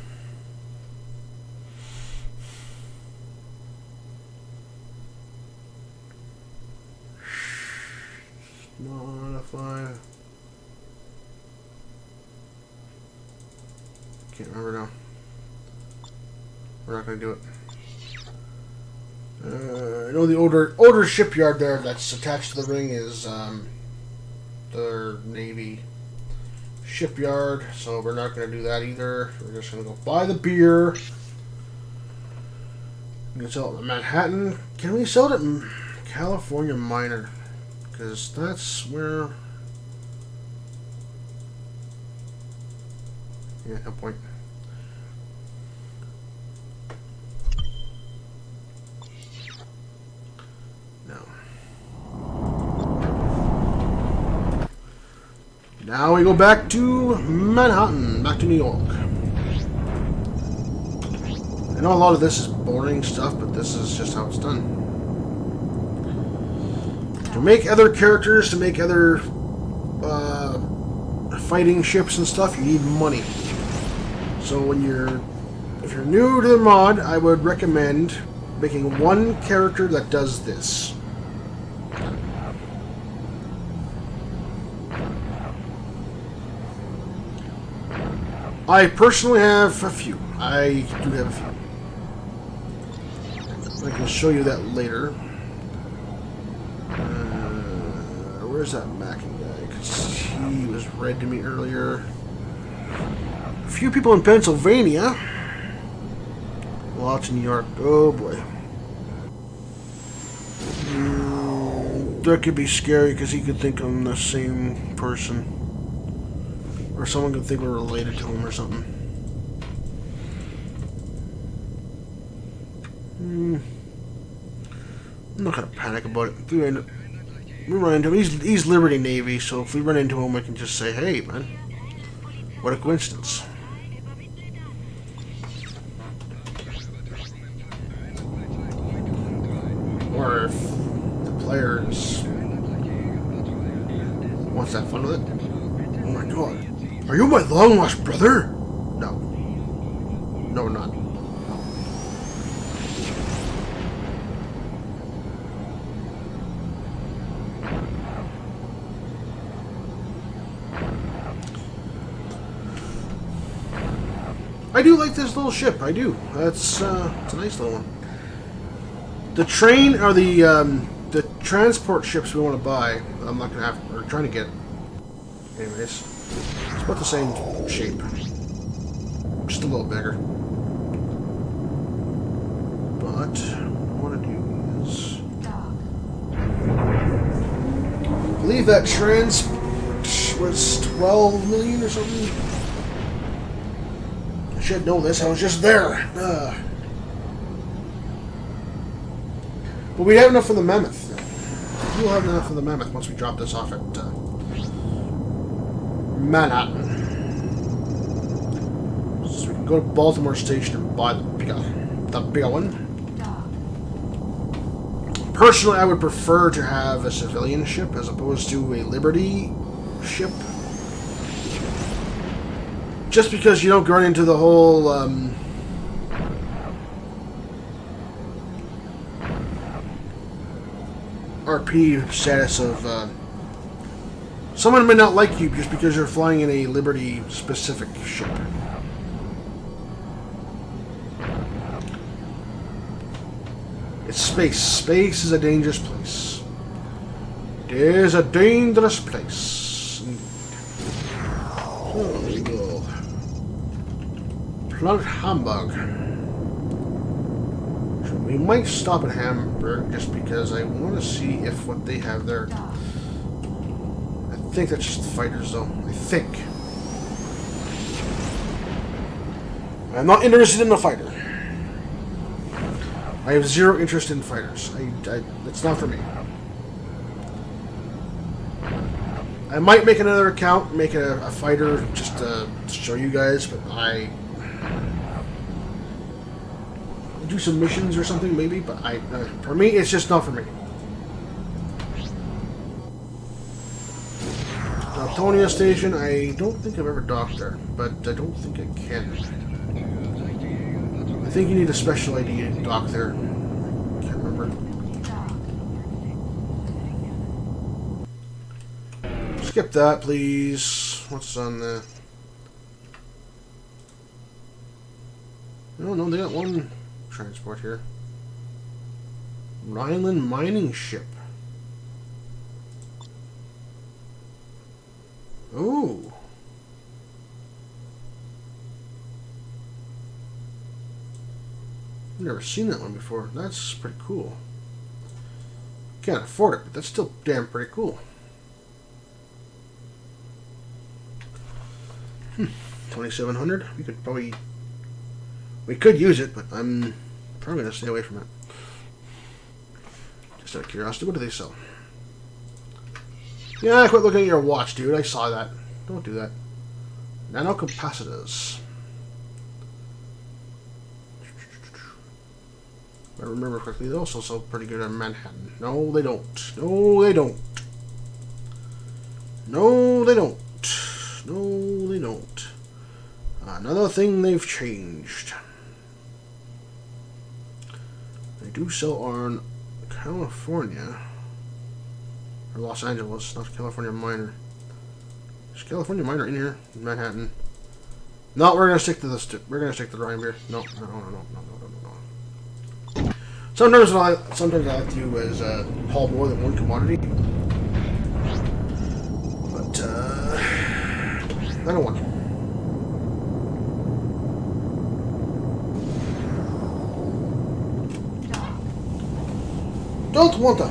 Modify. Can't remember now. We're not going to do it. I know the older shipyard there that's attached to the ring is the Navy shipyard, so we're not going to do that either. We're just going to go buy the beer. We can sell it in Manhattan. Can we sell it in California Minor? Because that's where Yeah, no point. No. Now we go back to Manhattan, back to New York. I know a lot of this is boring stuff, but this is just how it's done. To make other characters, to make other fighting ships and stuff, you need money. So if you're new to the mod, I would recommend making one character that does this. I personally have a few. I do have a few. I can show you that later. Where's that Mackin guy? Because he was read to me earlier. A few people in Pennsylvania. Lots in New York. Oh boy. That could be scary because he could think I'm the same person. Or someone could think we're related to him or something. I'm not gonna panic about it. If we run into him, he's Liberty Navy, so if we run into him, we can just say, "Hey, man, what a coincidence." Or if the player wants to have fun with it. Oh my god, are you my long lost brother? No, no, we're not. I do like this little ship. I do. It's a nice little one. The train or the transport ships we want to buy. I'm not gonna have. We're trying to get. Anyways, it's about the same shape, just a little bigger. But what I want to do is, I believe that transport was 12 million or something. I should know this. I was just there. But we have enough for the Mammoth. We'll have enough for the Mammoth once we drop this off at Manhattan. So we can go to Baltimore Station and buy the bigger one. Personally, I would prefer to have a civilian ship as opposed to a Liberty ship. Just because you don't run into the whole RP status of someone may not like you just because you're flying in a Liberty specific ship. It's space. Space is a dangerous place. It is a dangerous place. Oh, there we go. Planet Hamburg. So we might stop at Hamburg just because I want to see if what they have there. I think that's just the fighters, though. I think. I'm not interested in the fighter. I have zero interest in fighters. It's not for me. I might make another account, make a fighter just to show you guys, but I'll do some missions or something maybe, but for me, it's just not for me. Altonia Station, I don't think I've ever docked there, but I don't think I can. I think you need a special ID to dock there. Can't remember. Skip that, please. What's on the... No, they got one transport here. Rhineland mining ship. Ooh. I've never seen that one before. That's pretty cool. Can't afford it, but that's still damn pretty cool. $2,700. We could use it, but I'm probably gonna stay away from it. Just out of curiosity, what do they sell? Yeah, quit looking at your watch, dude. I saw that. Don't do that. Nanocapacitors. If I remember correctly, they also sell pretty good in Manhattan. No, they don't. No, they don't. No, they don't. No, they don't. Another thing they've changed. They do sell on California. Or Los Angeles, not California Minor. Is California Minor in here? In Manhattan. No, we're gonna stick to this. We're gonna stick to the Ryan beer. No. Sometimes I like to haul more than one commodity. But I don't want to. Don't want to.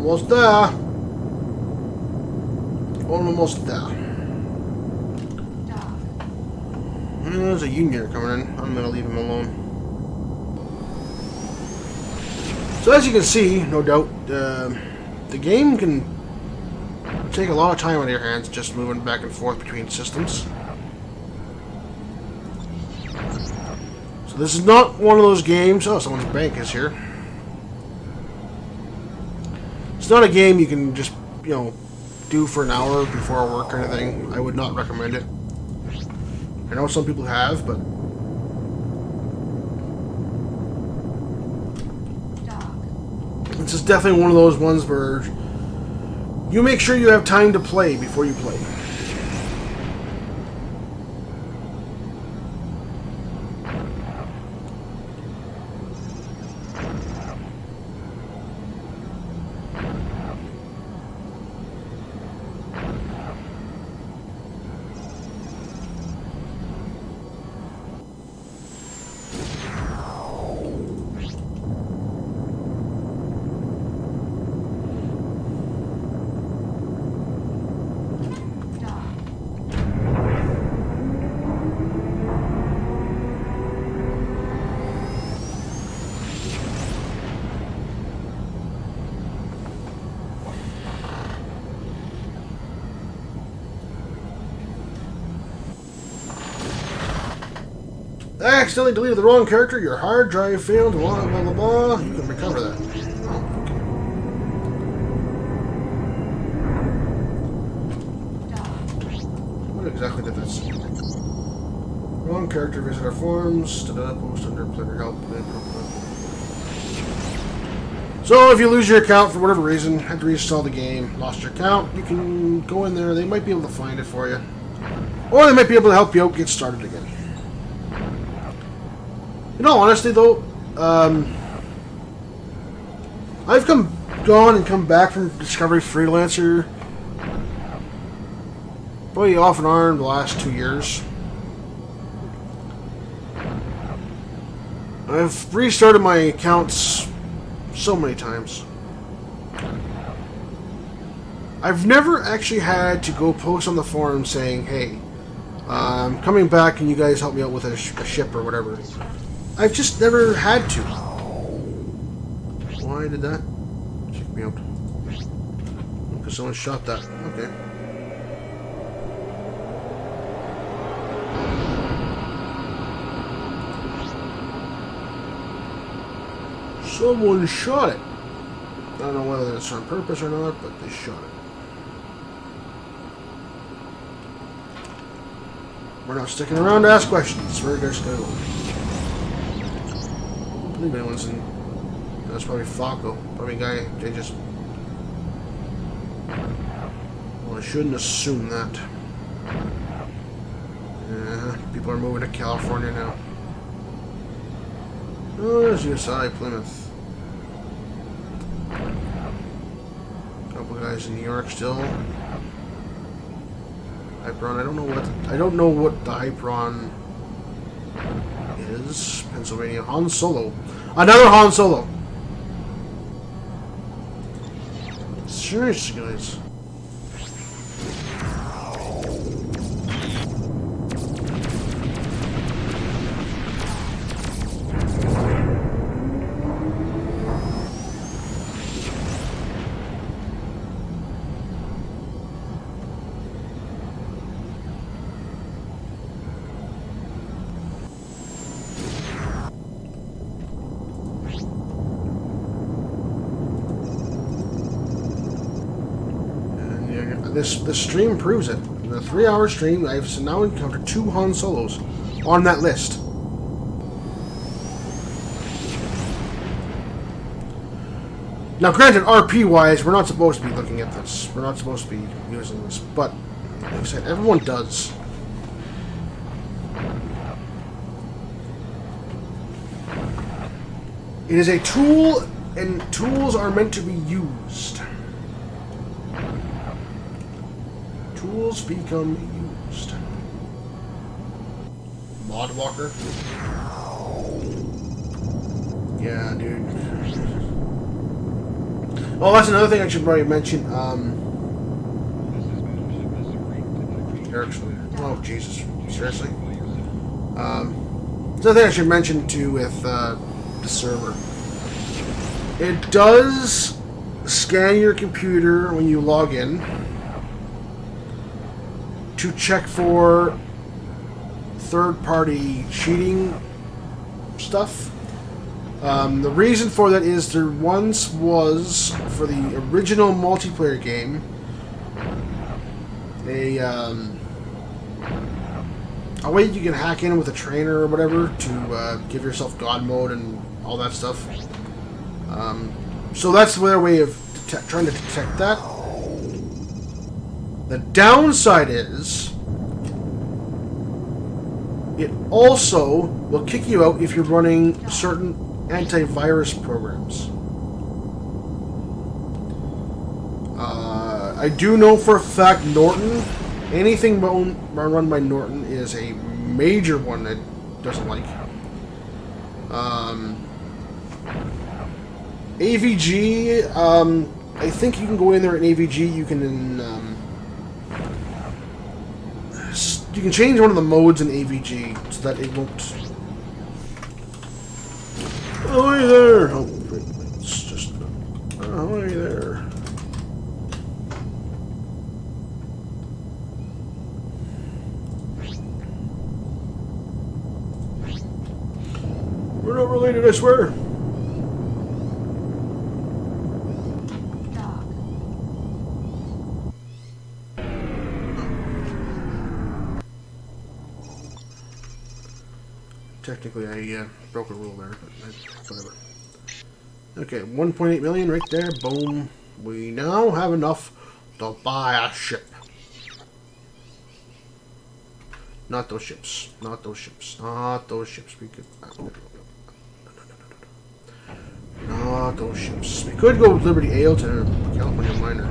Almost there. Almost there. There's a union coming in. I'm gonna leave him alone. So as you can see, no doubt, the game can take a lot of time on your hands just moving back and forth between systems. So this is not one of those games. Oh, someone's bank is here. It's not a game you can just, do for an hour before work or anything. I would not recommend it. I know some people have, but this is definitely one of those ones where you make sure you have time to play before you play. I accidentally deleted the wrong character, your hard drive failed, blah blah blah blah. You can recover that. What exactly did that say? Wrong character, visit our forums, post under player help. So if you lose your account for whatever reason, had to reinstall the game, lost your account, you can go in there. They might be able to find it for you. Or they might be able to help you out get started again. In all honesty, though, I've gone and come back from Discovery Freelancer probably off and on the last 2 years. I've restarted my accounts so many times. I've never actually had to go post on the forum saying, hey, I'm coming back, can you guys help me out with a ship or whatever. I've just never had to. Why did that check me out? Because someone shot that. Okay. Someone shot it. I don't know whether it's on purpose or not, but they shot it. We're not sticking around to ask questions. We're just going to go. I believe anyone's in. That's probably Falco. Probably a guy. They just. Well, I shouldn't assume that. People are moving to California now. Oh, there's USI Plymouth. Couple guys in New York still. Hyperon. I don't know what the Hyperon is. Pennsylvania. Han Solo. Another Han Solo. Seriously, guys. This stream proves it. In a 3-hour stream, I've now encountered 2 Han Solos on that list. Now, granted, RP-wise, we're not supposed to be looking at this. We're not supposed to be using this. But, like I said, everyone does. It is a tool, and tools are meant to be used. Tools become used. Mod Walker. Yeah, dude. Oh, that's another thing I should probably mention. Erickson. Oh, Jesus. Seriously? Another thing I should mention, too, with the server. It does scan your computer when you log in to check for third-party cheating stuff. The reason for that is there once was, for the original multiplayer game, a way you can hack in with a trainer or whatever to give yourself God mode and all that stuff. So that's their way of trying to detect that. The downside is, it also will kick you out if you're running certain antivirus programs. I do know for a fact Norton, anything run by Norton is a major one that doesn't like. AVG, I think you can go in there in AVG, you can change one of the modes in AVG so that it won't. Oh, hey there! Oh, it's just. Oh, hey there. We're not related, I swear. Technically, I broke a rule there, but whatever. Okay, 1.8 million right there. Boom. We now have enough to buy a ship. Not those ships. Not those ships. Not those ships. We could. Not those ships. We could go with Liberty Ale to California Miner.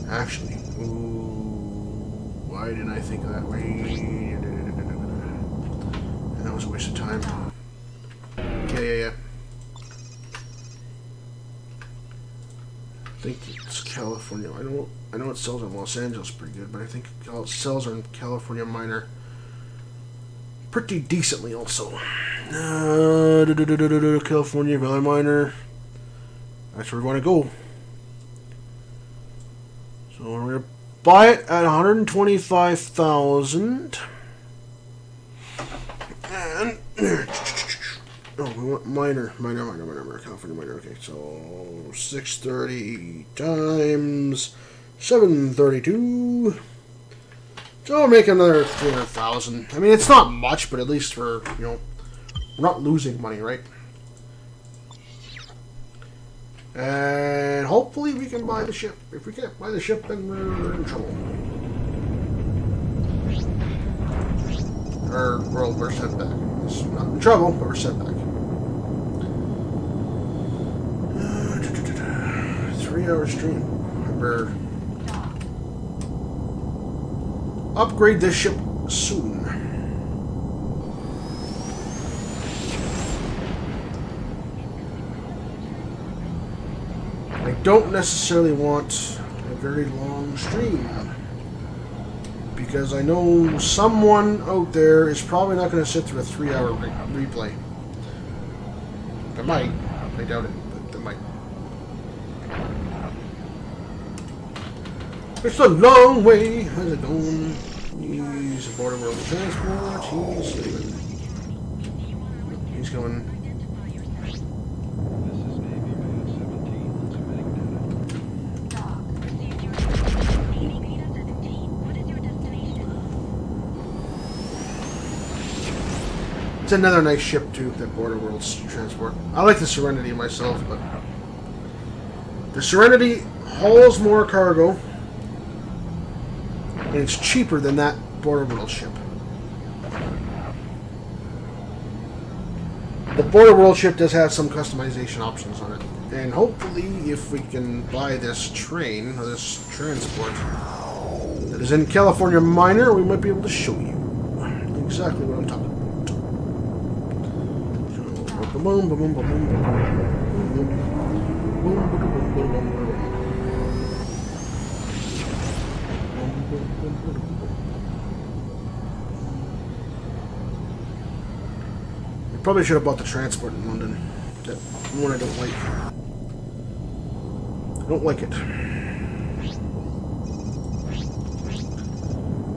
Actually. Ooh. Why didn't I think of that way? That was a waste of time. Yeah. I think it's California. I know it sells in Los Angeles pretty good, but I think it sells in California Miner pretty decently also. California Valley Miner. That's where we want to go. So we're gonna buy it at 125,000. And oh, we want miner, California miner. Okay, so 630 times 732. So we'll make another 300,000. I mean, it's not much, but at least we're not losing money, right? And hopefully we can buy the ship. If we can't buy the ship, then we're in trouble. Or we're sent back. It's not in trouble, but we're sent back. 3-hour stream. Remember, upgrade this ship soon. I don't necessarily want a very long stream, because I know someone out there is probably not going to sit through a 3-hour replay. They might. I doubt it, but they might. It's a long way. How's it going? He's aboard World Transport. He's leaving. He's going. It's another nice ship too, that Border World's Transport. I like the Serenity myself, but the Serenity hauls more cargo, and it's cheaper than that Border World ship. The Border World ship does have some customization options on it, and hopefully, if we can buy this train or this transport that is in California Miner, we might be able to show you exactly what I'm talking about. Boom, boom, boom, boom, boom, boom, boom, I probably should have bought the transport in London. That one I don't like. I don't like it.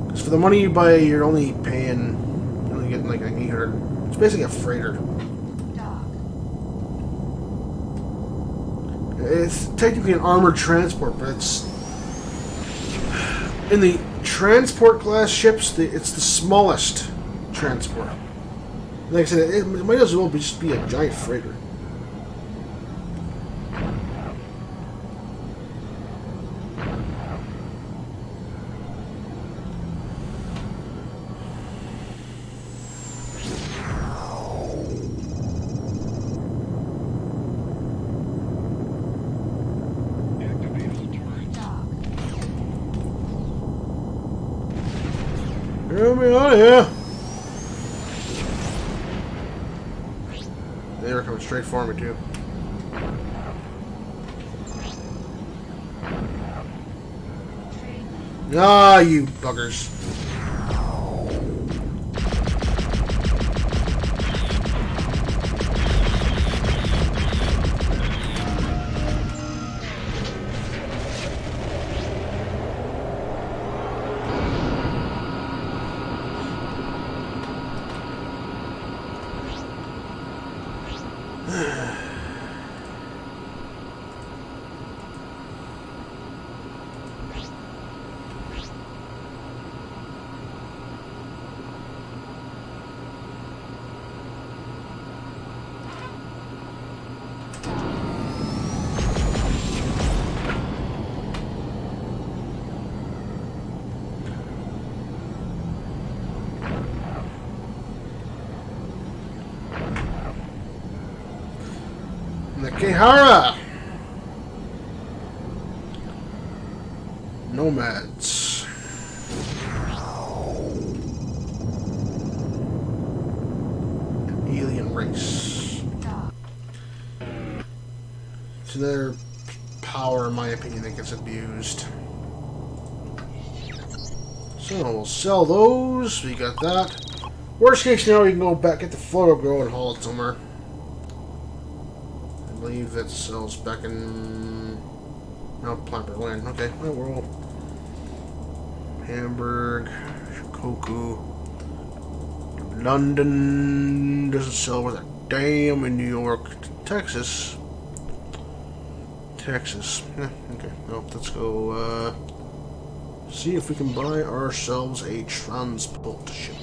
Because for the money you buy, you're only getting like 800. It's basically a freighter. It's technically an armored transport, but it's in the transport class ships. It's the smallest transport. Like I said, it might as well just be a giant freighter. Get me out of here! They were coming straight for me, too. Ah, you buggers. Akehara! Nomads. An alien race. It's another power, in my opinion, that gets abused. So we'll sell those. We got that. Worst case scenario, we can go back, get the Floro Grow and haul it somewhere. I believe that sells back in... No, Plant Berlin. Okay, well, we'll... Hamburg, Shikoku, London doesn't sell worth a damn in New York, Texas. Yeah, okay. Well, let's go see if we can buy ourselves a transport ship.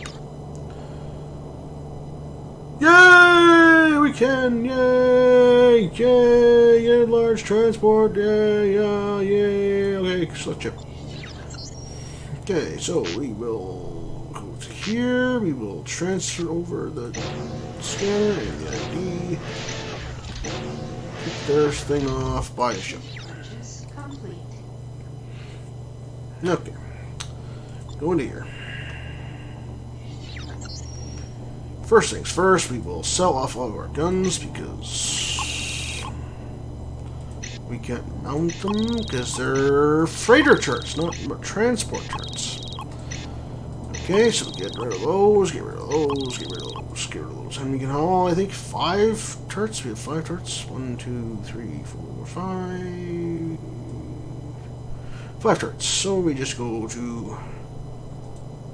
Yay! We can! Yay! Yay! Large transport! Yay! Yay! Okay, select ship. Okay, so we will go to here. We will transfer over the scanner and the ID. Kick this thing off. Buy a ship. Purchase complete. Okay. Go into here. First things first, we will sell off all of our guns because we can't mount them because they're freighter turrets, not transport turrets. Okay, so get rid of those, get rid of those, get rid of those, get rid of those. And we can haul, I think, 5 turrets. We have 5 turrets. 1, 2, 3, 4, 5. 5 turrets. So we just go to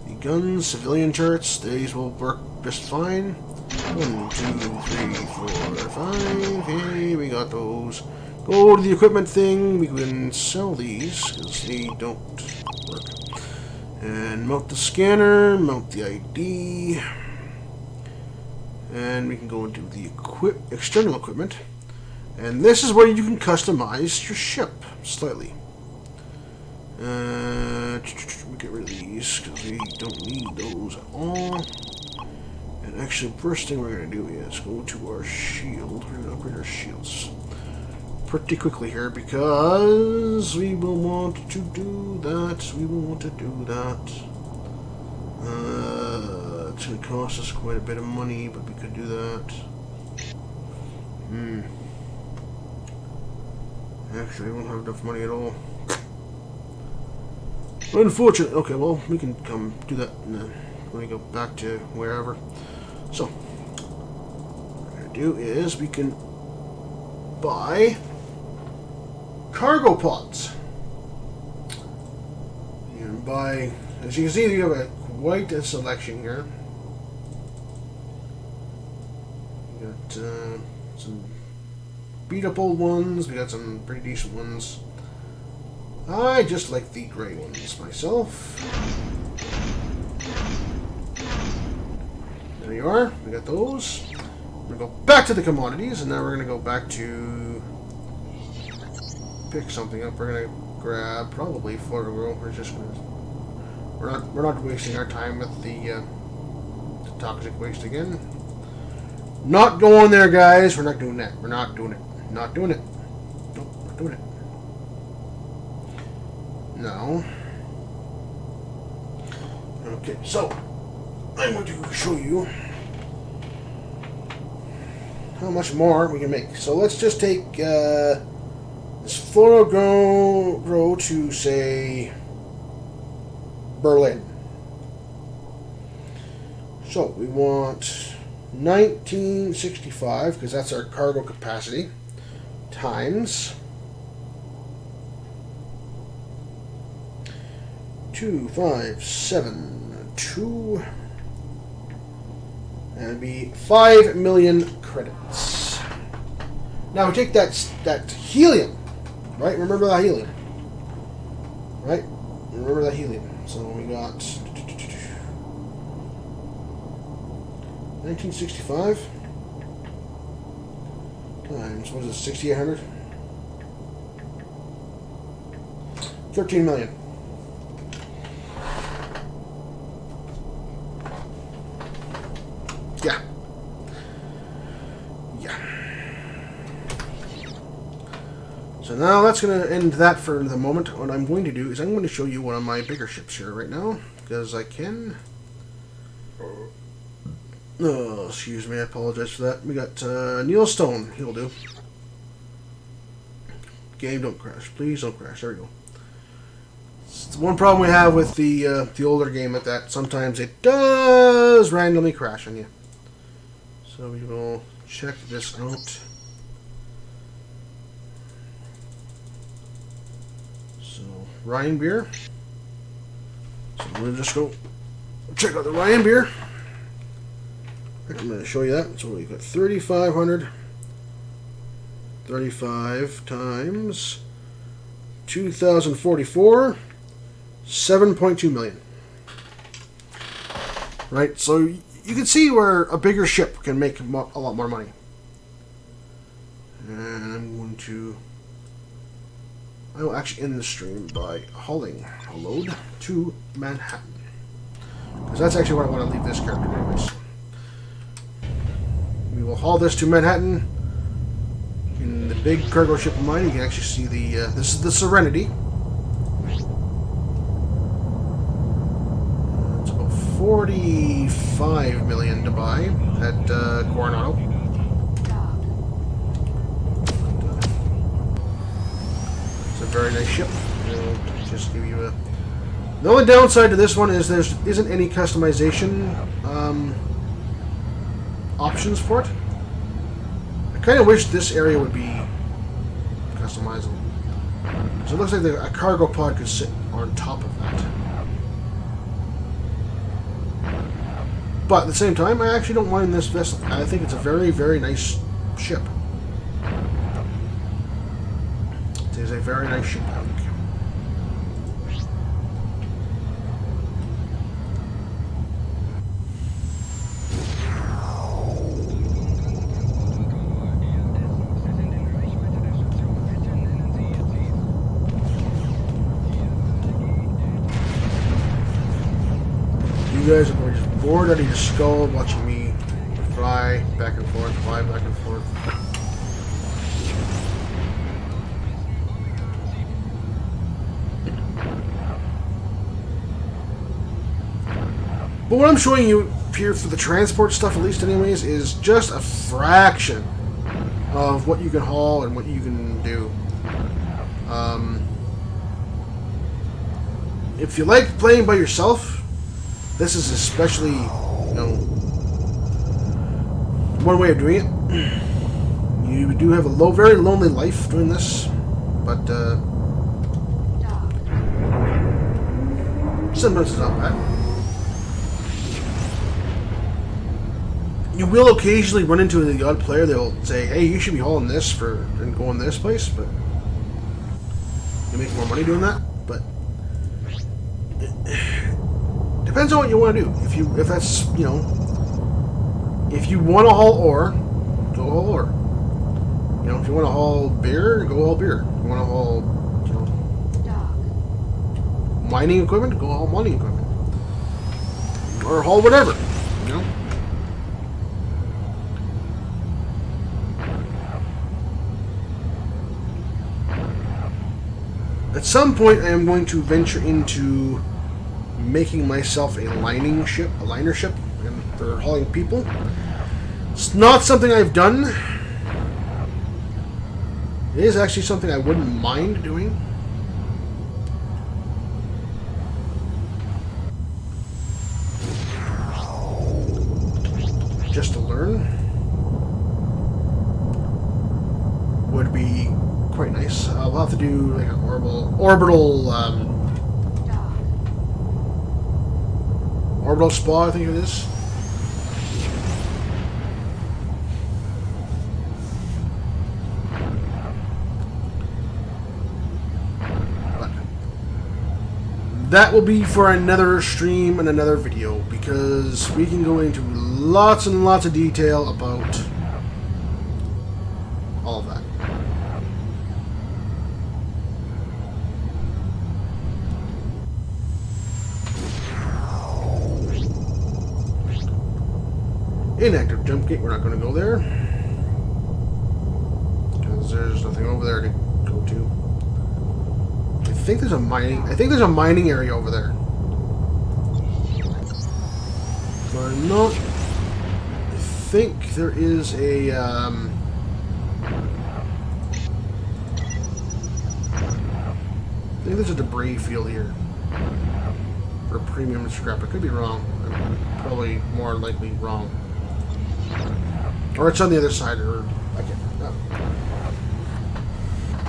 the guns, civilian turrets. These will work just fine. 1, 2, 3, 4, 5. Hey, we got those. Go to the equipment thing. We can sell these because they don't work. And mount the scanner, mount the ID. And we can go into the external equipment. And this is where you can customize your ship slightly. We get rid of these because we don't need those at all. And actually, first thing we're going to do is go to our shield. We're going to upgrade our shields pretty quickly here because we will want to do that. We will want to do that. It's going to cost us quite a bit of money, but we could do that. Actually, we won't have enough money at all. Unfortunately, okay, well, we can come do that when we go back to wherever. So, what we're going to do is we can buy cargo pods. You can buy, as you can see, you have quite a selection here. We got some beat up old ones, we got some pretty decent ones. I just like the gray ones myself. There you are. We got those. We're going to go back to the commodities, and now we're going to go back to pick something up. We're going to grab probably Floro. We're just going to. We're not wasting our time with the toxic waste again. Not going there, guys. We're not doing that. We're not doing it. Not doing it. Nope, not doing it. No. Okay, so I'm going to show you how much more we can make. So let's just take this Floro grow to, say, Berlin. So we want 1965 because that's our cargo capacity times 2572, and it'd be 5 million credits. Now we take that helium, right? Remember that helium, right? Remember that helium. So we got 1965 times, what is it, 6,800? 13 million. Yeah. Yeah. So now that's going to end that for the moment. What I'm going to do is I'm going to show you one of my bigger ships here right now, because I can. Oh, excuse me, I apologize for that. We got Neil Stone. He'll do. Game, don't crash. Please don't crash. There we go. It's the one problem we have with the older game at that. Sometimes it does randomly crash on you. So we will check this out. So, Ryan Beer. So we'll just go check out the Ryan Beer. I'm going to show you that. So we've got 3,500. 35 times 2,044. 7.2 million. Right, so you can see where a bigger ship can make a lot more money. And I'm going to... I will actually end the stream by hauling a load to Manhattan. Because that's actually where I want to leave this character anyways. We will haul this to Manhattan. In the big cargo ship of mine, you can actually see the... this is the Serenity. It's about 45 million to buy at Coronado. It's a very nice ship. I'll just give you a... The only downside to this one is there isn't any customization options for it. I kind of wish this area would be customizable. So it looks like a cargo pod could sit on top of that. But at the same time, I actually don't mind this vessel. I think it's a very, very nice ship. It is a very nice ship, I think. You guys are probably just bored out of your skull watching me fly back and forth, fly back and forth. But what I'm showing you here for the transport stuff, at least anyways, is just a fraction of what you can haul and what you can do. If you like playing by yourself, this is especially, one way of doing it. You do have a very lonely life doing this, but sometimes it's not bad. You will occasionally run into the odd player that'll say, "Hey, you should be hauling this and going this place," but you make more money doing that. But depends on what you want to do. If that's, if you want to haul ore, go haul ore. If you want to haul beer, go haul beer. If you want to haul, mining equipment, go haul mining equipment. Or haul whatever, At some point, I am going to venture into making myself a liner ship, and for hauling people. It's not something I've done. It is actually something I wouldn't mind doing. Just to learn would be quite nice. I'll have to do like an orbital spa, I think it is. But that will be for another stream and another video, because we can go into lots and lots of detail about all of that. Inactive jump gate, we're not going to go there because there's nothing over there to go to. I think there's a mining area over there. But I'm not. I think there is a. I think there's a debris field here for premium scrap. I could be wrong. I'm probably more likely wrong. Or it's on the other side, or I can't. No.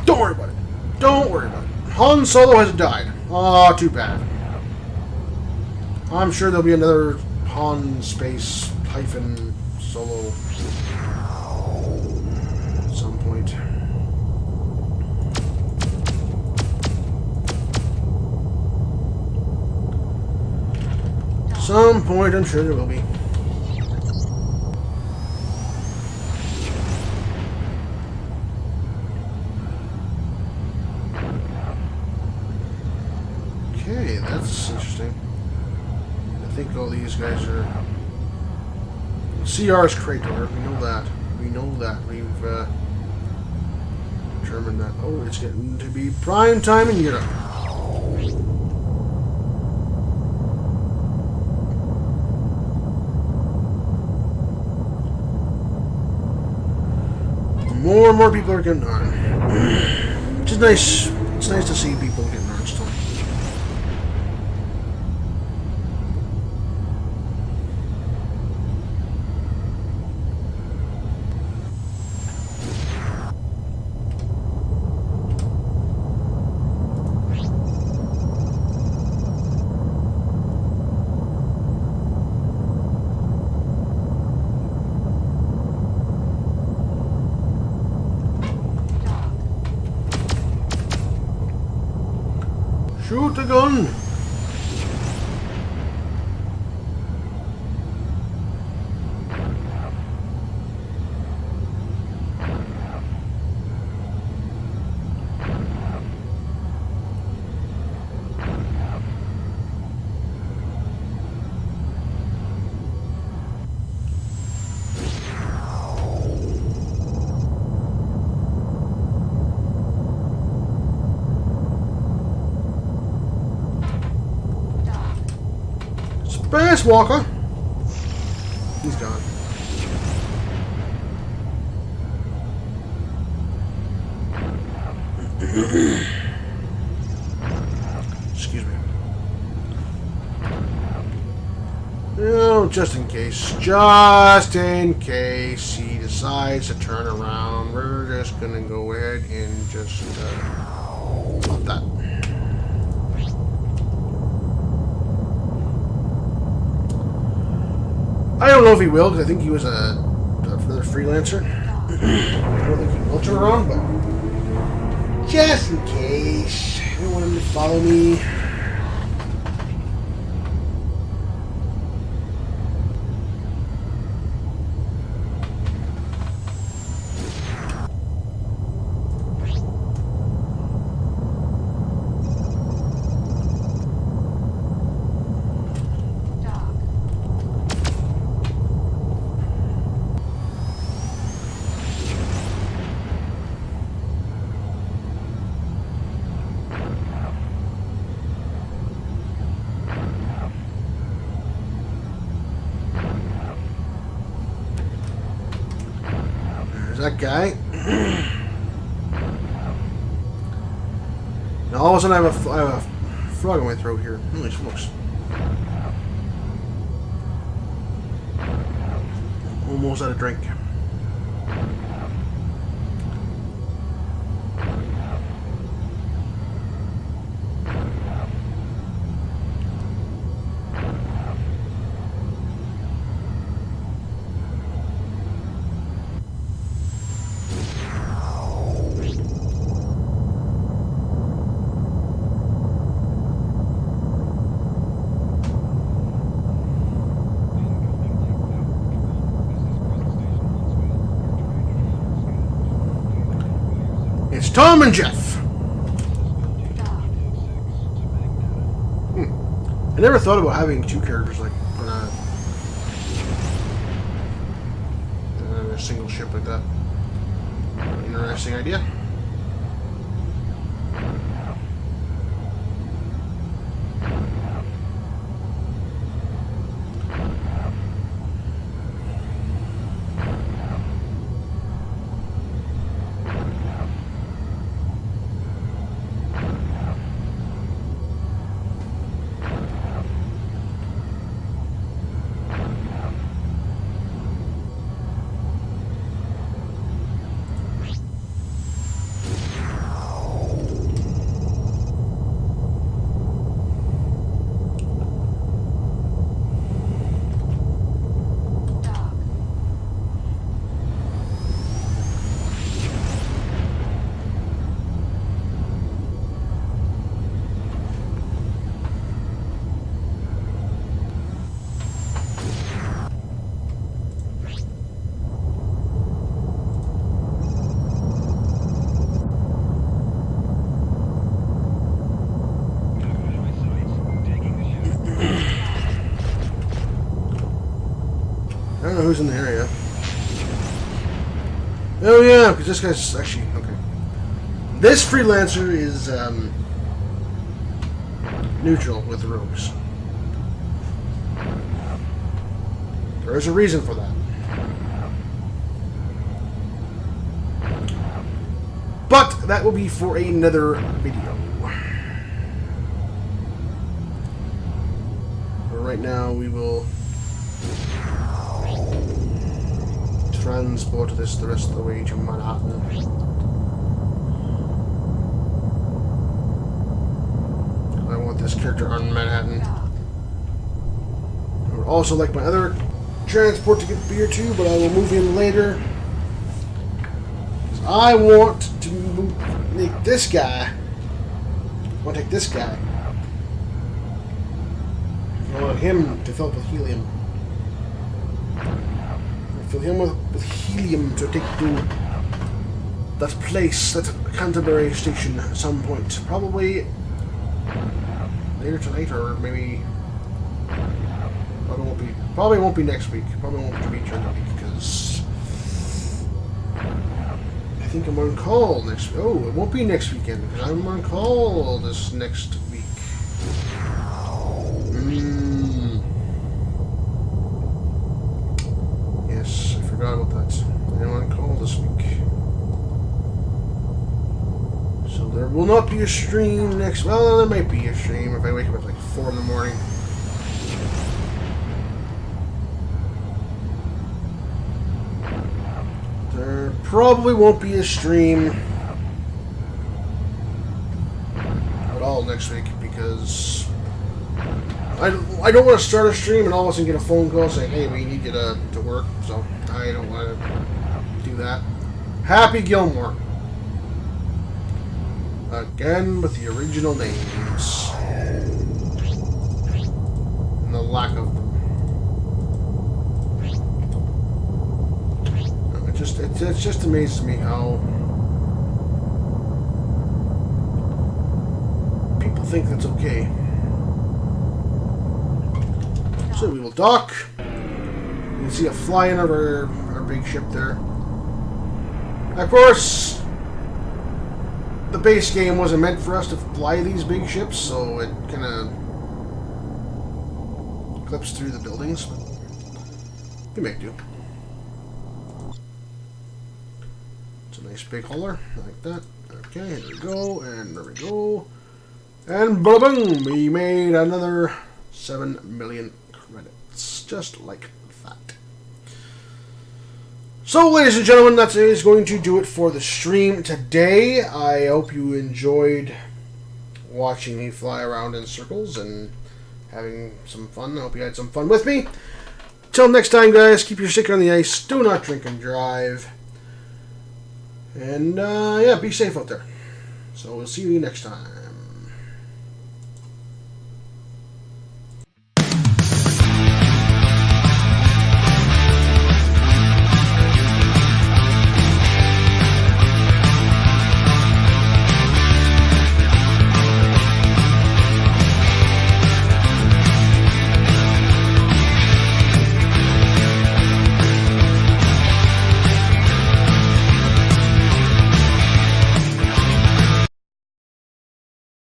Don't worry about it. Don't worry about it. Han Solo has died. Oh, too bad. I'm sure there'll be another Han Space hyphen Solo at some point. Some point, I'm sure there will be. Okay, that's interesting. I think all these guys are. CR's Krator. We know that. We know that. We've determined that. Oh, it's getting to be prime time in Europe. More and more people are getting on. Which is nice. It's nice to see people getting on still. Shoot the gun! Spacewalker! He's gone. Excuse me. No, just in case. Just in case he decides to turn around, we're just gonna go ahead and just pop that. I don't know if he will, because I think he was another freelancer. I don't think he will turn around, but just in case. I don't want him to follow me. That guy. Now all of a sudden I have a frog in my throat here. Holy smokes. Almost out of drink. It's Tom and Jeff. I never thought about having two characters like on a single ship like that. Interesting idea. don't know who's in the area. Oh yeah, because this guy's actually okay. This freelancer is neutral with rogues. There is a reason for that. But that will be for another video. For right now, we will transport this the rest of the way to Manhattan. I want this character on Manhattan. I would also like my other transport to get beer too, but I will move in later. I want to make this guy. I want to take this guy. I want him to fill up with helium. Fill him with helium to take to that place, that Canterbury station at some point. Probably later tonight, or maybe probably won't be next week. Probably won't be during the week because I think I'm on call next. Oh, it won't be next weekend because I'm on call this next week. Yes, I forgot about that. I'm on call this week, so there will not be a stream next. Well, there might be a stream if I wake up at like 4 in the morning. There probably won't be a stream at all next week because I don't want to start a stream and all of a sudden get a phone call saying, hey, we need you to work, so I don't want to do that. Happy Gilmore. Again with the original names. And the lack of them. It just amazes me how people think that's okay. So we will dock. You can see a flying of our big ship there. Of course, the base game wasn't meant for us to fly these big ships, so it kind of clips through the buildings, but we make do. It's a nice big hauler, like that. Okay, here we go, and there we go. And boom, we made another 7 million credits, just like that. So, ladies and gentlemen, that is going to do it for the stream today. I hope you enjoyed watching me fly around in circles and having some fun. I hope you had some fun with me. Till next time, guys, keep your stick on the ice. Do not drink and drive. And, yeah, be safe out there. So, we'll see you next time.